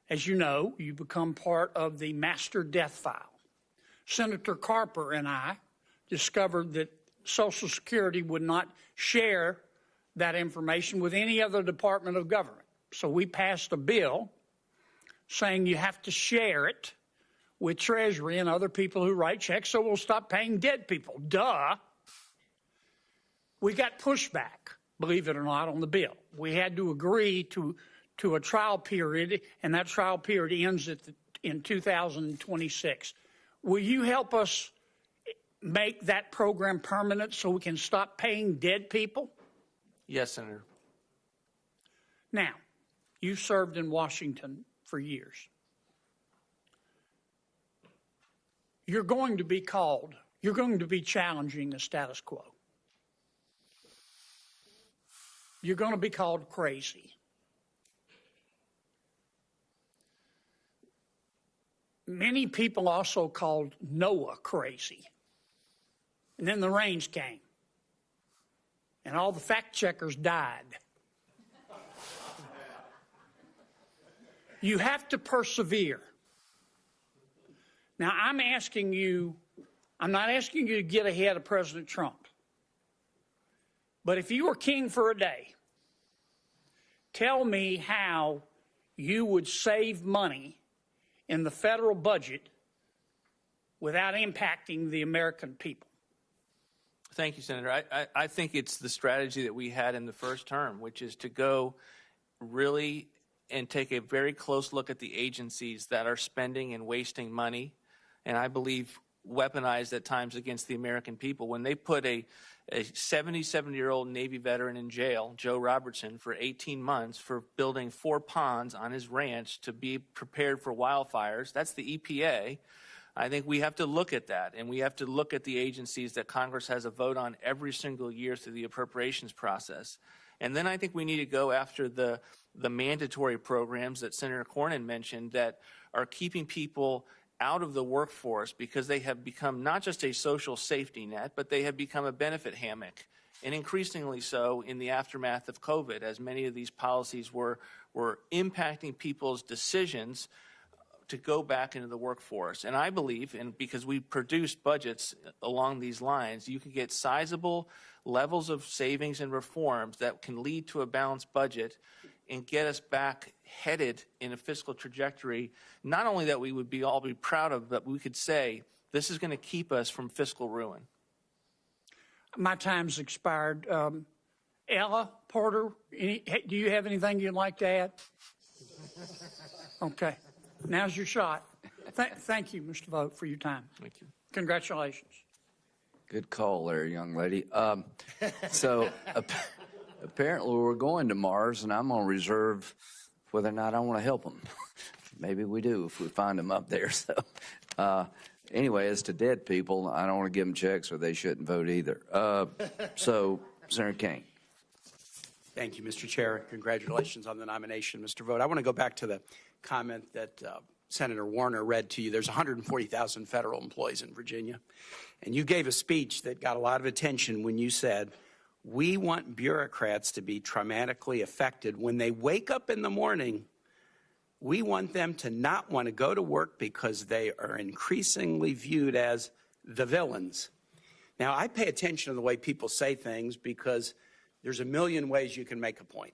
As you know, you become part of the master death file. Senator Carper and I discovered that Social Security would not share that information with any other department of government. So we passed a bill saying you have to share it with Treasury and other people who write checks, so we'll stop paying dead people. Duh. We got pushback, believe it or not, on the bill. We had to agree to a trial period, and that trial period ends in 2026. Will you help us make that program permanent so we can stop paying dead people? Yes, Senator. Now, you served in Washington for years. You're going to be challenging the status quo. You're going to be called crazy. Many people also called Noah crazy. And then the rains came. And all the fact checkers died. You have to persevere. Now, I'm not asking you to get ahead of President Trump. But if you were king for a day, tell me how you would save money in the federal budget without impacting the American people. Thank you, Senator. I think it's the strategy that we had in the first term, which is to go really and take a very close look at the agencies that are spending and wasting money, and I believe weaponized at times against the American people. When they put a 77-year-old Navy veteran in jail, Joe Robertson, for 18 months for building 4 ponds on his ranch to be prepared for wildfires, that's the EPA. I think we have to look at that, and we have to look at the agencies that Congress has a vote on every single year through the appropriations process. And then I think we need to go after the mandatory programs that Senator Cornyn mentioned that are keeping people out of the workforce because they have become not just a social safety net, but they have become a benefit hammock, and increasingly so in the aftermath of COVID, as many of these policies were impacting people's decisions to go back into the workforce. And I believe, and because we produce budgets along these lines, you can get sizable levels of savings and reforms that can lead to a balanced budget and get us back headed in a fiscal trajectory, not only that we would all be proud of, but we could say this is going to keep us from fiscal ruin. My time's expired. Ella Porter, do you have anything you'd like to add? Okay, now's your shot. Thank you, Mr. Vought, for your time. Thank you. Congratulations. Good call there, young lady. So apparently we're going to Mars, and I'm going to reserve whether or not I want to help them. Maybe we do if we find them up there. So anyway, as to dead people, I don't want to give them checks, or they shouldn't vote either. So, Senator King. Thank you, Mr. Chair. Congratulations on the nomination, Mr. Vought. I want to go back to the comment that Senator Warner read to you. There's 140,000 federal employees in Virginia. And you gave a speech that got a lot of attention when you said, we want bureaucrats to be traumatically affected. When they wake up in the morning, we want them to not want to go to work because they are increasingly viewed as the villains. Now, I pay attention to the way people say things because there's a million ways you can make a point.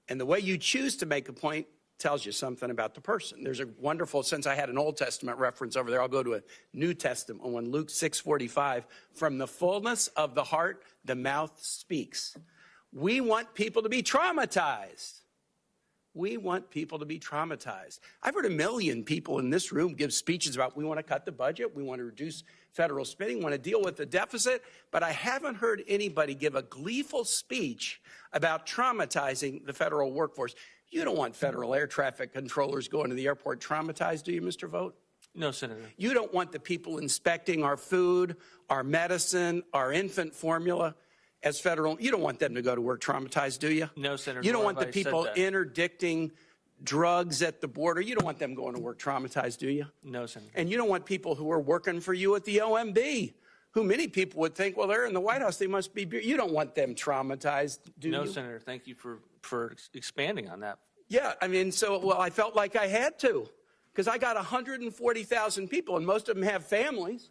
And the way you choose to make a point tells you something about the person. There's a wonderful, since I had an Old Testament reference over there, I'll go to a New Testament one, Luke 6:45. From the fullness of the heart, the mouth speaks. We want people to be traumatized. We want people to be traumatized. I've heard a million people in this room give speeches about we want to cut the budget, we want to reduce federal spending, want to deal with the deficit, but I haven't heard anybody give a gleeful speech about traumatizing the federal workforce. You don't want federal air traffic controllers going to the airport traumatized, do you, Mr. Vought? No, Senator. You don't want the people inspecting our food, our medicine, our infant formula as federal. You don't want them to go to work traumatized, do you? No, Senator. You don't want the Nor have I people said that. interdicting drugs at the border. You don't want them going to work traumatized, do you? No, Senator. And you don't want people who are working for you at the OMB, who many people would think, well, they're in the White House, they must be. You don't want them traumatized, do you? No, Senator. Thank you for expanding on that. Yeah, I mean, well, I felt like I had to, because I got 140,000 people, and most of them have families,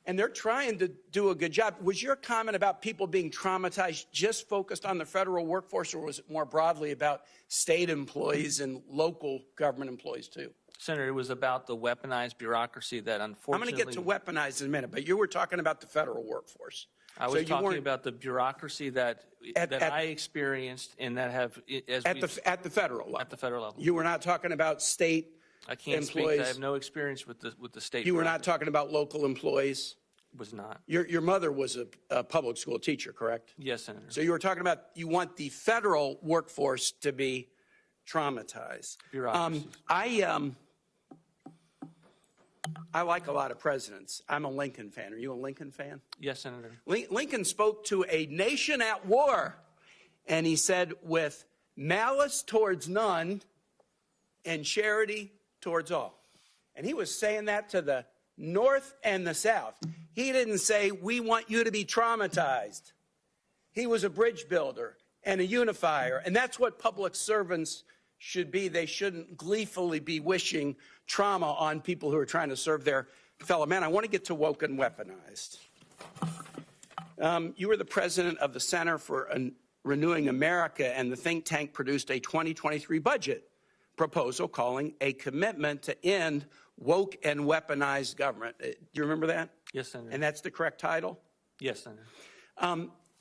and they're trying to do a good job. Was your comment about people being traumatized just focused on the federal workforce, or was it more broadly about state employees and local government employees, too? Senator, it was about the weaponized bureaucracy that unfortunately... I'm going to get to weaponized in a minute, but you were talking about the federal workforce. I was talking about the bureaucracy that I experienced and that have... At the federal level. At the federal level. You were not talking about state I can't employees. speak. I have no experience with the state. You were not talking about local employees? Was not. Your mother was a public school teacher, correct? Yes, Senator. So you were talking about you want the federal workforce to be traumatized. I like a lot of presidents. I'm a Lincoln fan. Are you a Lincoln fan? Yes, Senator. Lincoln spoke to a nation at war, and he said, with malice towards none and charity towards all. And he was saying that to the North and the South. He didn't say, we want you to be traumatized. He was a bridge builder and a unifier, and that's what public servants should be. They shouldn't gleefully be wishing trauma on people who are trying to serve their fellow man. I want to get to woke and weaponized. You were the president of the Center for Renewing America, and the think tank produced a 2023 budget proposal calling a commitment to end woke and weaponized government. Do you remember that? Yes, Senator. And that's the correct title? Yes, Senator.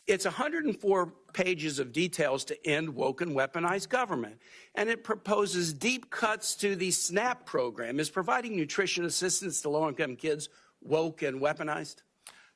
It's 104 pages of details to end woke and weaponized government. And it proposes deep cuts to the SNAP program. Is providing nutrition assistance to low-income kids woke and weaponized?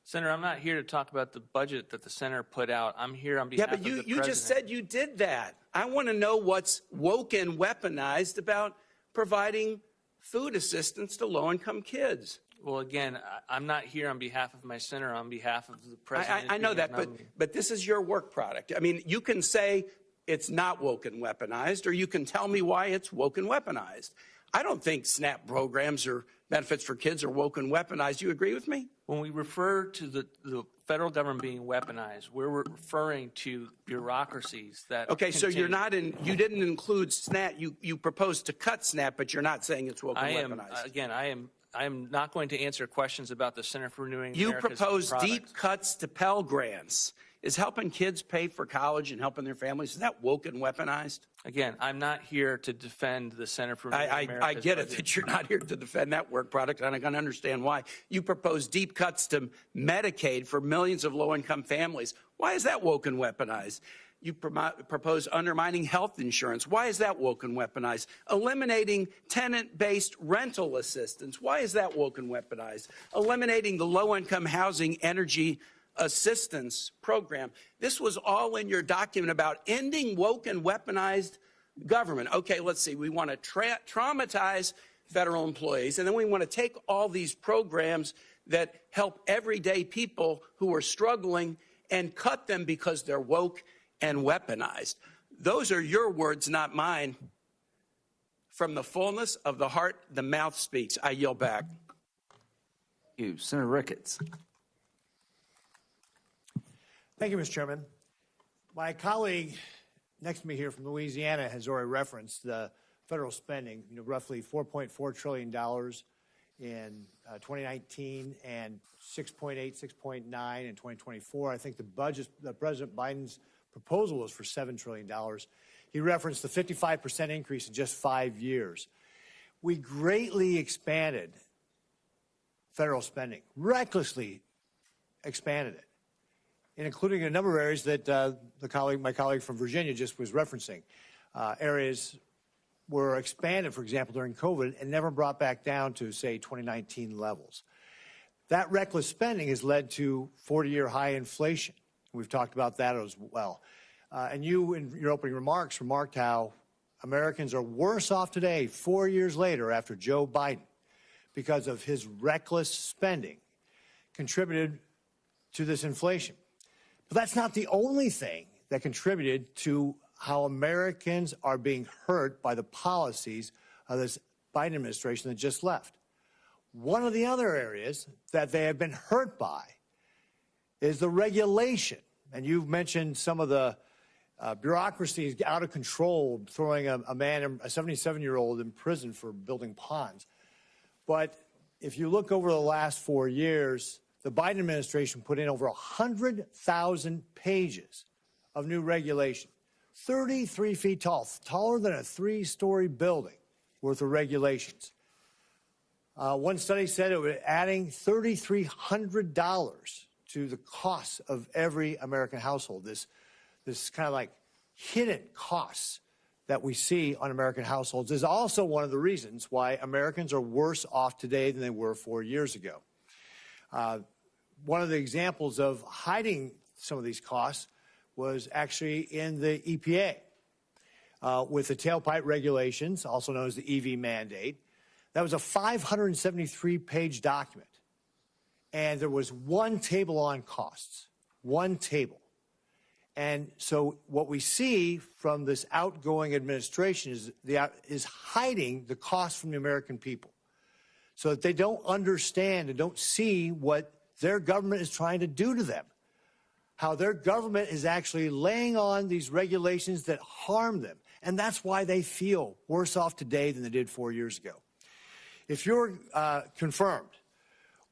Senator, I'm not here to talk about the budget that the center put out. I'm here on behalf of the president. You just said you did that. I want to know what's woke and weaponized about providing food assistance to low-income kids. Well, again, I'm not here on behalf of my center, on behalf of the president. I know that, but this is your work product. I mean, you can say it's not woke and weaponized, or you can tell me why it's woke and weaponized. I don't think SNAP programs or benefits for kids are woke and weaponized. Do you agree with me? When we refer to the federal government being weaponized, we're referring to bureaucracies that Okay, so you're not in, you didn't include SNAP, you proposed to cut SNAP, but you're not saying it's woke and weaponized. Again, I am not going to answer questions about the Center for Renewing You America's propose products. deep cuts to Pell Grants. Is helping kids pay for college and helping their families, is that woke and weaponized? Again, I'm not here to defend the Center for Renewing America's I get budget. it that you're not here to defend that work product, and I can understand why. You propose deep cuts to Medicaid for millions of low-income families. Why is that woke and weaponized? You propose undermining health insurance. Why is that woke and weaponized? Eliminating tenant-based rental assistance. Why is that woke and weaponized? Eliminating the low-income housing energy assistance program. This was all in your document about ending woke and weaponized government. Okay, let's see. We want to traumatize federal employees, and then we want to take all these programs that help everyday people who are struggling and cut them because they're woke and weaponized. Those are your words, not mine. From the fullness of the heart, the mouth speaks. I yield back. Thank you. Senator Ricketts. Thank you, Mr. Chairman. My colleague next to me here from Louisiana has already referenced the federal spending, roughly $4.4 trillion in 2019 and 6.9 in 2024. I think the budget that President Biden's proposal was for $7 trillion. He referenced the 55% increase in just 5 years. We greatly expanded federal spending, recklessly expanded it, and including a number of areas that my colleague from Virginia just was referencing. Areas were expanded, for example, during COVID and never brought back down to, say, 2019 levels. That reckless spending has led to 40-year high inflation. We've talked about that as well. And you, in your opening remarks, remarked how Americans are worse off today, 4 years later, after Joe Biden, because of his reckless spending, contributed to this inflation. But that's not the only thing that contributed to how Americans are being hurt by the policies of this Biden administration that just left. One of the other areas that they have been hurt by is the regulation. And you've mentioned some of the bureaucracy is out of control, throwing a 77-year-old in prison for building ponds. But if you look over the last 4 years, the Biden administration put in over 100,000 pages of new regulation, 33 feet tall, taller than a 3-story building worth of regulations. One study said it was adding $3,300 to the cost of every American household. This kind of like hidden costs that we see on American households is also one of the reasons why Americans are worse off today than they were 4 years ago. One of the examples of hiding some of these costs was actually in the EPA with the tailpipe regulations, also known as the EV mandate. That was a 573-page document, and there was one table on costs, one table. And so what we see from this outgoing administration is hiding the cost from the American people so that they don't understand and don't see what their government is trying to do to them, how their government is actually laying on these regulations that harm them. And that's why they feel worse off today than they did 4 years ago. If you're confirmed,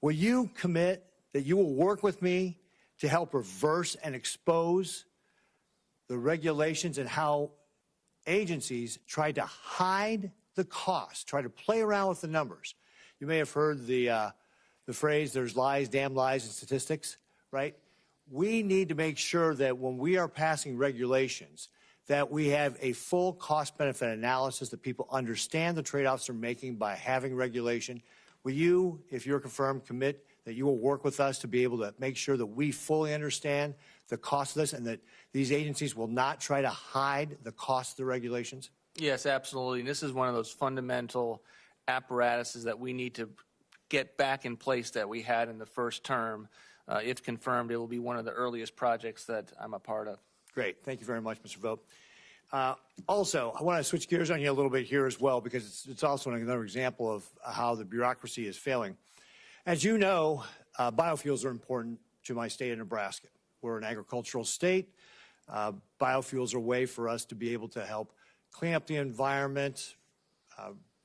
will you commit that you will work with me to help reverse and expose the regulations and how agencies tried to hide the cost, try to play around with the numbers? You may have heard the phrase, there's lies, damn lies, and statistics, right? We need to make sure that when we are passing regulations, that we have a full cost-benefit analysis, that people understand the trade-offs they're making by having regulation. Will you, if you're confirmed, commit that you will work with us to be able to make sure that we fully understand the cost of this and that these agencies will not try to hide the cost of the regulations? Yes, absolutely. And this is one of those fundamental apparatuses that we need to get back in place that we had in the first term. If confirmed, it will be one of the earliest projects that I'm a part of. Great. Thank you very much, Mr. Vought. Also, I want to switch gears on you a little bit here as well, because it's also another example of how the bureaucracy is failing. As you know, biofuels are important to my state of Nebraska. We're an agricultural state. Biofuels are a way for us to be able to help clean up the environment,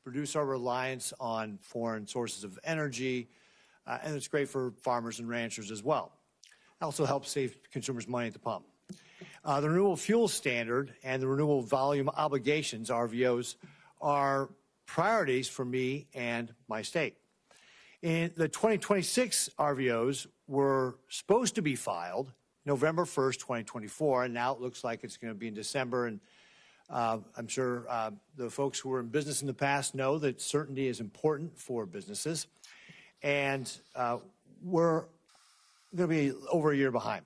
reduce our reliance on foreign sources of energy, and it's great for farmers and ranchers as well. It also helps save consumers money at the pump. The Renewable Fuel Standard and the Renewable Volume Obligations, RVOs, are priorities for me and my state. In the 2026 RVOs were supposed to be filed November 1st, 2024, and now it looks like it's going to be in December. And I'm sure the folks who were in business in the past know that certainty is important for businesses. And we're going to be over a year behind.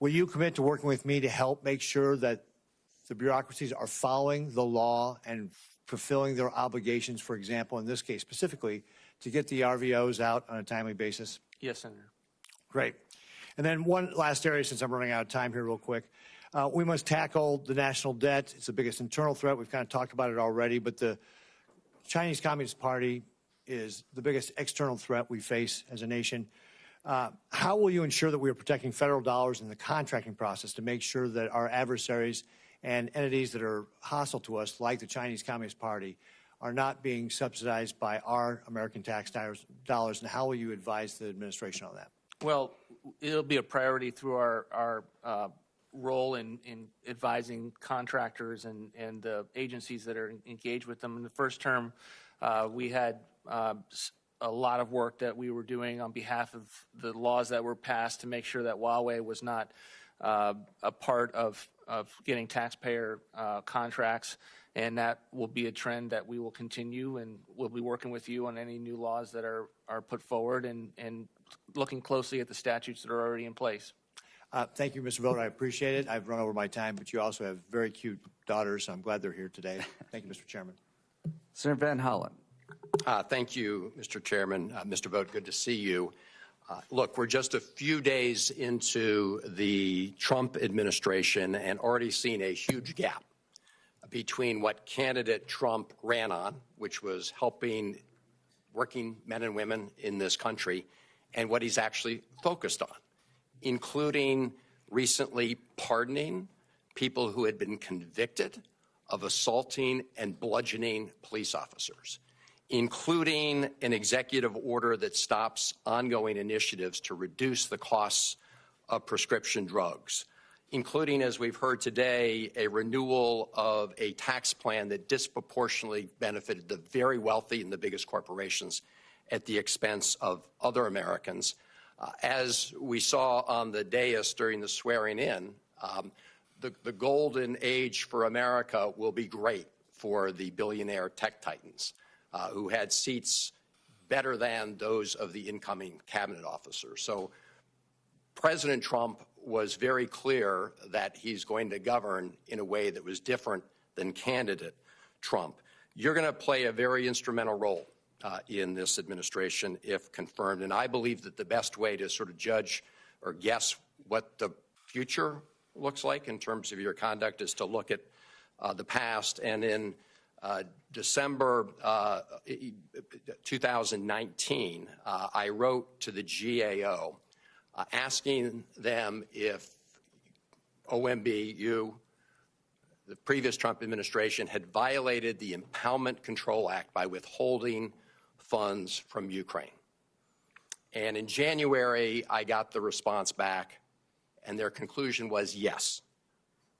Will you commit to working with me to help make sure that the bureaucracies are following the law and fulfilling their obligations, for example, in this case specifically, to get the RVOs out on a timely basis? Yes, Senator. Great. And then one last area, since I'm running out of time here real quick. We must tackle the national debt. It's the biggest internal threat. We've kind of talked about it already, but the Chinese Communist Party is the biggest external threat we face as a nation. How will you ensure that we are protecting federal dollars in the contracting process to make sure that our adversaries and entities that are hostile to us, like the Chinese Communist Party, are not being subsidized by our American tax dollars, and how will you advise the administration on that? Well, it'll be a priority through our role in advising contractors and the agencies that are engaged with them. In the first term, we had a lot of work that we were doing on behalf of the laws that were passed to make sure that Huawei was not a part of getting taxpayer contracts, and that will be a trend that we will continue, and we'll be working with you on any new laws that are put forward and looking closely at the statutes that are already in place. Thank you, Mr. Vought. I appreciate it. I've run over my time, but you also have very cute daughters, so I'm glad they're here today. Thank you, Mr. Chairman. Senator Van Hollen. Thank you, Mr. Chairman. Mr. Vought, good to see you. Look, we're just a few days into the Trump administration and already seen a huge gap between what candidate Trump ran on, which was helping working men and women in this country, and what he's actually focused on, including recently pardoning people who had been convicted of assaulting and bludgeoning police officers, including an executive order that stops ongoing initiatives to reduce the costs of prescription drugs, including, as we've heard today, a renewal of a tax plan that disproportionately benefited the very wealthy and the biggest corporations at the expense of other Americans. As we saw on the dais during the swearing in, the golden age for America will be great for the billionaire tech titans who had seats better than those of the incoming cabinet officers. So President Trump was very clear that he's going to govern in a way that was different than candidate Trump. You're going to play a very instrumental role in this administration if confirmed, and I believe that the best way to sort of judge or guess what the future looks like in terms of your conduct is to look at the past. And in December 2019, I wrote to the GAO asking them if OMB, you, the previous Trump administration, had violated the Impoundment Control Act by withholding funds from Ukraine. And in January, I got the response back, and their conclusion was yes,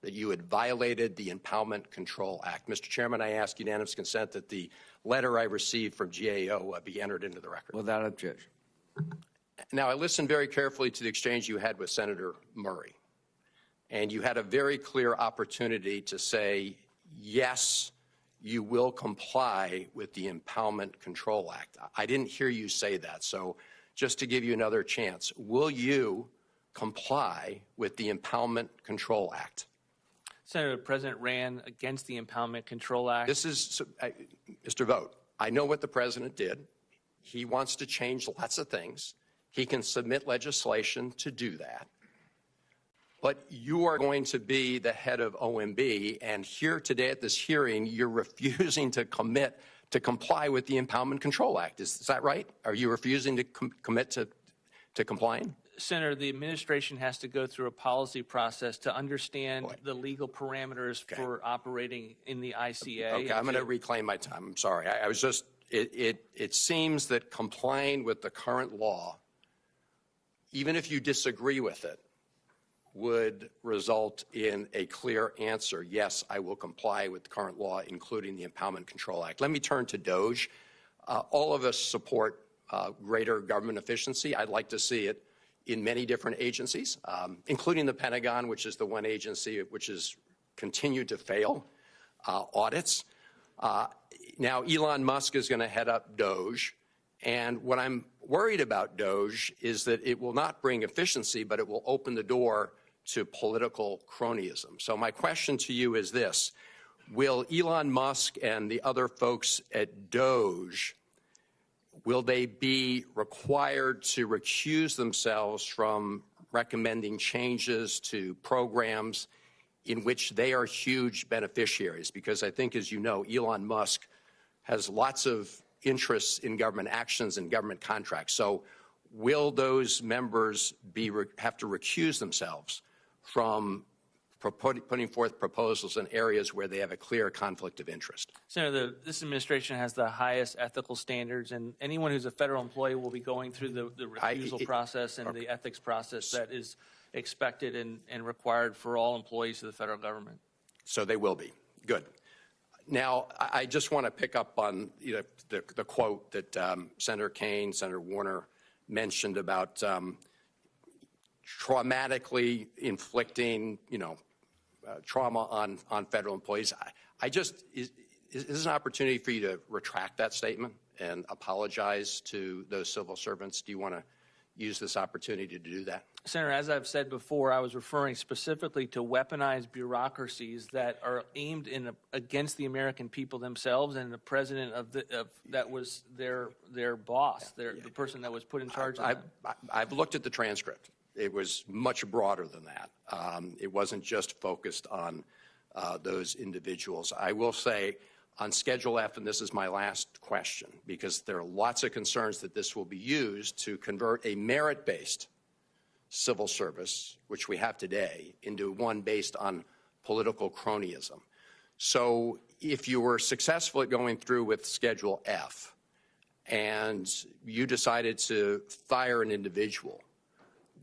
that you had violated the Impoundment Control Act. Mr. Chairman, I ask unanimous consent that the letter I received from GAO be entered into the record. Without objection. Now, I listened very carefully to the exchange you had with Senator Murray, and you had a very clear opportunity to say, yes, you will comply with the Impoundment Control Act. I didn't hear you say that, so just to give you another chance, will you comply with the Impoundment Control Act? Senator, the President ran against the Impoundment Control Act. This is, Mr. Vought, I know what the President did. He wants to change lots of things. He can submit legislation to do that. But you are going to be the head of OMB, and here today at this hearing, you're refusing to commit to comply with the Impoundment Control Act. Is that right? Are you refusing to commit to complying? Senator, the administration has to go through a policy process to understand the legal parameters for operating in the ICA. Okay, I'm going to reclaim my time. I'm sorry. I was just, it seems that complying with the current law, even if you disagree with it, would result in a clear answer. Yes, I will comply with the current law, including the Impoundment Control Act. Let me turn to DOJ. All of us support greater government efficiency. I'd like to see it in many different agencies, including the Pentagon, which is the one agency which has continued to fail audits. Now, Elon Musk is going to head up DOGE. And what I'm worried about DOGE is that it will not bring efficiency, but it will open the door to political cronyism. So my question to you is this. Will Elon Musk and the other folks at DOGE, will they be required to recuse themselves from recommending changes to programs in which they are huge beneficiaries? Because I think, as you know, Elon Musk has lots of interests in government actions and government contracts. So will those members have to recuse themselves from putting forth proposals in areas where they have a clear conflict of interest? Senator, this administration has the highest ethical standards, and anyone who's a federal employee will be going through the recusal process and the ethics process that is expected and required for all employees of the federal government. So they will be. Good. Now, I just want to pick up on the quote that Senator Kaine, Senator Warner mentioned about traumatically inflicting, trauma on federal employees. Is this an opportunity for you to retract that statement and apologize to those civil servants? Do you want to use this opportunity to do that? Senator, as I've said before, I was referring specifically to weaponized bureaucracies that are aimed against the American people themselves, and the president that was their boss, the person that was put in charge of that. I've looked at the transcript. It was much broader than that. It wasn't just focused on those individuals. I will say on Schedule F, and this is my last question, because there are lots of concerns that this will be used to convert a merit-based civil service, which we have today, into one based on political cronyism. So if you were successful at going through with Schedule F and you decided to fire an individual,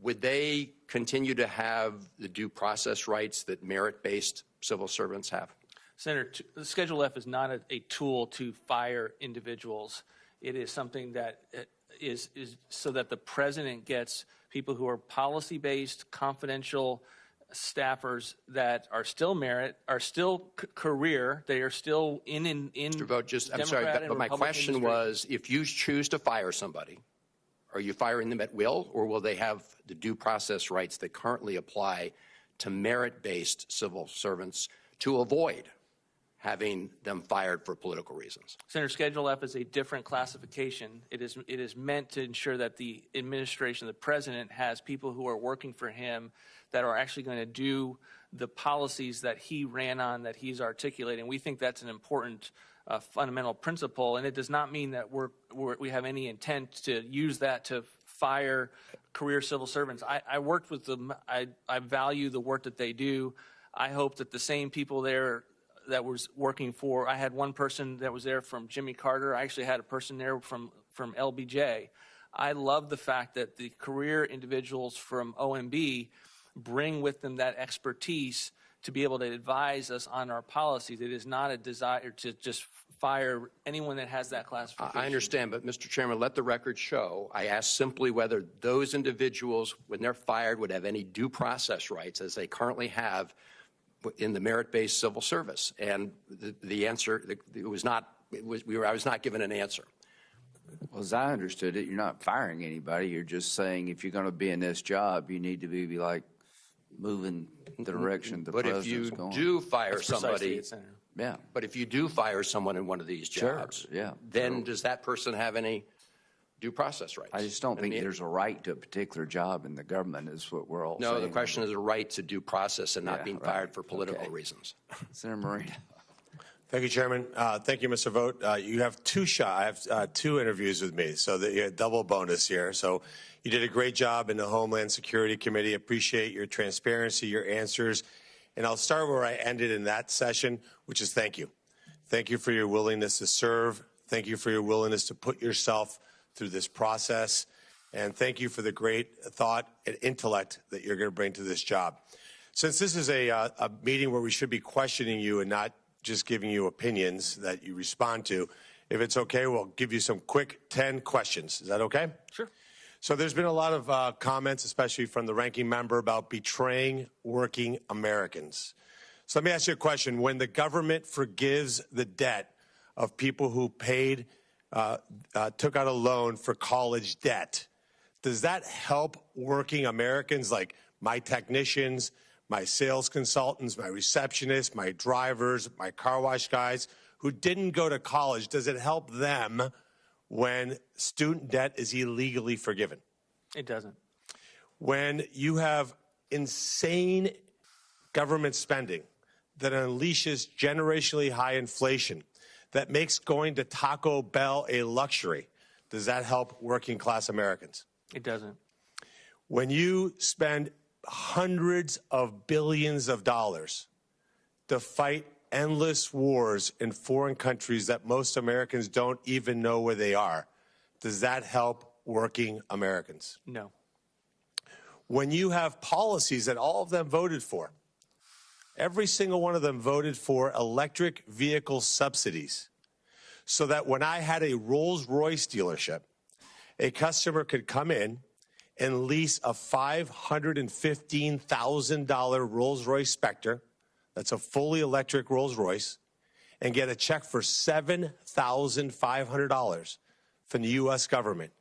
would they continue to have the due process rights that merit-based civil servants have? Senator, Schedule F is not a tool to fire individuals. It is something that is so that the president gets people who are policy-based, confidential staffers that are still merit, are still career, they are still in Mr. Vought, I'm sorry, but my question was, if you choose to fire somebody, are you firing them at will, or will they have the due process rights that currently apply to merit-based civil servants to avoid having them fired for political reasons? Senator, Schedule F is a different classification. It is meant to ensure that the administration, the president, has people who are working for him that are actually going to do the policies that he ran on, that he's articulating. We think that's an important fundamental principle, and it does not mean that we have any intent to use that to fire career civil servants. I worked with them. I value the work that they do. I hope that the same people there that was working for, I had one person that was there from Jimmy Carter. I actually had a person there from LBJ. I love the fact that the career individuals from OMB bring with them that expertise to be able to advise us on our policies. It is not a desire to just fire anyone that has that classification. I understand, but Mr. Chairman, let the record show. I asked simply whether those individuals, when they're fired, would have any due process rights as they currently have in the merit-based civil service. And the answer, I was not given an answer. Well, as I understood it, you're not firing anybody. You're just saying if you're going to be in this job, you need to be like moving the direction the president's going. But if you do fire somebody, yeah. But if you do fire someone in one of these jobs, then does that person have any due process rights? I just don't think there's a right to a particular job in the government is what we're all saying. No, the question is a right to due process and not being fired for political reasons. Senator Marino. Thank you, Chairman. Thank you, Mr. Vought. You have two shots. I have two interviews with me, so that you had double bonus here. So you did a great job in the Homeland Security Committee. Appreciate your transparency, your answers. And I'll start where I ended in that session, which is thank you. Thank you for your willingness to serve. Thank you for your willingness to put yourself through this process. And thank you for the great thought and intellect that you're going to bring to this job. Since this is a meeting where we should be questioning you and not just giving you opinions that you respond to, if it's okay, we'll give you some quick 10 questions. Is that okay? Sure. So there's been a lot of comments, especially from the ranking member, about betraying working Americans. So let me ask you a question. When the government forgives the debt of people who took out a loan for college debt, does that help working Americans like my technicians, my sales consultants, my receptionists, my drivers, my car wash guys who didn't go to college? Does it help them when student debt is illegally forgiven? It doesn't. When you have insane government spending that unleashes generationally high inflation, that makes going to Taco Bell a luxury, does that help working class Americans? It doesn't. When you spend hundreds of billions of dollars to fight endless wars in foreign countries that most Americans don't even know where they are, does that help working Americans? No. When you have policies that all of them voted for, every single one of them voted for electric vehicle subsidies, so that when I had a Rolls-Royce dealership, a customer could come in and lease a $515,000 Rolls-Royce Spectre, that's a fully electric Rolls-Royce, and get a check for $7,500 from the U.S. government.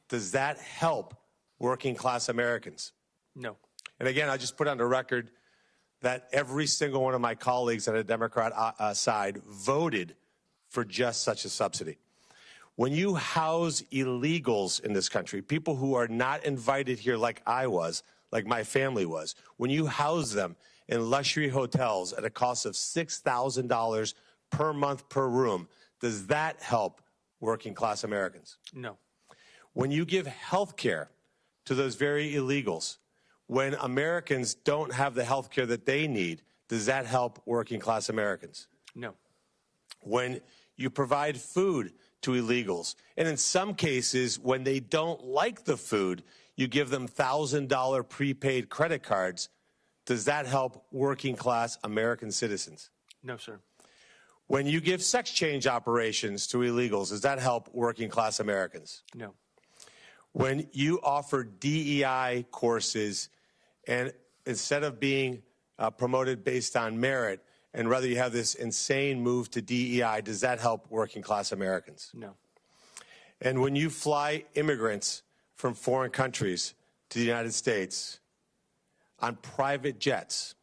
Does that help working class Americans? No. And again, I just put on the record that every single one of my colleagues on the Democrat side voted for just such a subsidy. When you house illegals in this country, people who are not invited here like I was, like my family was, when you house them in luxury hotels at a cost of $6,000 per month per room, does that help working class Americans? No. When you give health care to those very illegals, when Americans don't have the health care that they need, does that help working class Americans? No. When you provide food to illegals, and in some cases, when they don't like the food, you give them $1,000 prepaid credit cards, does that help working class American citizens? No, sir. When you give sex change operations to illegals, does that help working class Americans? No. When you offer DEI courses, and instead of being promoted based on merit, and rather you have this insane move to DEI, does that help working class Americans? No. And when you fly immigrants from foreign countries to the United States on private jets,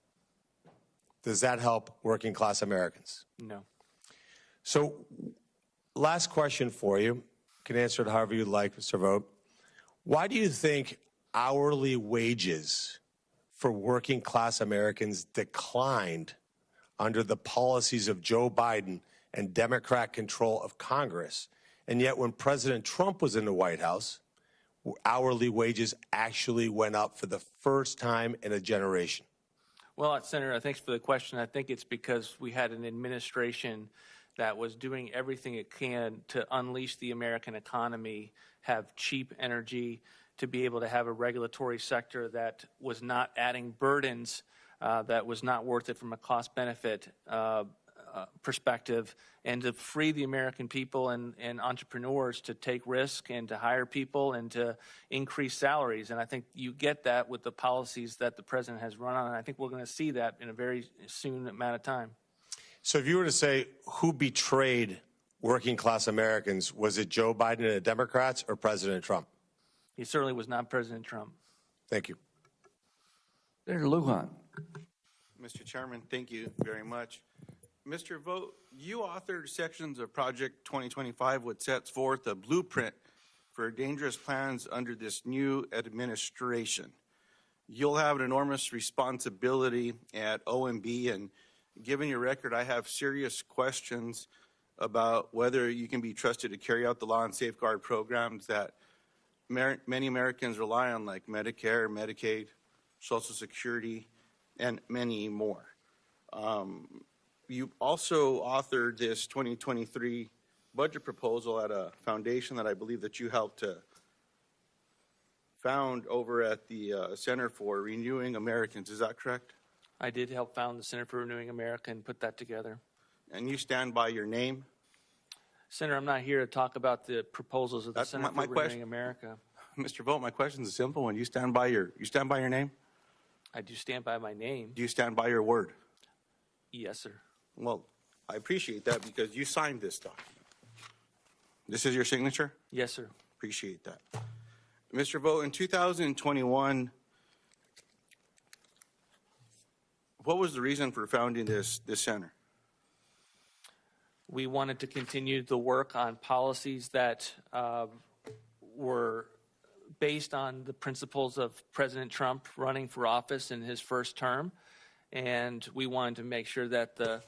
does that help working class Americans? No. So, last question for you. You can answer it however you'd like, Mr. Vought. Why do you think hourly wages for working class Americans declined under the policies of Joe Biden and Democrat control of Congress? And yet when President Trump was in the White House, hourly wages actually went up for the first time in a generation. Well, Senator, thanks for the question. I think it's because we had an administration that was doing everything it can to unleash the American economy, have cheap energy, to be able to have a regulatory sector that was not adding burdens, that was not worth it from a cost-benefit perspective, and to free the American people and entrepreneurs to take risk and to hire people and to increase salaries. And I think you get that with the policies that the president has run on, and I think we're going to see that in a very soon amount of time. So if you were to say who betrayed working class Americans, was it Joe Biden and the Democrats or President Trump? He certainly was not President Trump. Thank you. Senator Lujan. Mr. Chairman, thank you very much. Mr. Vought, you authored sections of Project 2025, which sets forth a blueprint for dangerous plans under this new administration. You'll have an enormous responsibility at OMB, and given your record, I have serious questions about whether you can be trusted to carry out the law and safeguard programs that many Americans rely on, like Medicare, Medicaid, Social Security, and many more. You also authored this 2023 budget proposal at a foundation that I believe that you helped to found over at the Center for Renewing Americans. Is that correct? I did help found the Center for Renewing America and put that together. And you stand by your name? Senator, I'm not here to talk about the proposals of the Center for Renewing America. Mr. Vought, my question is a simple one. You stand by your name? I do stand by my name. Do you stand by your word? Yes, sir. Well, I appreciate that because you signed this document. This is your signature? Yes, sir. Appreciate that. Mr. Vought, in 2021, what was the reason for founding this center? We wanted to continue the work on policies that were based on the principles of President Trump running for office in his first term. And we wanted to make sure that the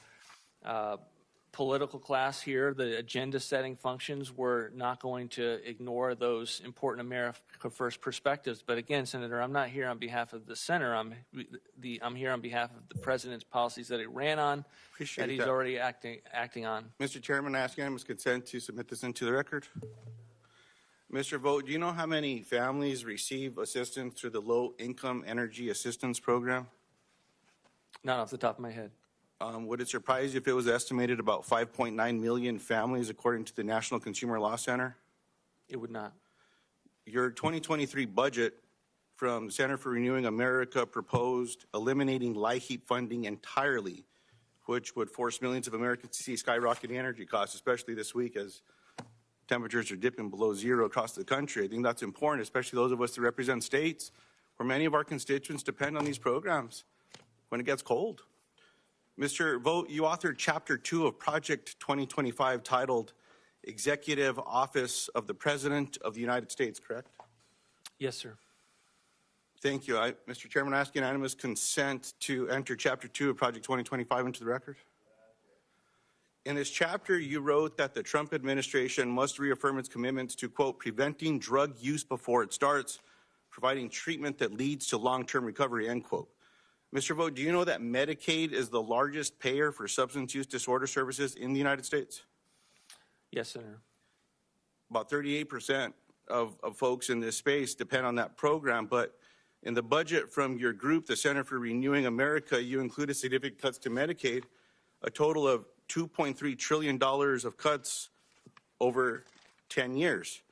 political class here, the agenda-setting functions, were not going to ignore those important America First perspectives. But again, Senator, I'm not here on behalf of the center. I'm here on behalf of the president's policies that he ran on, Appreciate that he's that. already acting on. Mr. Chairman, I ask unanimous consent to submit this into the record. Mr. Vought, do you know how many families receive assistance through the Low Income Energy Assistance Program? Not off the top of my head. Would it surprise you if it was estimated about 5.9 million families according to the National Consumer Law Center? It would not. Your 2023 budget from Center for Renewing America proposed eliminating LIHEAP funding entirely, which would force millions of Americans to see skyrocketing energy costs, especially this week as temperatures are dipping below zero across the country. I think that's important, especially those of us that represent states where many of our constituents depend on these programs when it gets cold. Mr. Vought, you authored Chapter 2 of Project 2025 titled Executive Office of the President of the United States, correct? Yes, sir. Thank you. Mr. Chairman, I ask unanimous consent to enter Chapter 2 of Project 2025 into the record. In this chapter, you wrote that the Trump administration must reaffirm its commitments to, quote, preventing drug use before it starts, providing treatment that leads to long-term recovery, end quote. Mr. Vought, do you know that Medicaid is the largest payer for substance use disorder services in the United States? Yes, Senator. About 38% of folks in this space depend on that program, but in the budget from your group, the Center for Renewing America, you included significant cuts to Medicaid, a total of $2.3 trillion of cuts over 10 years.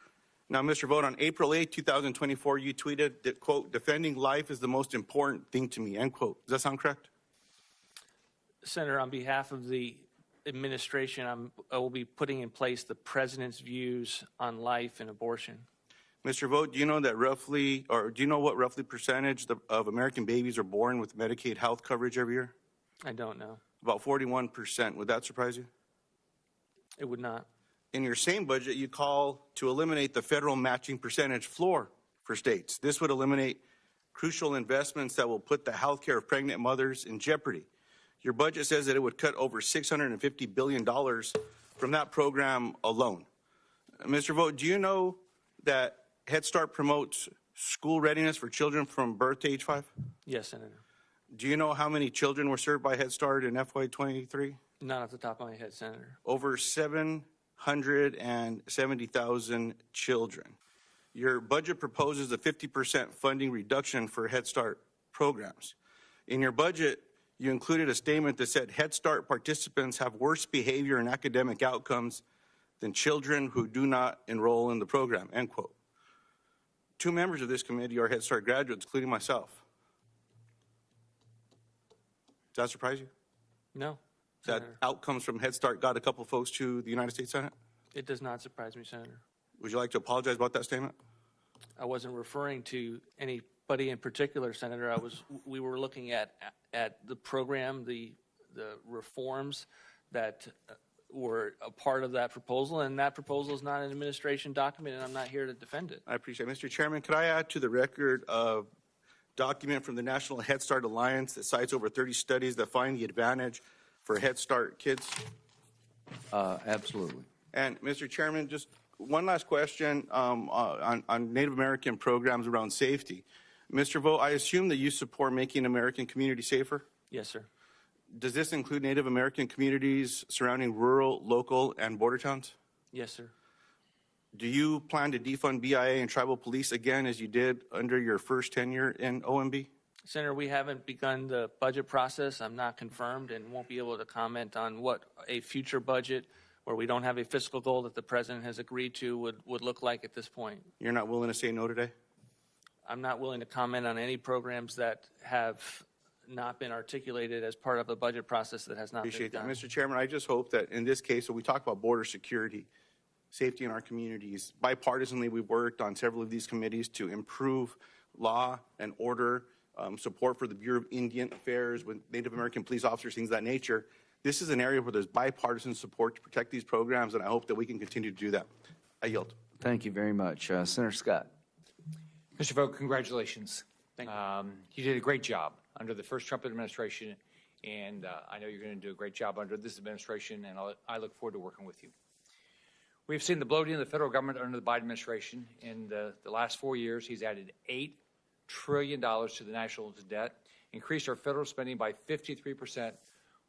Now, Mr. Vought, on April 8, 2024, you tweeted that, quote, defending life is the most important thing to me, end quote. Does that sound correct? Senator, on behalf of the administration, I will be putting in place the president's views on life and abortion. Mr. Vought, do you know that roughly, or do you know what roughly percentage of American babies are born with Medicaid health coverage every year? I don't know. About 41%. Would that surprise you? It would not. In your same budget, you call to eliminate the federal matching percentage floor for states. This would eliminate crucial investments that will put the health care of pregnant mothers in jeopardy. Your budget says that it would cut over $650 billion from that program alone. Mr. Vought, do you know that Head Start promotes school readiness for children from birth to age 5? Yes, Senator. Do you know how many children were served by Head Start in FY23? Not off the top of my head, Senator. Over 770,000 children. Your budget proposes a 50% funding reduction for Head Start programs. In your budget, you included a statement that said Head Start participants have worse behavior and academic outcomes than children who do not enroll in the program, end quote. 2 members of this committee are Head Start graduates, including myself. Does that surprise you? No. That Senator. outcomes from Head Start got a couple folks to the United States Senate? It does not surprise me, Senator. Would you like to apologize about that statement? I wasn't referring to anybody in particular, Senator. We were looking at the program, the reforms that were a part of that proposal, and that proposal is not an administration document, and I'm not here to defend it. I appreciate it. Mr. Chairman, could I add to the record a document from the National Head Start Alliance that cites over 30 studies that find the advantage for Head Start kids? Absolutely. And Mr. Chairman, just one last question on Native American programs around safety. Mr. Vought, I assume that you support making American communities safer? Yes, sir. Does this include Native American communities surrounding rural, local, and border towns? Yes, sir. Do you plan to defund BIA and tribal police again as you did under your first tenure in OMB? Senator, we haven't begun the budget process. I'm not confirmed and won't be able to comment on what a future budget where we don't have a fiscal goal that the president has agreed to would look like at this point. You're not willing to say no today? I'm not willing to comment on any programs that have not been articulated as part of a budget process that has not Appreciate been that. done. Mr. Chairman, I just hope that in this case, when we talk about border security, safety in our communities, bipartisanly we've worked on several of these committees to improve law and order, support for the Bureau of Indian Affairs with Native American police officers, things of that nature. This is an area where there's bipartisan support to protect these programs, and I hope that we can continue to do that. I yield. Thank you very much. Senator Scott. Mr. Vought, congratulations. Thank you. You did a great job under the first Trump administration, and I know you're going to do a great job under this administration, and I look forward to working with you. We've seen the bloating of the federal government under the Biden administration. In the last 4 years, he's added $8 trillion to the national debt, increased our federal spending by 53%,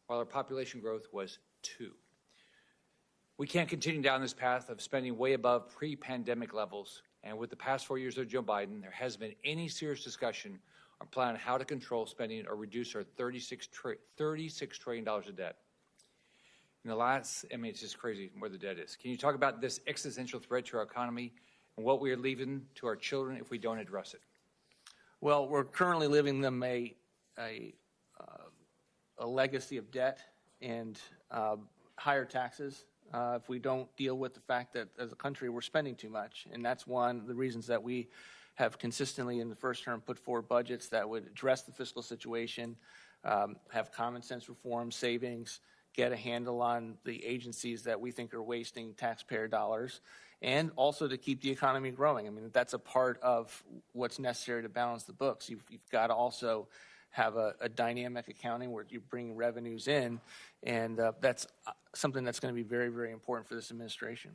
while our population growth was 2. We can't continue down this path of spending way above pre-pandemic levels. And with the past 4 years of Joe Biden, there hasn't been any serious discussion on planning how to control spending or reduce our $36 trillion of debt. In the last, I mean, it's just crazy where the debt is. Can you talk about this existential threat to our economy and what we are leaving to our children if we don't address it? Well, we're currently leaving them a legacy of debt and higher taxes if we don't deal with the fact that as a country we're spending too much. And that's one of the reasons that we have consistently in the first term put forward budgets that would address the fiscal situation, have common sense reform, savings, get a handle on the agencies that we think are wasting taxpayer dollars, and also to keep the economy growing. I mean, that's a part of what's necessary to balance the books. You've got to also have a dynamic accounting where you bring revenues in, and that's something that's going to be very, very important for this administration.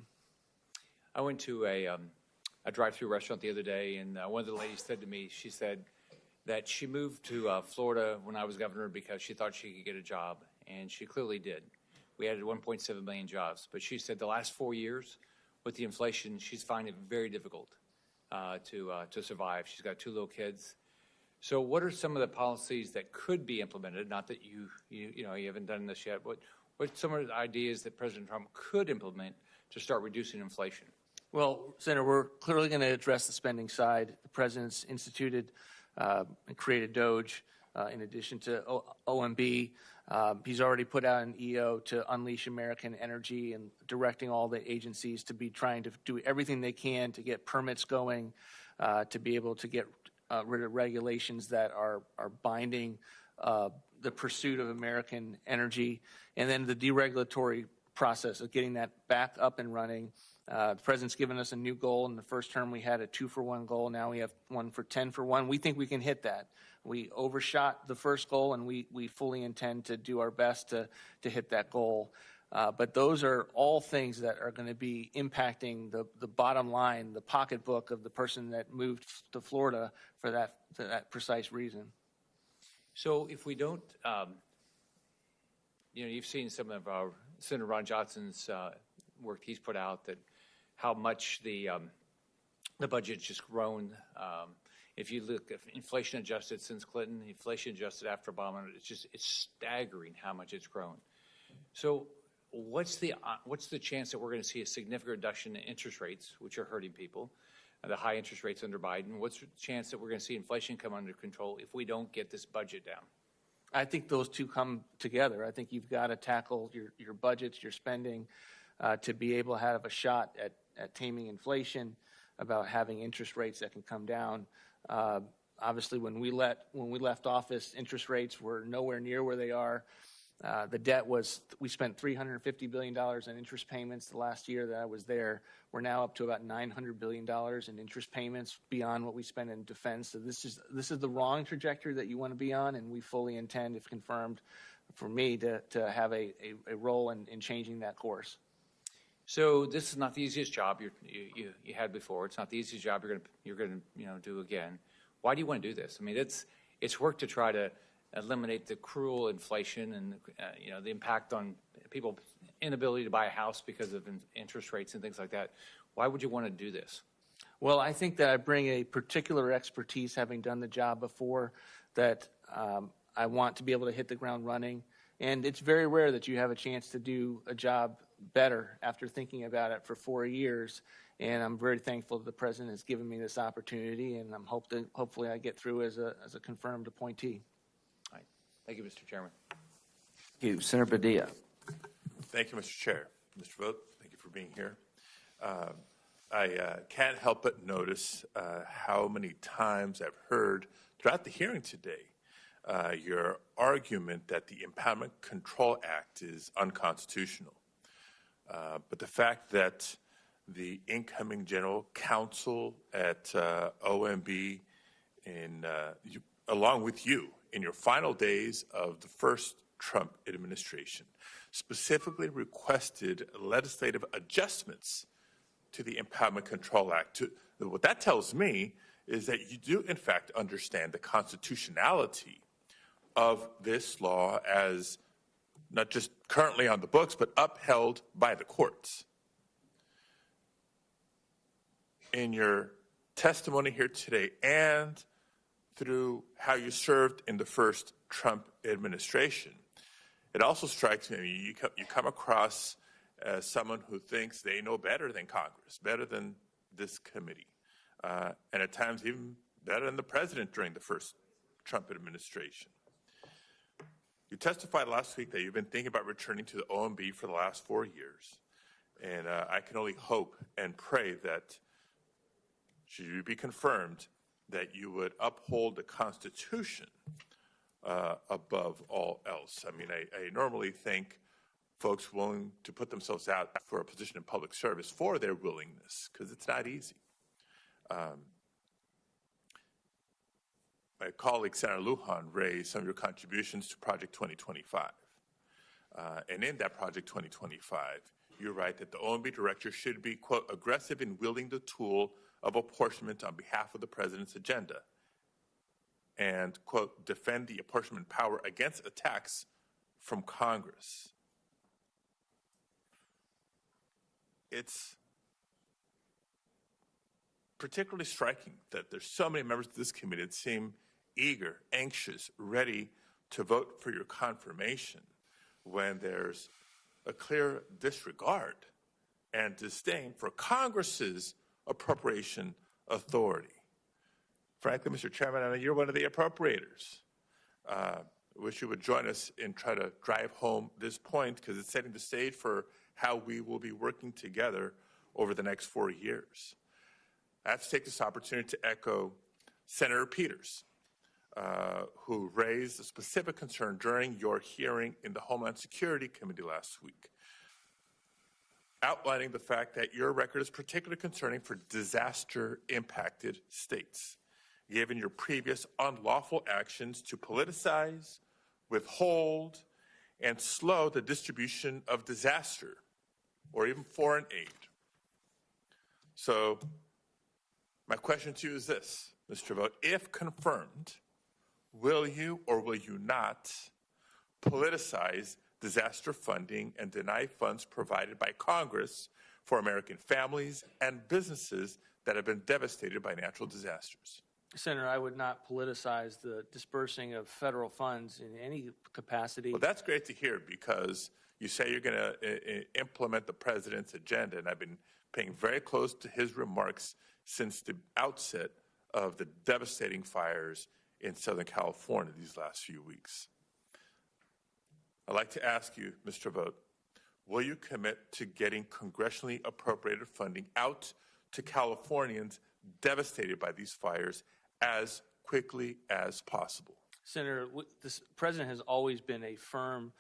I went to a drive-through restaurant the other day, and one of the ladies said to me, she said that she moved to Florida when I was governor because she thought she could get a job, and she clearly did. We added 1.7 million jobs, but she said the last 4 years with the inflation, she's finding it very difficult to survive. She's got 2 little kids. So what are some of the policies that could be implemented? Not that you haven't done this yet, but what are some of the ideas that President Trump could implement to start reducing inflation? Well, Senator, we're clearly going to address the spending side. The president's instituted and created DOGE in addition to OMB. He's already put out an EO to unleash American energy and directing all the agencies to be trying to do everything they can to get permits going, to be able to get rid of regulations that are binding the pursuit of American energy, and then the deregulatory process of getting that back up and running. The president's given us a new goal. In the first term, we had a 2-for-1 goal. Now we have one for 10-for-1. We think we can hit that. We overshot the first goal, and we fully intend to do our best to hit that goal. But those are all things that are going to be impacting the bottom line, the pocketbook of the person that moved to Florida for that precise reason. So if we don't, you've seen some of our Senator Ron Johnson's work he's put out, that how much the budget's just grown. If you look at inflation adjusted since Clinton, inflation adjusted after Obama, it's staggering how much it's grown. So what's the chance that we're going to see a significant reduction in interest rates, which are hurting people, the high interest rates under Biden? What's the chance that we're going to see inflation come under control if we don't get this budget down? I think those two come together. I think you've got to tackle your budgets, your spending, to be able to have a shot at taming inflation, about having interest rates that can come down. Obviously, when we left office, interest rates were nowhere near where they are. The debt we spent $350 billion in interest payments the last year that I was there. We're now up to about $900 billion in interest payments beyond what we spend in defense. So this is the wrong trajectory that you want to be on, and we fully intend, if confirmed, for me to have a role in changing that course. So this is not the easiest job you had before. It's not the easiest job you're going to do again. Why do you want to do this? I mean, it's work to try to eliminate the cruel inflation and the impact on people's inability to buy a house because of interest rates and things like that. Why would you want to do this? Well, I think that I bring a particular expertise, having done the job before, that I want to be able to hit the ground running And it's very rare that you have a chance to do a job better after thinking about it for 4 years. And I'm very thankful that the president has given me this opportunity, and I'm hopefully I get through as a confirmed appointee. All right. Thank you, Mr. Chairman. Thank you. Senator Padilla. Thank you, Mr. Chair. Mr. Vogt, thank you for being here. I can't help but notice how many times I've heard throughout the hearing today your argument that the Impoundment Control Act is unconstitutional. But the fact that the incoming general counsel at OMB, along with you, in your final days of the first Trump administration, specifically requested legislative adjustments to the Impoundment Control Act. What that tells me is that you do, in fact, understand the constitutionality of this law as not just currently on the books, but upheld by the courts. In your testimony here today and through how you served in the first Trump administration, it also strikes me you come across as someone who thinks they know better than Congress, better than this committee, and at times even better than the president during the first Trump administration. You testified last week that you've been thinking about returning to the OMB for the last 4 years, and I can only hope and pray that, should you be confirmed, that you would uphold the Constitution above all else. I mean, I normally think folks willing to put themselves out for a position in public service for their willingness, because it's not easy. My colleague, Senator Lujan, raised some of your contributions to Project 2025. And in that Project 2025, you write that the OMB director should be, quote, aggressive in wielding the tool of apportionment on behalf of the president's agenda, and, quote, defend the apportionment power against attacks from Congress. It's particularly striking that there's so many members of this committee that seem eager, anxious, ready to vote for your confirmation when there's a clear disregard and disdain for Congress's appropriation authority. Frankly, Mr. Chairman, I know you're one of the appropriators. I wish you would join us and try to drive home this point, because it's setting the stage for how we will be working together over the next 4 years. I have to take this opportunity to echo Senator Peters, who raised a specific concern during your hearing in the Homeland Security Committee last week, outlining the fact that your record is particularly concerning for disaster-impacted states, given your previous unlawful actions to politicize, withhold, and slow the distribution of disaster or even foreign aid. So my question to you is this, Mr. Vought: if confirmed, will you or will you not politicize disaster funding and deny funds provided by Congress for American families and businesses that have been devastated by natural disasters? Senator, I would not politicize the dispersing of federal funds in any capacity. Well, that's great to hear, because you say you're going to implement the president's agenda, and I've been paying very close to his remarks since the outset of the devastating fires in Southern California these last few weeks. I'd like to ask you, Mr. Vought, will you commit to getting congressionally appropriated funding out to Californians devastated by these fires as quickly as possible? Senator, the president has always been a firm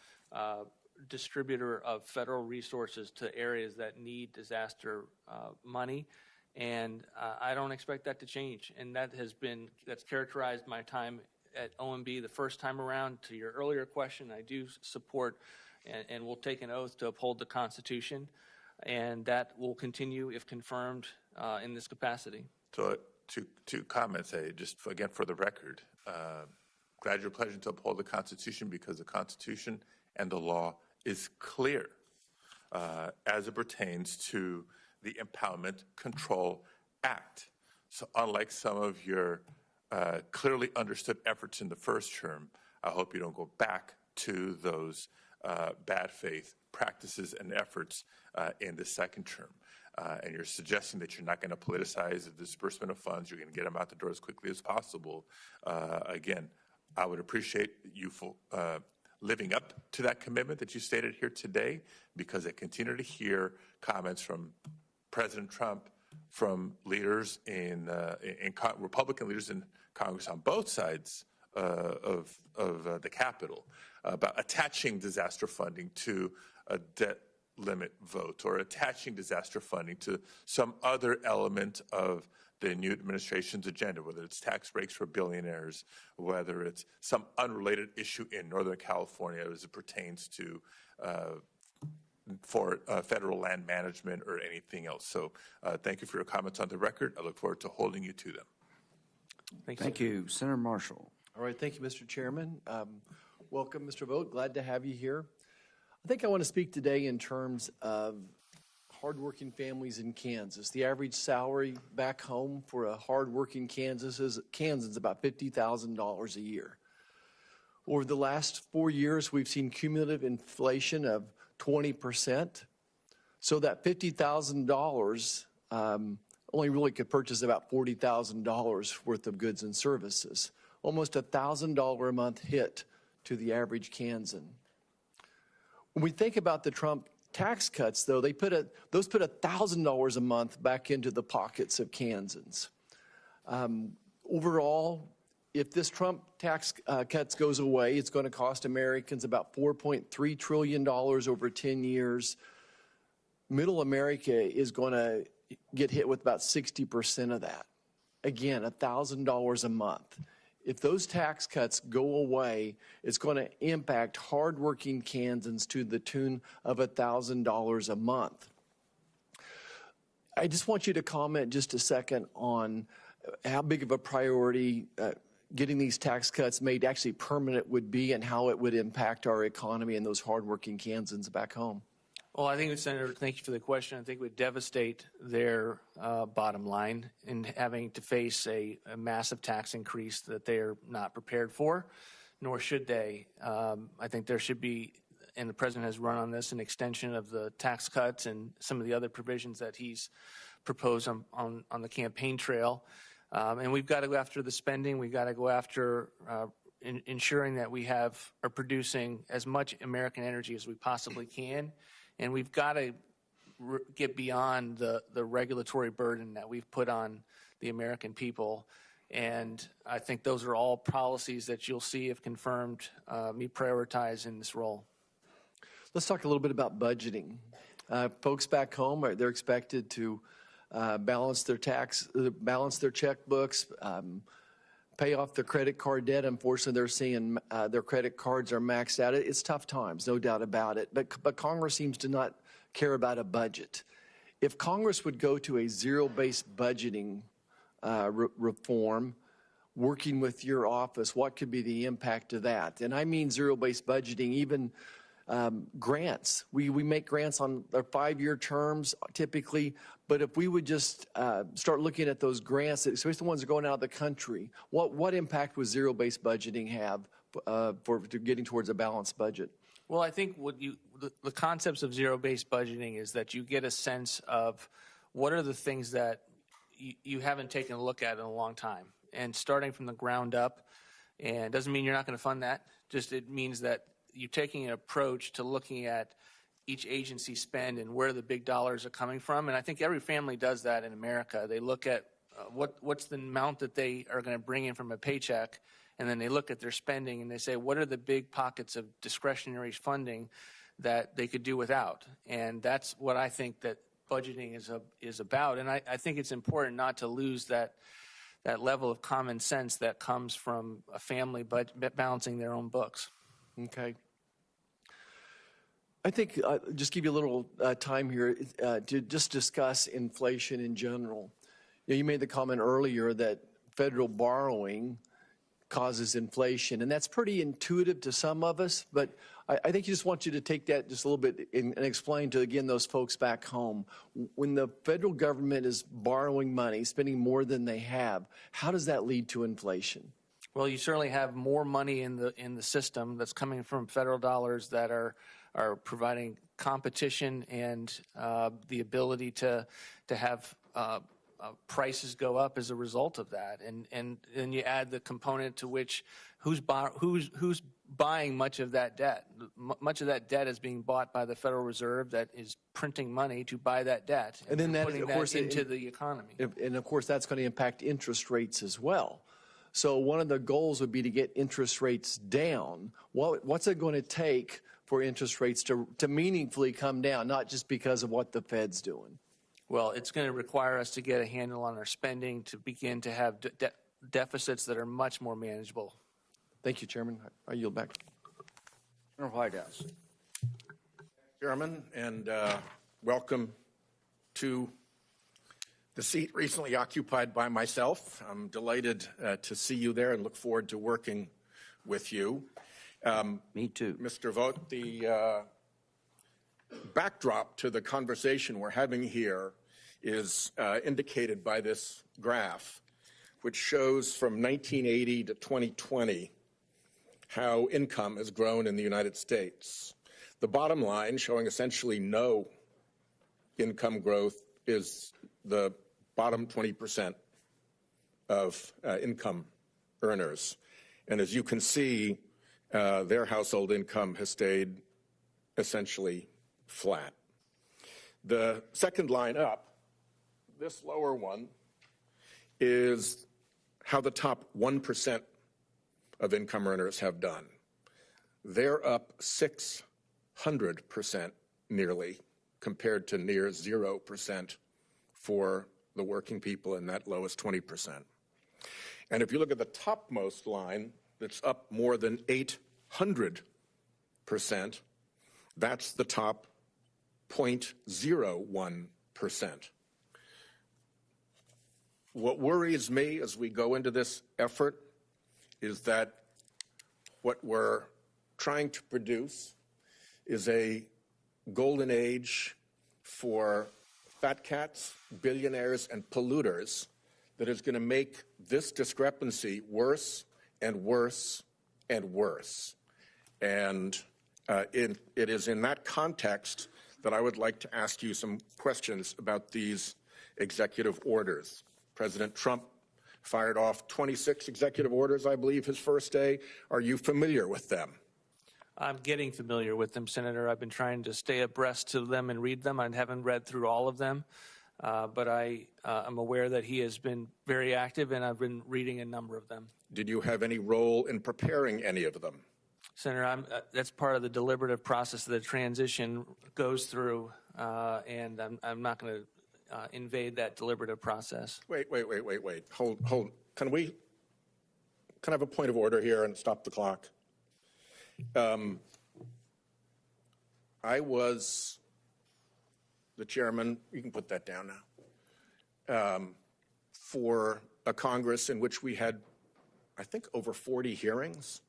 distributor of federal resources to areas that need disaster money, and I don't expect that to change. And that's characterized my time at OMB the first time around. To your earlier question, I do support and will take an oath to uphold the Constitution, and that will continue if confirmed in this capacity. So two comments, just again for the record. Glad you're pledging to uphold the Constitution, because the Constitution and the law is clear as it pertains to the Impoundment Control Act. So unlike some of your clearly understood efforts in the first term, I hope you don't go back to those bad faith practices and efforts in the second term. And you're suggesting that you're not going to politicize the disbursement of funds, you're going to get them out the door as quickly as possible. Again, I would appreciate you living up to that commitment that you stated here today, because I continue to hear comments from President Trump, from leaders in Republican leaders in Congress on both sides of the Capitol about attaching disaster funding to a debt limit vote, or attaching disaster funding to some other element of the new administration's agenda, whether it's tax breaks for billionaires, whether it's some unrelated issue in Northern California as it pertains to federal land management or anything else. So thank you for your comments on the record. I look forward to holding you to them. Thank you. Senator Marshall. All right. Thank you, Mr. Chairman. Welcome, Mr. Vought. Glad to have you here. I think I want to speak today in terms of hardworking families in Kansas. The average salary back home for a hardworking Kansan is about $50,000 a year. Over the last 4 years, we've seen cumulative inflation of 20%. So that $50,000 only really could purchase about $40,000 worth of goods and services. Almost $1,000 a month hit to the average Kansan. When we think about the Trump tax cuts, though, those put $1,000 a month back into the pockets of Kansans. Overall, if this Trump tax cuts goes away, it's going to cost Americans about $4.3 trillion over 10 years. Middle America is going to get hit with about 60% of that. Again, $1,000 a month. If those tax cuts go away, it's going to impact hardworking Kansans to the tune of $1,000 a month. I just want you to comment just a second on how big of a priority getting these tax cuts made actually permanent would be, and how it would impact our economy and those hardworking Kansans back home. Well, I think, Senator, thank you for the question. I think it would devastate their bottom line in having to face a massive tax increase that they are not prepared for, nor should they. I think there should be, and the president has run on this, an extension of the tax cuts and some of the other provisions that he's proposed on the campaign trail. And we've got to go after the spending. We've got to go after ensuring that we are producing as much American energy as we possibly can. And we've got to get beyond the regulatory burden that we've put on the American people. And I think those are all policies that you'll see, if confirmed, me prioritize in this role. Let's talk a little bit about budgeting. Folks back home, they're expected to balance their checkbooks, pay off their credit card debt. Unfortunately, they're seeing their credit cards are maxed out. It's tough times, no doubt about it. But Congress seems to not care about a budget. If Congress would go to a zero-based budgeting reform, working with your office, what could be the impact of that? And I mean zero-based budgeting, even grants. We make grants on their 5-year terms typically, but if we would just start looking at those grants, especially the ones that are going out of the country, what impact would zero-based budgeting have for getting towards a balanced budget? Well, I think the concepts of zero-based budgeting is that you get a sense of what are the things that you haven't taken a look at in a long time, and starting from the ground up. And it doesn't mean you're not going to fund that. Just it means that you're taking an approach to looking at each agency spend and where the big dollars are coming from. And I think every family does that in America. They look at what's the amount that they are going to bring in from a paycheck, and then they look at their spending and they say, what are the big pockets of discretionary funding that they could do without? And that's what I think that budgeting is about. And I think it's important not to lose that level of common sense that comes from a family balancing their own books. Okay. I think just give you a little time here to just discuss inflation in general. You made the comment earlier that federal borrowing causes inflation, and that's pretty intuitive to some of us, but I think you just want you to take that just a little bit and explain to, again, those folks back home. When the federal government is borrowing money, spending more than they have, how does that lead to inflation? Well, you certainly have more money in the system that's coming from federal dollars that are providing competition and the ability to have prices go up as a result of that. And then you add the component to which who's buying much of that debt. Much of that debt is being bought by the Federal Reserve that is printing money to buy that debt And then that, putting of that course, into the economy. And of course, that's going to impact interest rates as well. So one of the goals would be to get interest rates down. What's it going to take for interest rates to meaningfully come down, not just because of what the Fed's doing? Well, it's going to require us to get a handle on our spending to begin to have deficits that are much more manageable. Thank you, Chairman. I yield back. Senator Whitehouse. Chairman, and welcome to the seat recently occupied by myself. I'm delighted to see you there and look forward to working with you. Me too. Mr. Vought, the backdrop to the conversation we're having here is indicated by this graph, which shows from 1980 to 2020 how income has grown in the United States. The bottom line, showing essentially no income growth, is the bottom 20% of income earners. And as you can see, their household income has stayed essentially flat. The second line up, this lower one, is how the top 1% of income earners have done. They're up 600% nearly, compared to near 0% for the working people in that lowest 20%. And if you look at the topmost line, that's up more than 800%, that's the top 0.01%. What worries me as we go into this effort is that what we're trying to produce is a golden age for fat cats, billionaires, and polluters that is going to make this discrepancy worse and worse and worse. And it is in that context that I would like to ask you some questions about these executive orders. President Trump fired off 26 executive orders, I believe, his first day. Are you familiar with them? I'm getting familiar with them, Senator. I've been trying to stay abreast to them and read them. I haven't read through all of them, but I'm aware that he has been very active, and I've been reading a number of them. Did you have any role in preparing any of them? Senator, that's part of the deliberative process that the transition goes through, and I'm not going to invade that deliberative process. Wait. Hold. Can I have a point of order here and stop the clock? I was the chairman, you can put that down now, for a Congress in which we had, I think, over 40 hearings.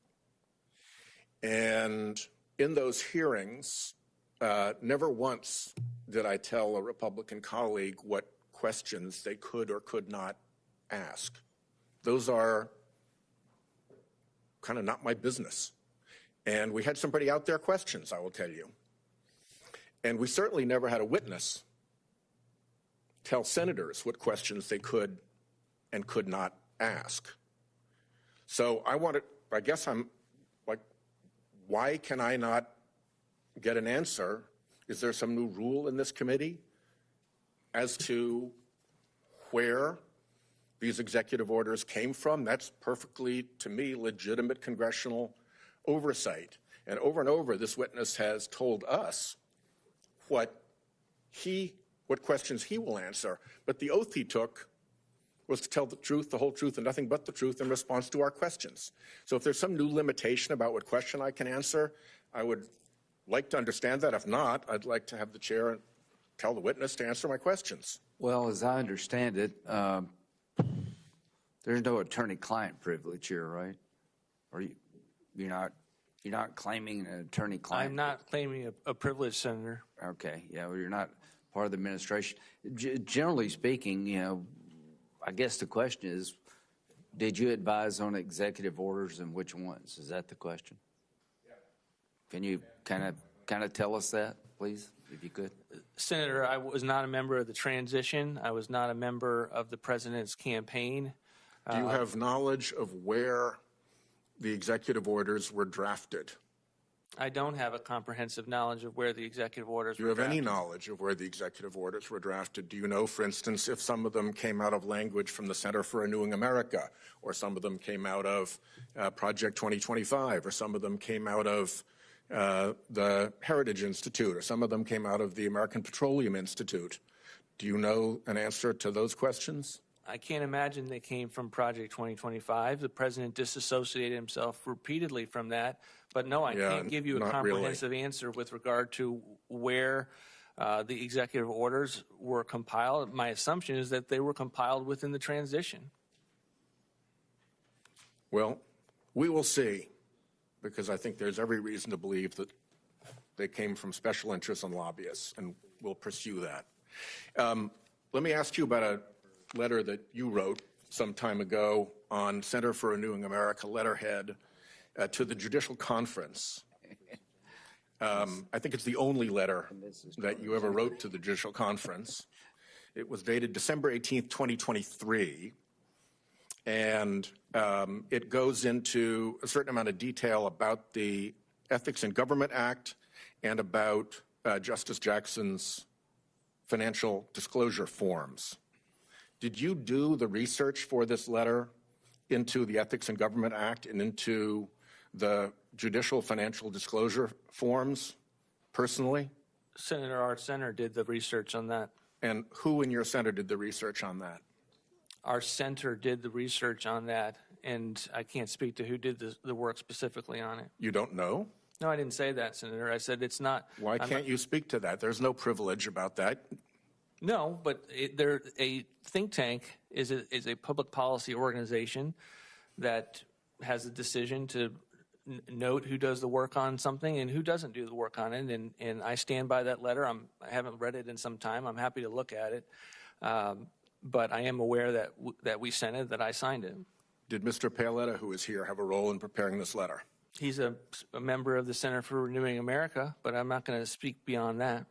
And in those hearings, never once did I tell a Republican colleague what questions they could or could not ask. Those are kind of not my business. And we had some pretty out there questions, I will tell you. And we certainly never had a witness tell senators what questions they could and could not ask. So I guess I'm like, why can I not get an answer? Is there some new rule in this committee as to where these executive orders came from? That's perfectly, to me, legitimate congressional oversight. And over, this witness has told us what questions he will answer. But the oath he took was to tell the truth, the whole truth, and nothing but the truth in response to our questions. So if there's some new limitation about what question I can answer, I would like to understand that. If not, I'd like to have the chair tell the witness to answer my questions. Well, as I understand it, there's no attorney-client privilege here, right? Or you're not claiming an attorney-client? I'm not claiming a privilege, Senator. Okay, yeah, well, you're not part of the administration. Generally speaking, I guess the question is, Did you advise on executive orders and which ones? Is that the question? Yeah. Can you kind of tell us that, please, if you could? Senator, I was not a member of the transition. I was not a member of the president's campaign. Do you have knowledge of where the executive orders were drafted? I don't have a comprehensive knowledge of where the executive orders Do you were have drafted. any knowledge of where the executive orders were drafted? Do you know, for instance, if some of them came out of language from the Center for Renewing America, or some of them came out of Project 2025, or some of them came out of the Heritage Institute, or some of them came out of the American Petroleum Institute? Do you know an answer to those questions? I can't imagine they came from Project 2025. The president disassociated himself repeatedly from that. But no, I can't give you a comprehensive answer with regard to where the executive orders were compiled. My assumption is that they were compiled within the transition. Well, we will see, because I think there's every reason to believe that they came from special interests and lobbyists, and we'll pursue that. Let me ask you about a letter that you wrote some time ago on Center for Renewing America letterhead to the Judicial Conference. I think it's the only letter that you ever wrote to the Judicial Conference. It was dated December 18th, 2023, and it goes into a certain amount of detail about the Ethics in Government Act and about Justice Jackson's financial disclosure forms. Did you do the research for this letter into the Ethics in Government Act and into the judicial financial disclosure forms personally? Senator, our center did the research on that. And who in your center did the research on that? Our center did the research on that, and I can't speak to who did the work specifically on it. You don't know? No, I didn't say that, Senator. I said it's not. Why can't you speak to that? There's no privilege about that. No, but a think tank is a public policy organization that has a decision to note who does the work on something and who doesn't do the work on it. And I stand by that letter. I haven't read it in some time. I'm happy to look at it. But I am aware that we sent it, that I signed it. Did Mr. Paletta, who is here, have a role in preparing this letter? He's a member of the Center for Renewing America, but I'm not going to speak beyond that.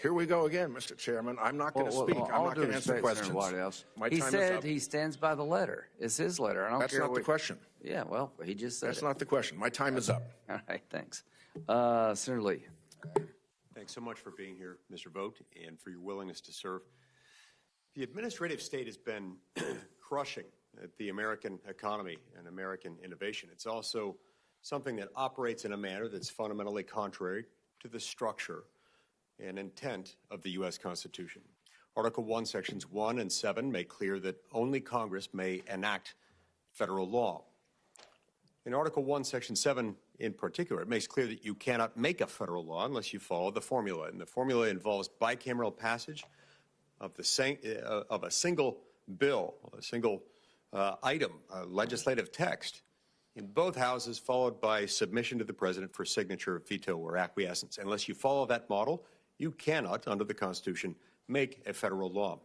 Here we go again, Mr. Chairman. I'm not going to speak. I'm not going to answer questions. My He time is said up. he stands by the letter. It's his letter. I don't That's care not the question. Yeah, well, he just said That's not the question. My time is up. All right, thanks. Senator Lee. Thanks so much for being here, Mr. Vought, and for your willingness to serve. The administrative state has been crushing the American economy and American innovation. It's also something that operates in a manner that's fundamentally contrary to the structure and intent of the U.S. Constitution. Article 1, Sections 1 and 7 make clear that only Congress may enact federal law. In Article 1, Section 7 in particular, it makes clear that you cannot make a federal law unless you follow the formula. And the formula involves bicameral passage of a single bill, a single item, legislative text, in both houses, followed by submission to the president for signature, veto, or acquiescence. Unless you follow that model, you cannot, under the Constitution, make a federal law.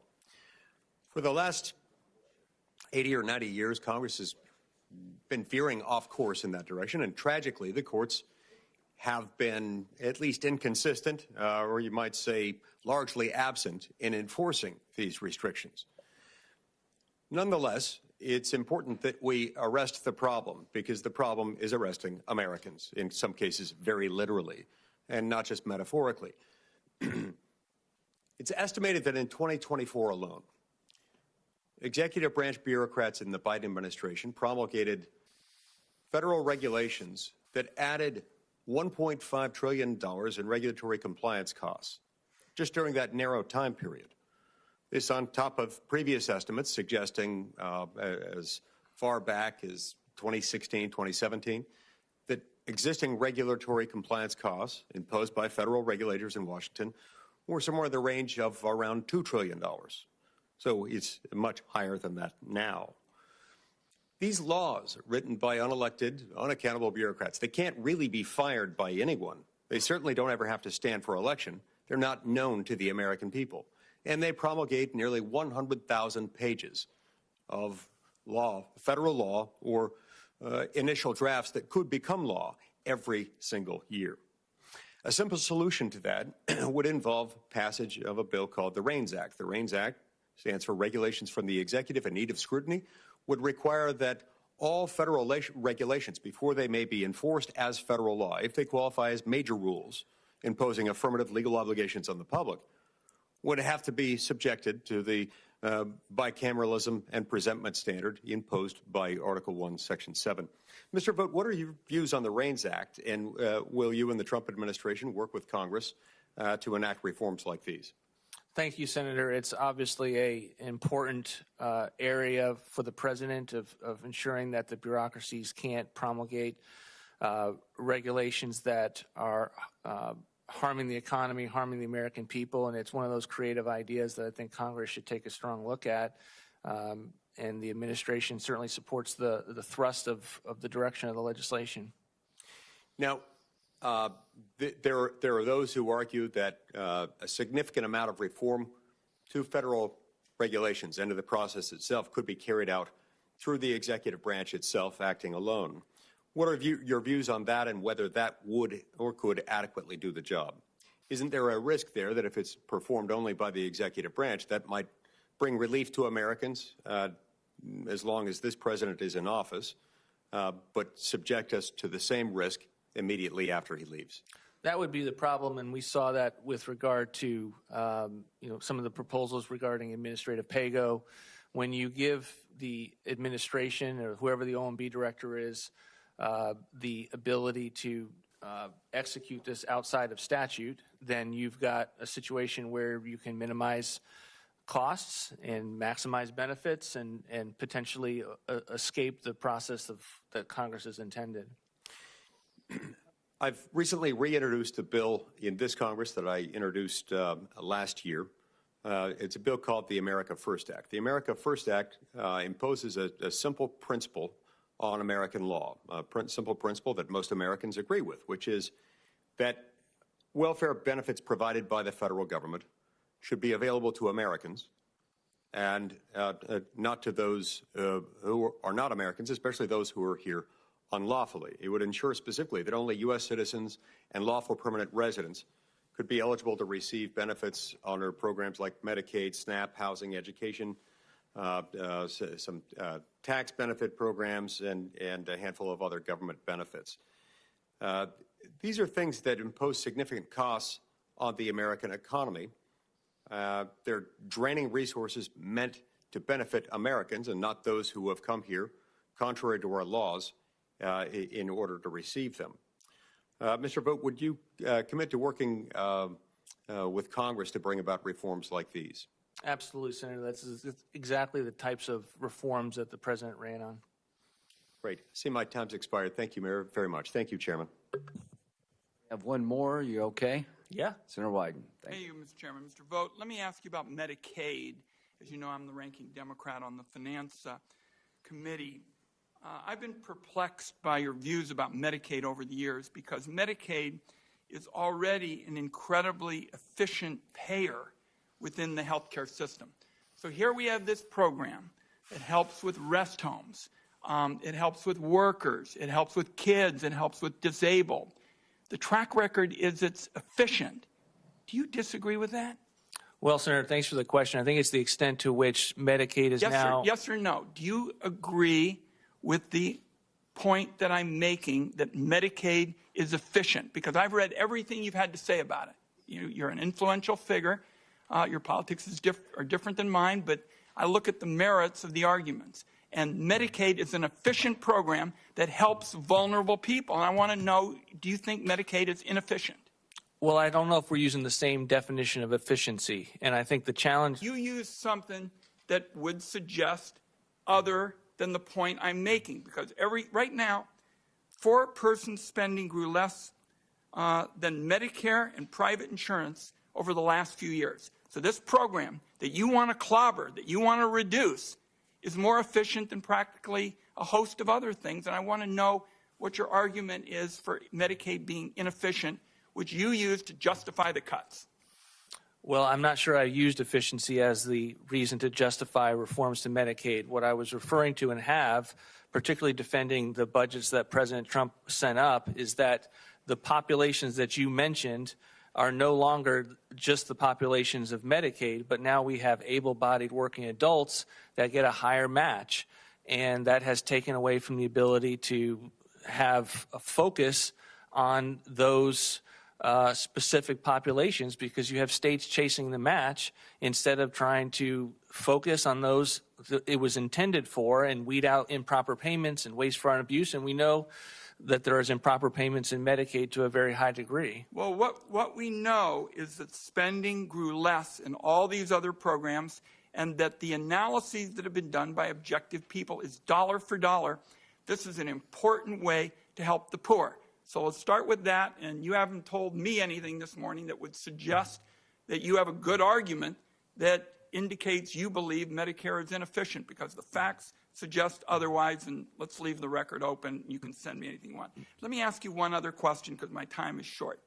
For the last 80 or 90 years, Congress has been veering off course in that direction, and tragically, the courts have been at least inconsistent, or you might say largely absent, in enforcing these restrictions. Nonetheless, it's important that we arrest the problem, because the problem is arresting Americans, in some cases very literally, and not just metaphorically. It's estimated that in 2024 alone, executive branch bureaucrats in the Biden administration promulgated federal regulations that added $1.5 trillion in regulatory compliance costs just during that narrow time period. This on top of previous estimates suggesting as far back as 2016, 2017, that existing regulatory compliance costs imposed by federal regulators in Washington were somewhere in the range of around $2 trillion. So it's much higher than that now. These laws, written by unelected, unaccountable bureaucrats, they can't really be fired by anyone. They certainly don't ever have to stand for election. They're not known to the American people. And they promulgate nearly 100,000 pages of law, federal law, or initial drafts that could become law every single year. A simple solution to that would involve passage of a bill called the REINS Act. The REINS Act stands for Regulations from the Executive in Need of Scrutiny, would require that all federal regulations, before they may be enforced as federal law, if they qualify as major rules imposing affirmative legal obligations on the public, would have to be subjected to the bicameralism and presentment standard imposed by Article 1, Section 7. Mr. Vought, what are your views on the REINS Act, and will you and the Trump administration work with Congress to enact reforms like these? Thank you, Senator. It's obviously an important area for the president of ensuring that the bureaucracies can't promulgate regulations that are harming the economy, harming the American people, and it's one of those creative ideas that I think Congress should take a strong look at. And the administration certainly supports the thrust of the direction of the legislation. Now, there are those who argue that a significant amount of reform to federal regulations and to the process itself could be carried out through the executive branch itself acting alone. What are your views on that, and whether that would or could adequately do the job? Isn't there a risk there that if it's performed only by the executive branch, that might bring relief to Americans as long as this president is in office, but subject us to the same risk immediately after he leaves? That would be the problem, and we saw that with regard to some of the proposals regarding administrative pay-go. When you give the administration or whoever the OMB director is the ability to execute this outside of statute, then you've got a situation where you can minimize costs and maximize benefits and potentially escape the process that Congress has intended. I've recently reintroduced a bill in this Congress that I introduced last year. It's a bill called the America First Act. The America First Act imposes a simple principle on American law, a simple principle that most Americans agree with, which is that welfare benefits provided by the federal government should be available to Americans and not to those who are not Americans, especially those who are here unlawfully. It would ensure specifically that only U.S. citizens and lawful permanent residents could be eligible to receive benefits under programs like Medicaid, SNAP, housing, education, some tax benefit programs, and a handful of other government benefits. These are things that impose significant costs on the American economy. They're draining resources meant to benefit Americans and not those who have come here, contrary to our laws, in order to receive them. Mr. Vought, would you commit to working with Congress to bring about reforms like these? Absolutely, Senator. That's exactly the types of reforms that the president ran on. Great. See, my time's expired. Thank you, Mayor, very much. Thank you, Chairman. Have one more. You okay? Yeah. Senator Wyden. Thank you, Mr. Chairman. Mr. Vought, let me ask you about Medicaid. As you know, I'm the ranking Democrat on the Finance Committee. I've been perplexed by your views about Medicaid over the years because Medicaid is already an incredibly efficient payer within the healthcare system. So here we have this program that helps with rest homes. It helps with workers. It helps with kids. It helps with disabled. The track record is it's efficient. Do you disagree with that? Well, Senator, thanks for the question. I think it's the extent to which Medicaid is now... Yes or no? Do you agree with the point that I'm making that Medicaid is efficient? Because I've read everything you've had to say about it. You're an influential figure. Your politics are different than mine, but I look at the merits of the arguments. And Medicaid is an efficient program that helps vulnerable people. And I want to know, do you think Medicaid is inefficient? Well, I don't know if we're using the same definition of efficiency. And I think the challenge... You use something that would suggest other than the point I'm making. Because right now, four-person spending grew less than Medicare and private insurance over the last few years. So this program that you want to clobber, that you want to reduce, is more efficient than practically a host of other things. And I want to know what your argument is for Medicaid being inefficient, which you use to justify the cuts. Well, I'm not sure I used efficiency as the reason to justify reforms to Medicaid. What I was referring to and have, particularly defending the budgets that President Trump sent up, is that the populations that you mentioned are no longer just the populations of Medicaid, but now we have able-bodied working adults that get a higher match. And that has taken away from the ability to have a focus on those specific populations, because you have states chasing the match instead of trying to focus on those that it was intended for and weed out improper payments and waste, fraud, and abuse. And we know that there is improper payments in Medicaid to a very high degree. Well, what we know is that spending grew less in all these other programs, and that the analyses that have been done by objective people is dollar for dollar. This is an important way to help the poor. So let's start with that, and you haven't told me anything this morning that would suggest that you have a good argument that indicates you believe Medicare is inefficient, because the facts suggest otherwise, and let's leave the record open. You can send me anything you want. Let me ask you one other question, because my time is short.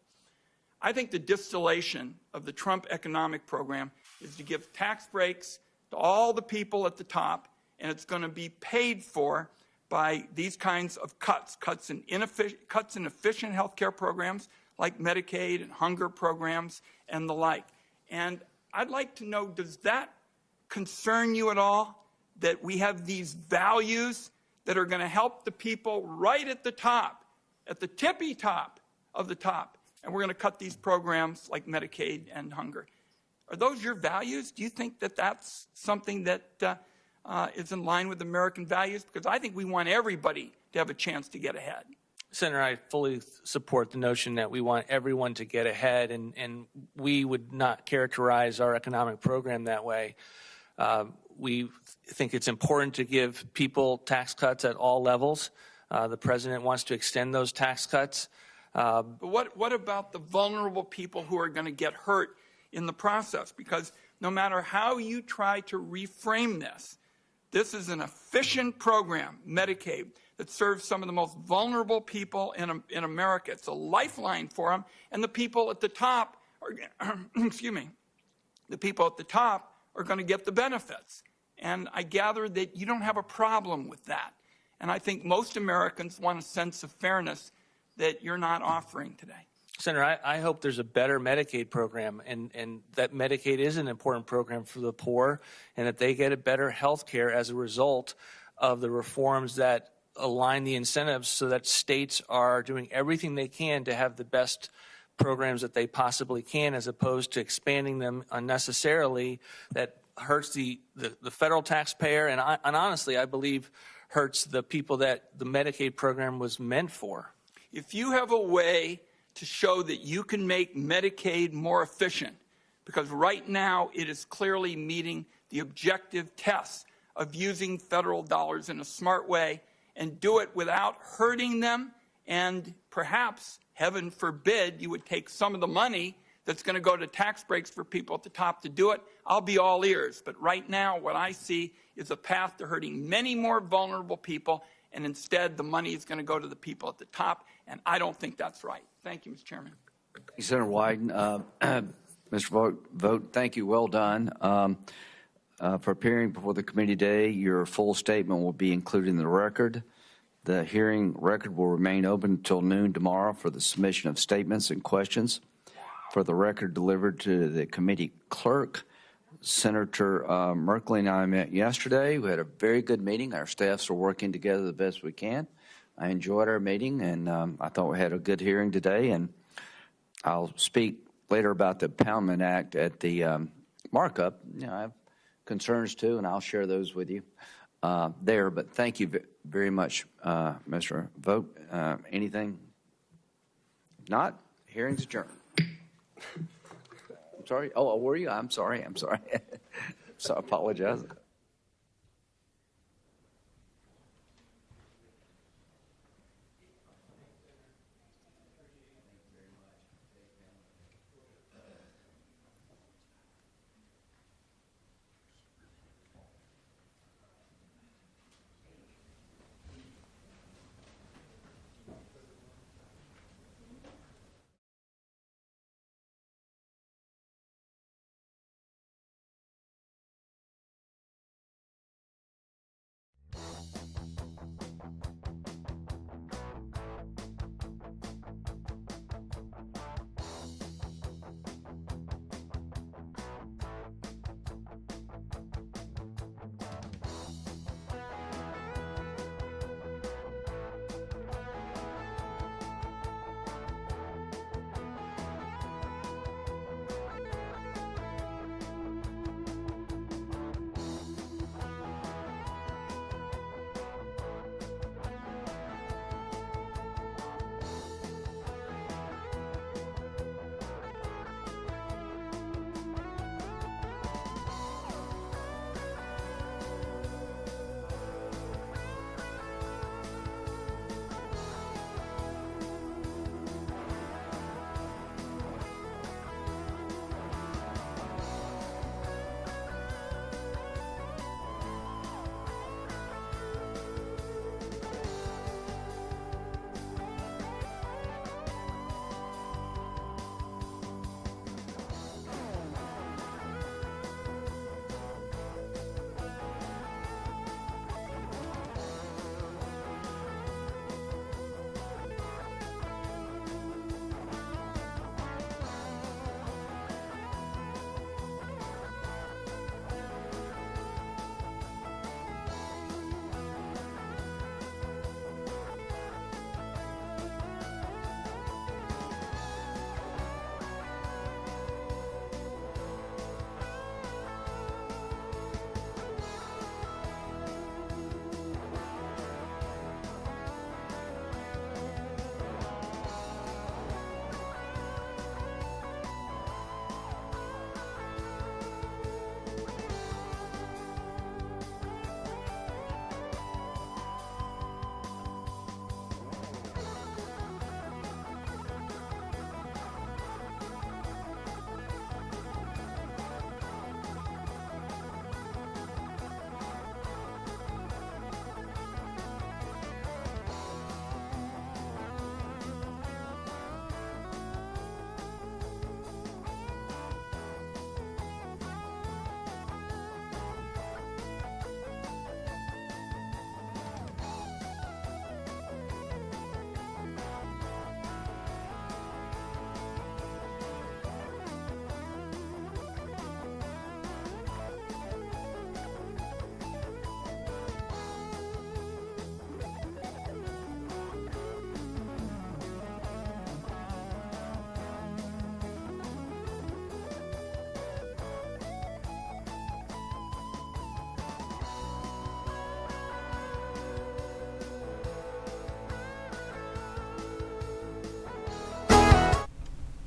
I think the distillation of the Trump economic program is to give tax breaks to all the people at the top, and it's going to be paid for by these kinds of cuts in efficient health care programs like Medicaid and hunger programs and the like. And I'd like to know, does that concern you at all, that we have these values that are going to help the people right at the top, at the tippy top of the top, and we're going to cut these programs like Medicaid and hunger? Are those your values? Do you think that that's something that is in line with American values? Because I think we want everybody to have a chance to get ahead. Senator, I fully support the notion that we want everyone to get ahead, and we would not characterize our economic program that way. We think it's important to give people tax cuts at all levels. The president wants to extend those tax cuts. But what about the vulnerable people who are going to get hurt in the process? Because no matter how you try to reframe this, this is an efficient program, Medicaid, that serves some of the most vulnerable people in America. It's a lifeline for them, and the people at the top are, excuse me, the people at the top are going to get the benefits. And I gather that you don't have a problem with that. And I think most Americans want a sense of fairness that you're not offering today. Senator, I hope there's a better Medicaid program, and that Medicaid is an important program for the poor, and that they get a better health care as a result of the reforms that align the incentives so that states are doing everything they can to have the best programs that they possibly can, as opposed to expanding them unnecessarily. That hurts the federal taxpayer, and honestly, I believe hurts the people that the Medicaid program was meant for. If you have a way to show that you can make Medicaid more efficient, because right now it is clearly meeting the objective tests of using federal dollars in a smart way, and do it without hurting them, and perhaps, heaven forbid, you would take some of the money that's going to go to tax breaks for people at the top to do it, I'll be all ears. But right now, what I see is a path to hurting many more vulnerable people, and instead the money is going to go to the people at the top, and I don't think that's right. Thank you, Mr. Chairman. Senator Wyden, Mr. Vought, thank you. Well done. For appearing before the committee today, your full statement will be included in the record. The hearing record will remain open until noon tomorrow for the submission of statements and questions. For the record delivered to the committee clerk, Senator Merkley and I met yesterday. We had a very good meeting. Our staffs are working together the best we can. I enjoyed our meeting, and I thought we had a good hearing today. And I'll speak later about the Impoundment Act at the markup. You know, I have concerns too, and I'll share those with you there. But thank you very much, Mr. Vought. Anything? Not? Hearing's adjourned. I'm sorry. Oh, were you? I'm sorry. So I apologize.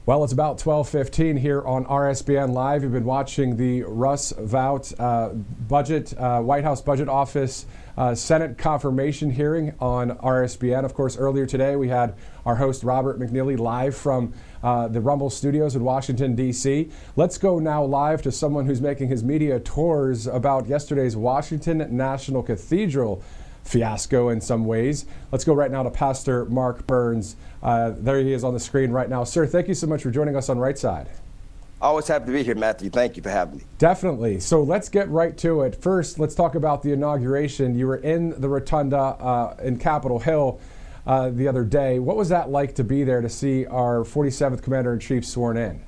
Well, it's about 12:15 here on RSBN Live. You've been watching the Russ Vought White House Budget Office Senate confirmation hearing on RSBN. Of course, earlier today we had our host Robert McNeely live from the Rumble Studios in Washington, D.C. Let's go now live to someone who's making his media tours about yesterday's Washington National Cathedral fiasco in some ways. Let's go right now to Pastor Mark Burns. There he is on the screen right now. Sir, thank you so much for joining us on Right Side. Always happy to be here, Matthew. Thank you for having me. Definitely. So let's get right to it. First, let's talk about the inauguration. You were in the rotunda in Capitol Hill the other day. What was that like to be there to see our 47th Commander-in-Chief sworn in?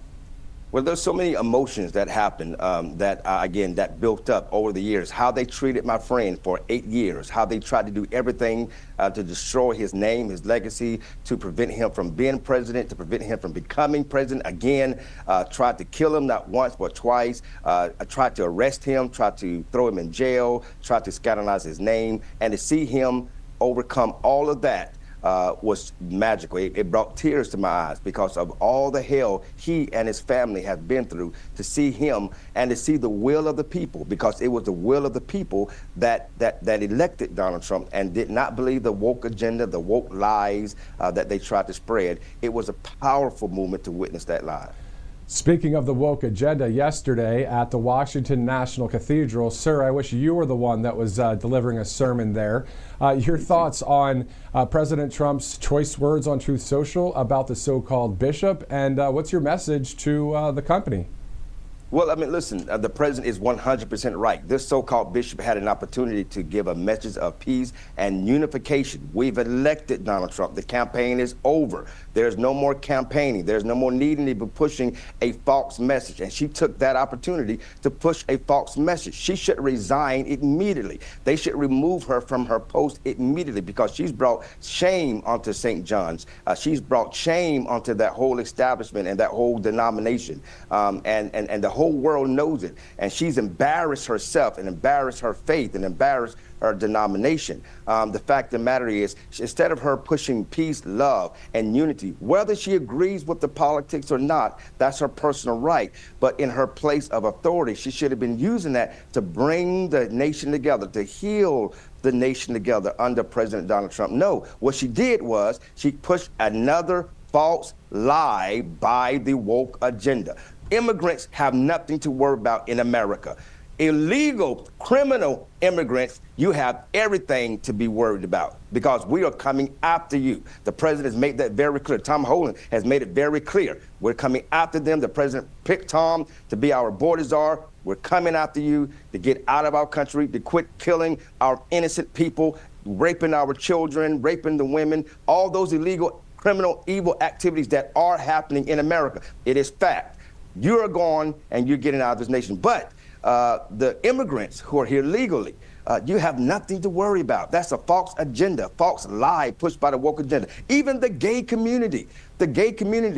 Well, there's so many emotions that happened that built up over the years. How they treated my friend for 8 years, how they tried to do everything to destroy his name, his legacy, to prevent him from being president, to prevent him from becoming president again, tried to kill him not once but twice, tried to arrest him, tried to throw him in jail, tried to scandalize his name, and to see him overcome all of that was magical. It brought tears to my eyes because of all the hell he and his family have been through, to see him and to see the will of the people, because it was the will of the people that elected Donald Trump and did not believe the woke agenda, the woke lies that they tried to spread. It was a powerful movement to witness that live. Speaking of the woke agenda, yesterday at the Washington National Cathedral, sir, I wish you were the one that was delivering a sermon there. Your thoughts on President Trump's choice words on Truth Social about the so-called bishop, and what's your message to the company? Well, I mean, listen, the president is 100% right. This so-called bishop had an opportunity to give a message of peace and unification. We've elected Donald Trump. The campaign is over. There's no more campaigning. There's no more needing to be pushing a false message. And she took that opportunity to push a false message. She should resign immediately. They should remove her from her post immediately, because she's brought shame onto St. John's. She's brought shame onto that whole establishment and that whole denomination. And the whole world knows it. And she's embarrassed herself and embarrassed her faith and embarrassed her denomination. The fact of the matter is, instead of her pushing peace, love, and unity, whether she agrees with the politics or not, that's her personal right. But in her place of authority, she should have been using that to bring the nation together, to heal the nation together under President Donald Trump. No, what she did was she pushed another false lie by the woke agenda. Immigrants have nothing to worry about in America. Illegal, criminal immigrants, you have everything to be worried about, because we are coming after you. The president has made that very clear. Tom Holland has made it very clear. We're coming after them. The president picked Tom to be our border czar. We're coming after you to get out of our country, to quit killing our innocent people, raping our children, raping the women, all those illegal, criminal, evil activities that are happening in America. It is fact. You are gone and you're getting out of this nation. But the immigrants who are here legally, you have nothing to worry about. That's a false agenda, false lie pushed by the woke agenda. Even the gay community,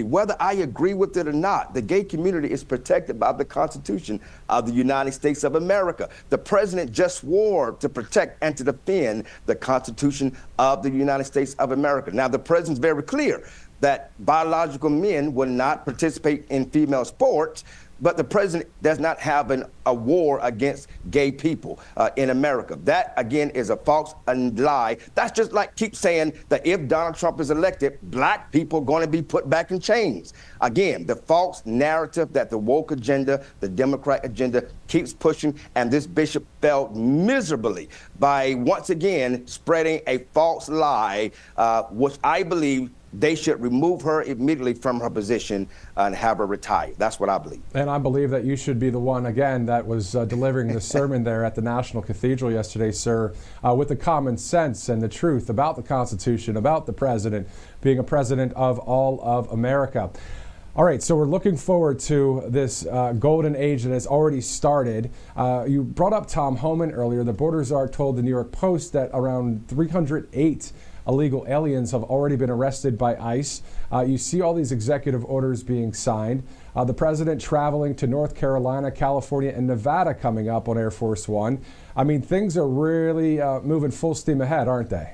whether I agree with it or not, the gay community is protected by the Constitution of the United States of America. The president just swore to protect and to defend the Constitution of the United States of America. Now, the president's very clear that biological men will not participate in female sports, but the president does not have a war against gay people in America. That, again, is a false lie. That's just like keep saying that if Donald Trump is elected, black people are going to be put back in chains. Again, the false narrative that the woke agenda, the Democrat agenda, keeps pushing, and this bishop failed miserably by, once again, spreading a false lie, which I believe they should remove her immediately from her position and have her retired. That's what I believe. And I believe that you should be the one, again, that was delivering the sermon there at the National Cathedral yesterday, sir, with the common sense and the truth about the Constitution, about the president being a president of all of America. All right, so we're looking forward to this golden age that has already started. You brought up Tom Homan earlier. The border czar told the New York Post that around 308 illegal aliens have already been arrested by ICE. You see all these executive orders being signed. The president traveling to North Carolina, California, and Nevada coming up on Air Force One. I mean, things are really moving full steam ahead, aren't they?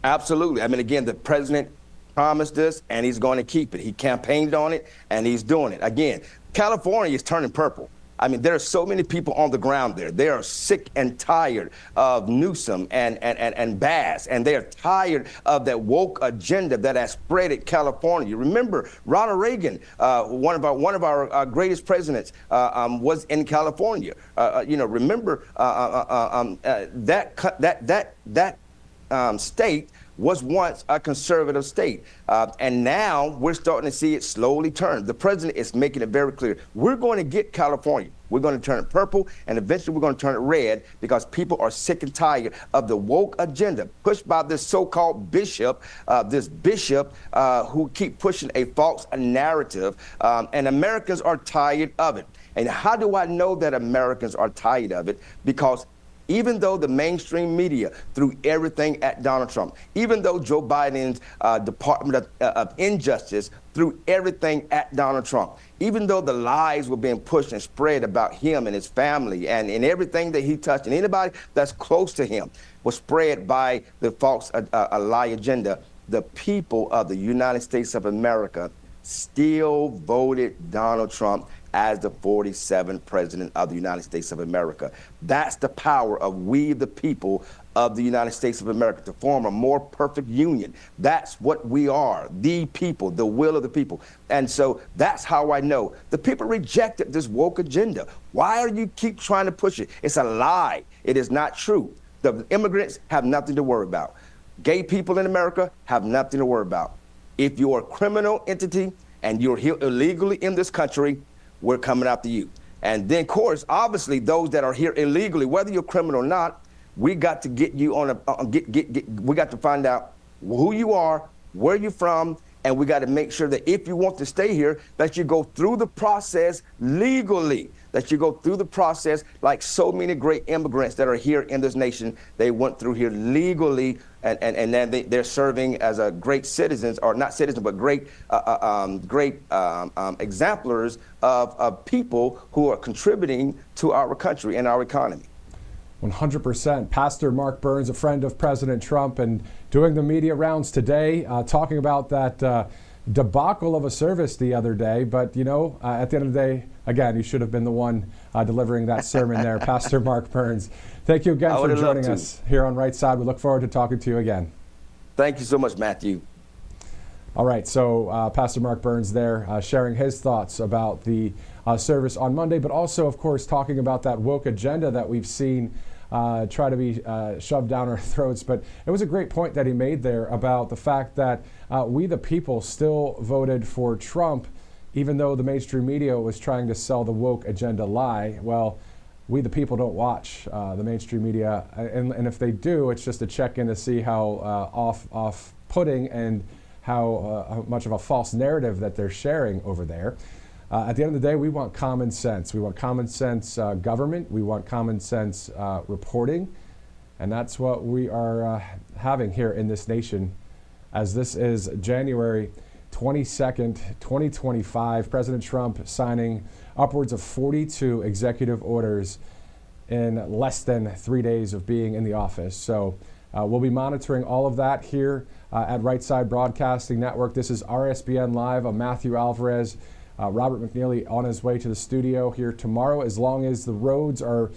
Absolutely. I mean, again, the president promised this, and he's going to keep it. He campaigned on it, and he's doing it. Again, California is turning purple. I mean, there are so many people on the ground there. They are sick and tired of Newsom and Bass, and they are tired of that woke agenda that has spread in California. Remember, Ronald Reagan, one of our greatest presidents, was in California. Remember that state was once a conservative state. And now we're starting to see it slowly turn. The president is making it very clear. We're going to get California. We're going to turn it purple, and eventually we're going to turn it red because people are sick and tired of the woke agenda pushed by this so-called bishop, who keep pushing a false narrative, and Americans are tired of it. And how do I know that Americans are tired of it? Because even though the mainstream media threw everything at Donald Trump, even though Joe Biden's Department of Injustice threw everything at Donald Trump, even though the lies were being pushed and spread about him and his family and everything that he touched, and anybody that's close to him was spread by the false lie agenda, the people of the United States of America still voted Donald Trump as the 47th president of the United States of America. That's the power of we, the people of the United States of America, to form a more perfect union. That's what we are, the people, the will of the people. And so that's how I know. The people rejected this woke agenda. Why do you keep trying to push it? It's a lie. It is not true. The immigrants have nothing to worry about. Gay people in America have nothing to worry about. If you're a criminal entity and you're here illegally in this country, we're coming after you. And then, of course, obviously, those that are here illegally, whether you're a criminal or not, we got to get you on we got to find out who you are, where you're from, and we got to make sure that if you want to stay here, that you go through the process legally, that you go through the process like so many great immigrants that are here in this nation. They went through here legally, and then they're serving as a great citizens, or not citizens, but great exemplars of people who are contributing to our country and our economy. 100%. Pastor Mark Burns, a friend of President Trump, and doing the media rounds today, talking about that debacle of a service the other day. But, at the end of the day, again, you should have been the one delivering that sermon there, Pastor Mark Burns. Thank you again for joining us here on Right Side. We look forward to talking to you again. Thank you so much, Matthew. All right, so Pastor Mark Burns there sharing his thoughts about the service on Monday, but also, of course, talking about that woke agenda that we've seen try to be shoved down our throats. But it was a great point that he made there about the fact that we, the people, still voted for Trump, even though the mainstream media was trying to sell the woke agenda lie. Well, we, the people, don't watch the mainstream media, and if they do, it's just a check-in to see how off-putting and how much of a false narrative that they're sharing over there. At the end of the day, we want common sense. We want common sense government. We want common sense reporting. And that's what we are having here in this nation, as this is January 22nd, 2025. President Trump signing upwards of 42 executive orders in less than 3 days of being in the office. So we'll be monitoring all of that here at Right Side Broadcasting Network. This is RSBN Live. I'm Matthew Alvarez. Robert McNeely on his way to the studio here tomorrow, as long as the roads are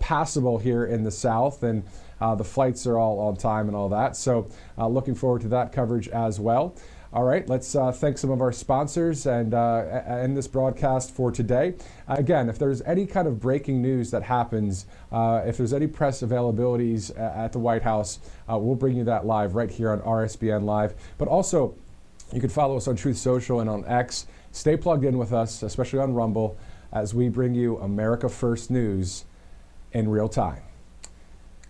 passable here in the South and the flights are all on time and all that. So looking forward to that coverage as well. All right, let's thank some of our sponsors and end this broadcast for today. Again, if there's any kind of breaking news that happens, if there's any press availabilities at the White House, we'll bring you that live right here on RSBN Live. But also, you can follow us on Truth Social and on X. Stay plugged in with us, especially on Rumble, as we bring you America First News in real time.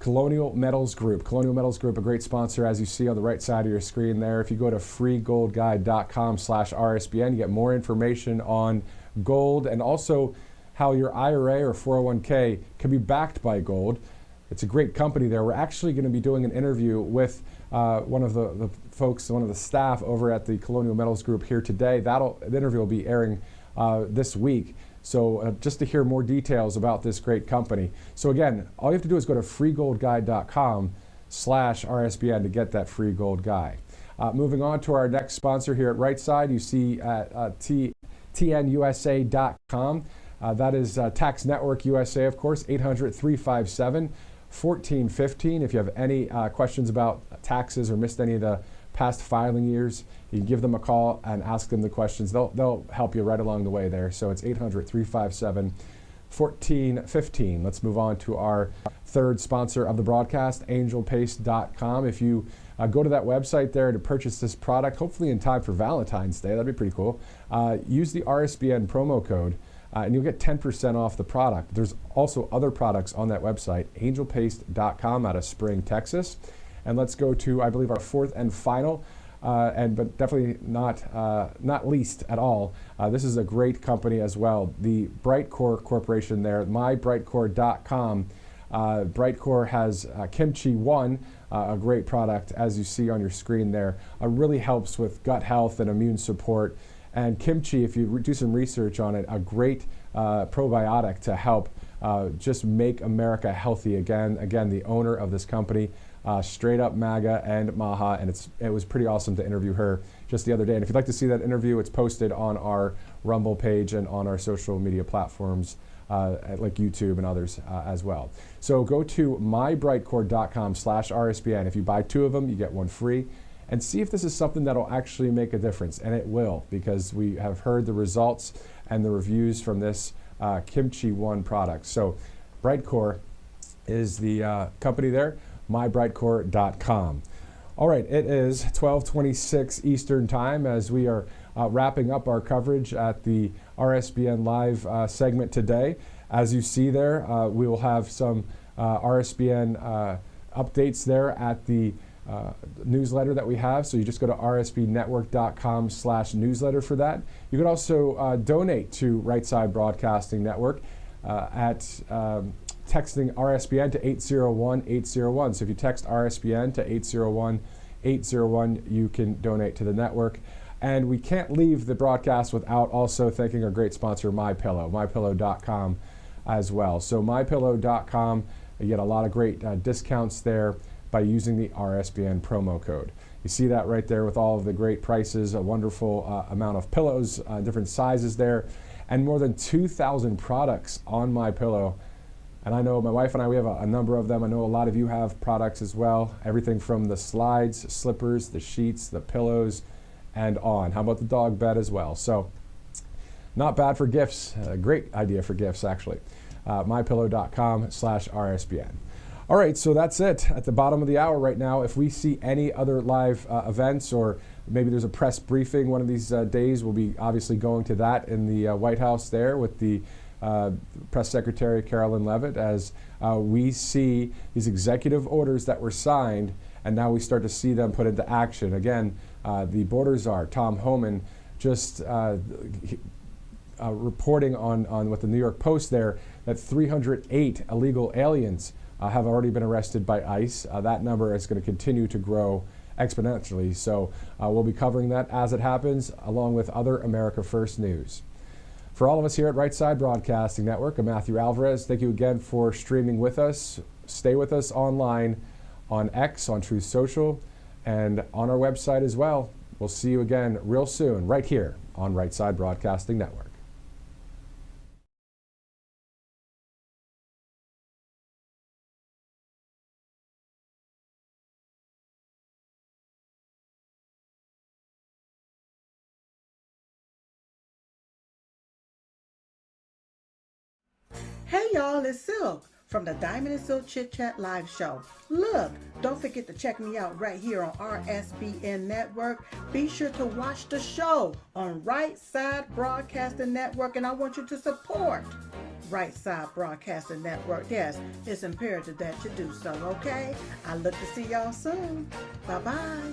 Colonial Metals Group. Colonial Metals Group, a great sponsor, as you see on the right side of your screen there. If you go to freegoldguide.com/RSBN, you get more information on gold and also how your IRA or 401k can be backed by gold. It's a great company there. We're actually going to be doing an interview with one of the folks, one of the staff over at the Colonial Metals Group here today. The interview will be airing this week. So just to hear more details about this great company. So again, all you have to do is go to freegoldguide.com/RSBN to get that free gold guide. Moving on to our next sponsor here at Right Side, you see at tnusa.com. That is Tax Network USA, of course, 800-357-1415. If you have any questions about taxes or missed any of the past filing years, you can give them a call and ask them the questions. They'll help you right along the way there. So it's 800-357-1415. Let's move on to our third sponsor of the broadcast, angelpaste.com. If you go to that website there to purchase this product, hopefully in time for Valentine's Day, that'd be pretty cool. Use the RSBN promo code and you'll get 10% off the product. There's also other products on that website, angelpaste.com out of Spring, Texas. And let's go to, I believe, our fourth and final, but definitely not least at all. This is a great company as well. The Brightcore Corporation there, mybrightcore.com. Brightcore has Kimchi 1, a great product, as you see on your screen there. Really helps with gut health and immune support. And Kimchi, if you do some research on it, a great probiotic to help just make America healthy again. Again, the owner of this company, straight up MAGA and Maha, and it was pretty awesome to interview her just the other day. And if you'd like to see that interview, it's posted on our Rumble page and on our social media platforms like YouTube and others as well. So go to mybrightcore.com/RSBN. If you buy 2 of them, you get 1 free. And see if this is something that'll actually make a difference. And it will, because we have heard the results and the reviews from this Kimchi 1 product. So Brightcore is the company there, mybrightcore.com. All right, it is 12:26 Eastern Time as we are wrapping up our coverage at the RSBN Live segment today. As you see there, we will have some RSBN updates there at the newsletter that we have. So you just go to rsbnetwork.com/newsletter for that. You can also donate to Right Side Broadcasting Network at texting RSBN to 801-801. So if you text RSBN to 801-801, you can donate to the network. And we can't leave the broadcast without also thanking our great sponsor, MyPillow, mypillow.com as well. So mypillow.com, you get a lot of great discounts there by using the RSBN promo code. You see that right there with all of the great prices, a wonderful amount of pillows, different sizes there, and more than 2,000 products on MyPillow. And I know my wife and I, we have a number of them. I know a lot of you have products as well. Everything from the slides, slippers, the sheets, the pillows, and on. How about the dog bed as well? So not bad for gifts. A great idea for gifts, actually. mypillow.com/RSBN. All right, so that's it at the bottom of the hour right now. If we see any other live events, or maybe there's a press briefing one of these days, we'll be obviously going to that in the White House there with the Press Secretary Carolyn Leavitt, as we see these executive orders that were signed, and now we start to see them put into action. Again, the border czar, Tom Homan, just reporting on with the New York Post there that 308 illegal aliens have already been arrested by ICE. That number is going to continue to grow exponentially. So we'll be covering that as it happens, along with other America First news. For all of us here at Right Side Broadcasting Network, I'm Matthew Alvarez. Thank you again for streaming with us. Stay with us online on X, on Truth Social, and on our website as well. We'll see you again real soon, right here on Right Side Broadcasting Network. Hey y'all, it's Silk from the Diamond and Silk Chit Chat Live Show. Look, don't forget to check me out right here on RSBN Network. Be sure to watch the show on Right Side Broadcasting Network, and I want you to support Right Side Broadcasting Network. Yes, it's imperative that you do so, okay? I look to see y'all soon. Bye-bye.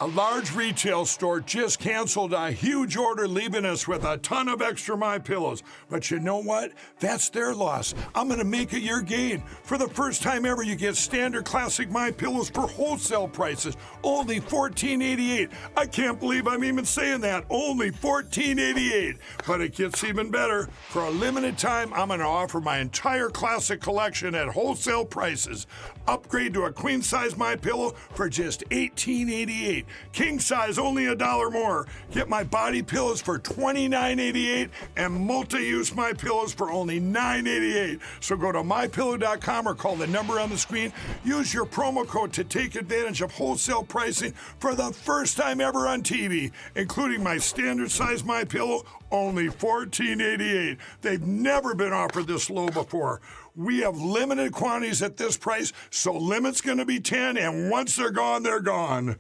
A large retail store just canceled a huge order, leaving us with a ton of extra MyPillows. But you know what? That's their loss. I'm going to make it your gain. For the first time ever, you get standard classic MyPillows for wholesale prices, only $14.88. I can't believe I'm even saying that. Only $14.88. But it gets even better. For a limited time, I'm going to offer my entire classic collection at wholesale prices. Upgrade to a queen-size MyPillow for just $18.88. King size only $1 more. Get my body pillows for $29.88 and multi-use MyPillows for only $9.88. So go to MyPillow.com or call the number on the screen. Use your promo code to take advantage of wholesale pricing for the first time ever on TV, including my standard size MyPillow, only $14.88. They've never been offered this low before. We have limited quantities at this price, so limit's going to be 10, and once they're gone, they're gone.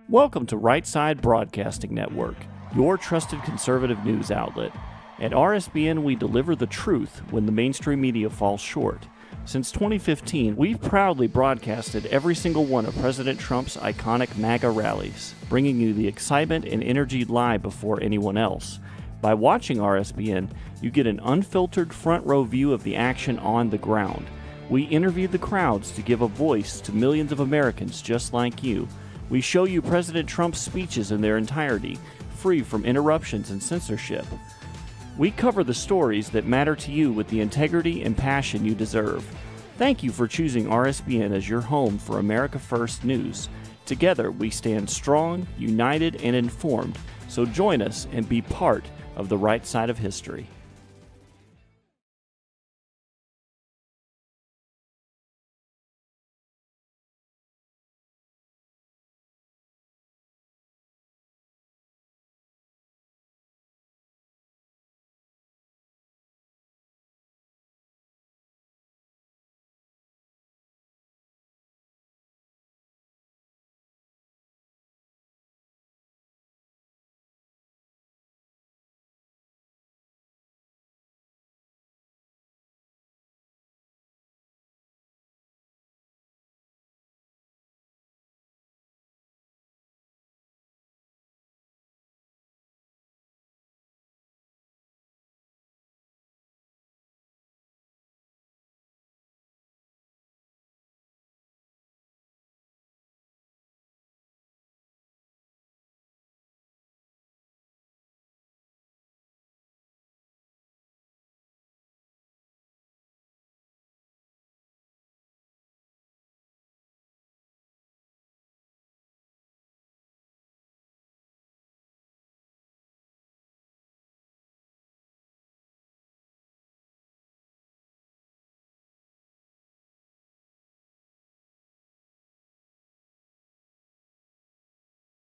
Welcome to Right Side Broadcasting Network, your trusted conservative news outlet. At RSBN, we deliver the truth when the mainstream media falls short. Since 2015, we've proudly broadcasted every single one of President Trump's iconic MAGA rallies, bringing you the excitement and energy live before anyone else. By watching RSBN, you get an unfiltered front-row view of the action on the ground. We interview the crowds to give a voice to millions of Americans just like you. We show you President Trump's speeches in their entirety, free from interruptions and censorship. We cover the stories that matter to you with the integrity and passion you deserve. Thank you for choosing RSBN as your home for America First News. Together, we stand strong, united, and informed. So join us and be part of the right side of history.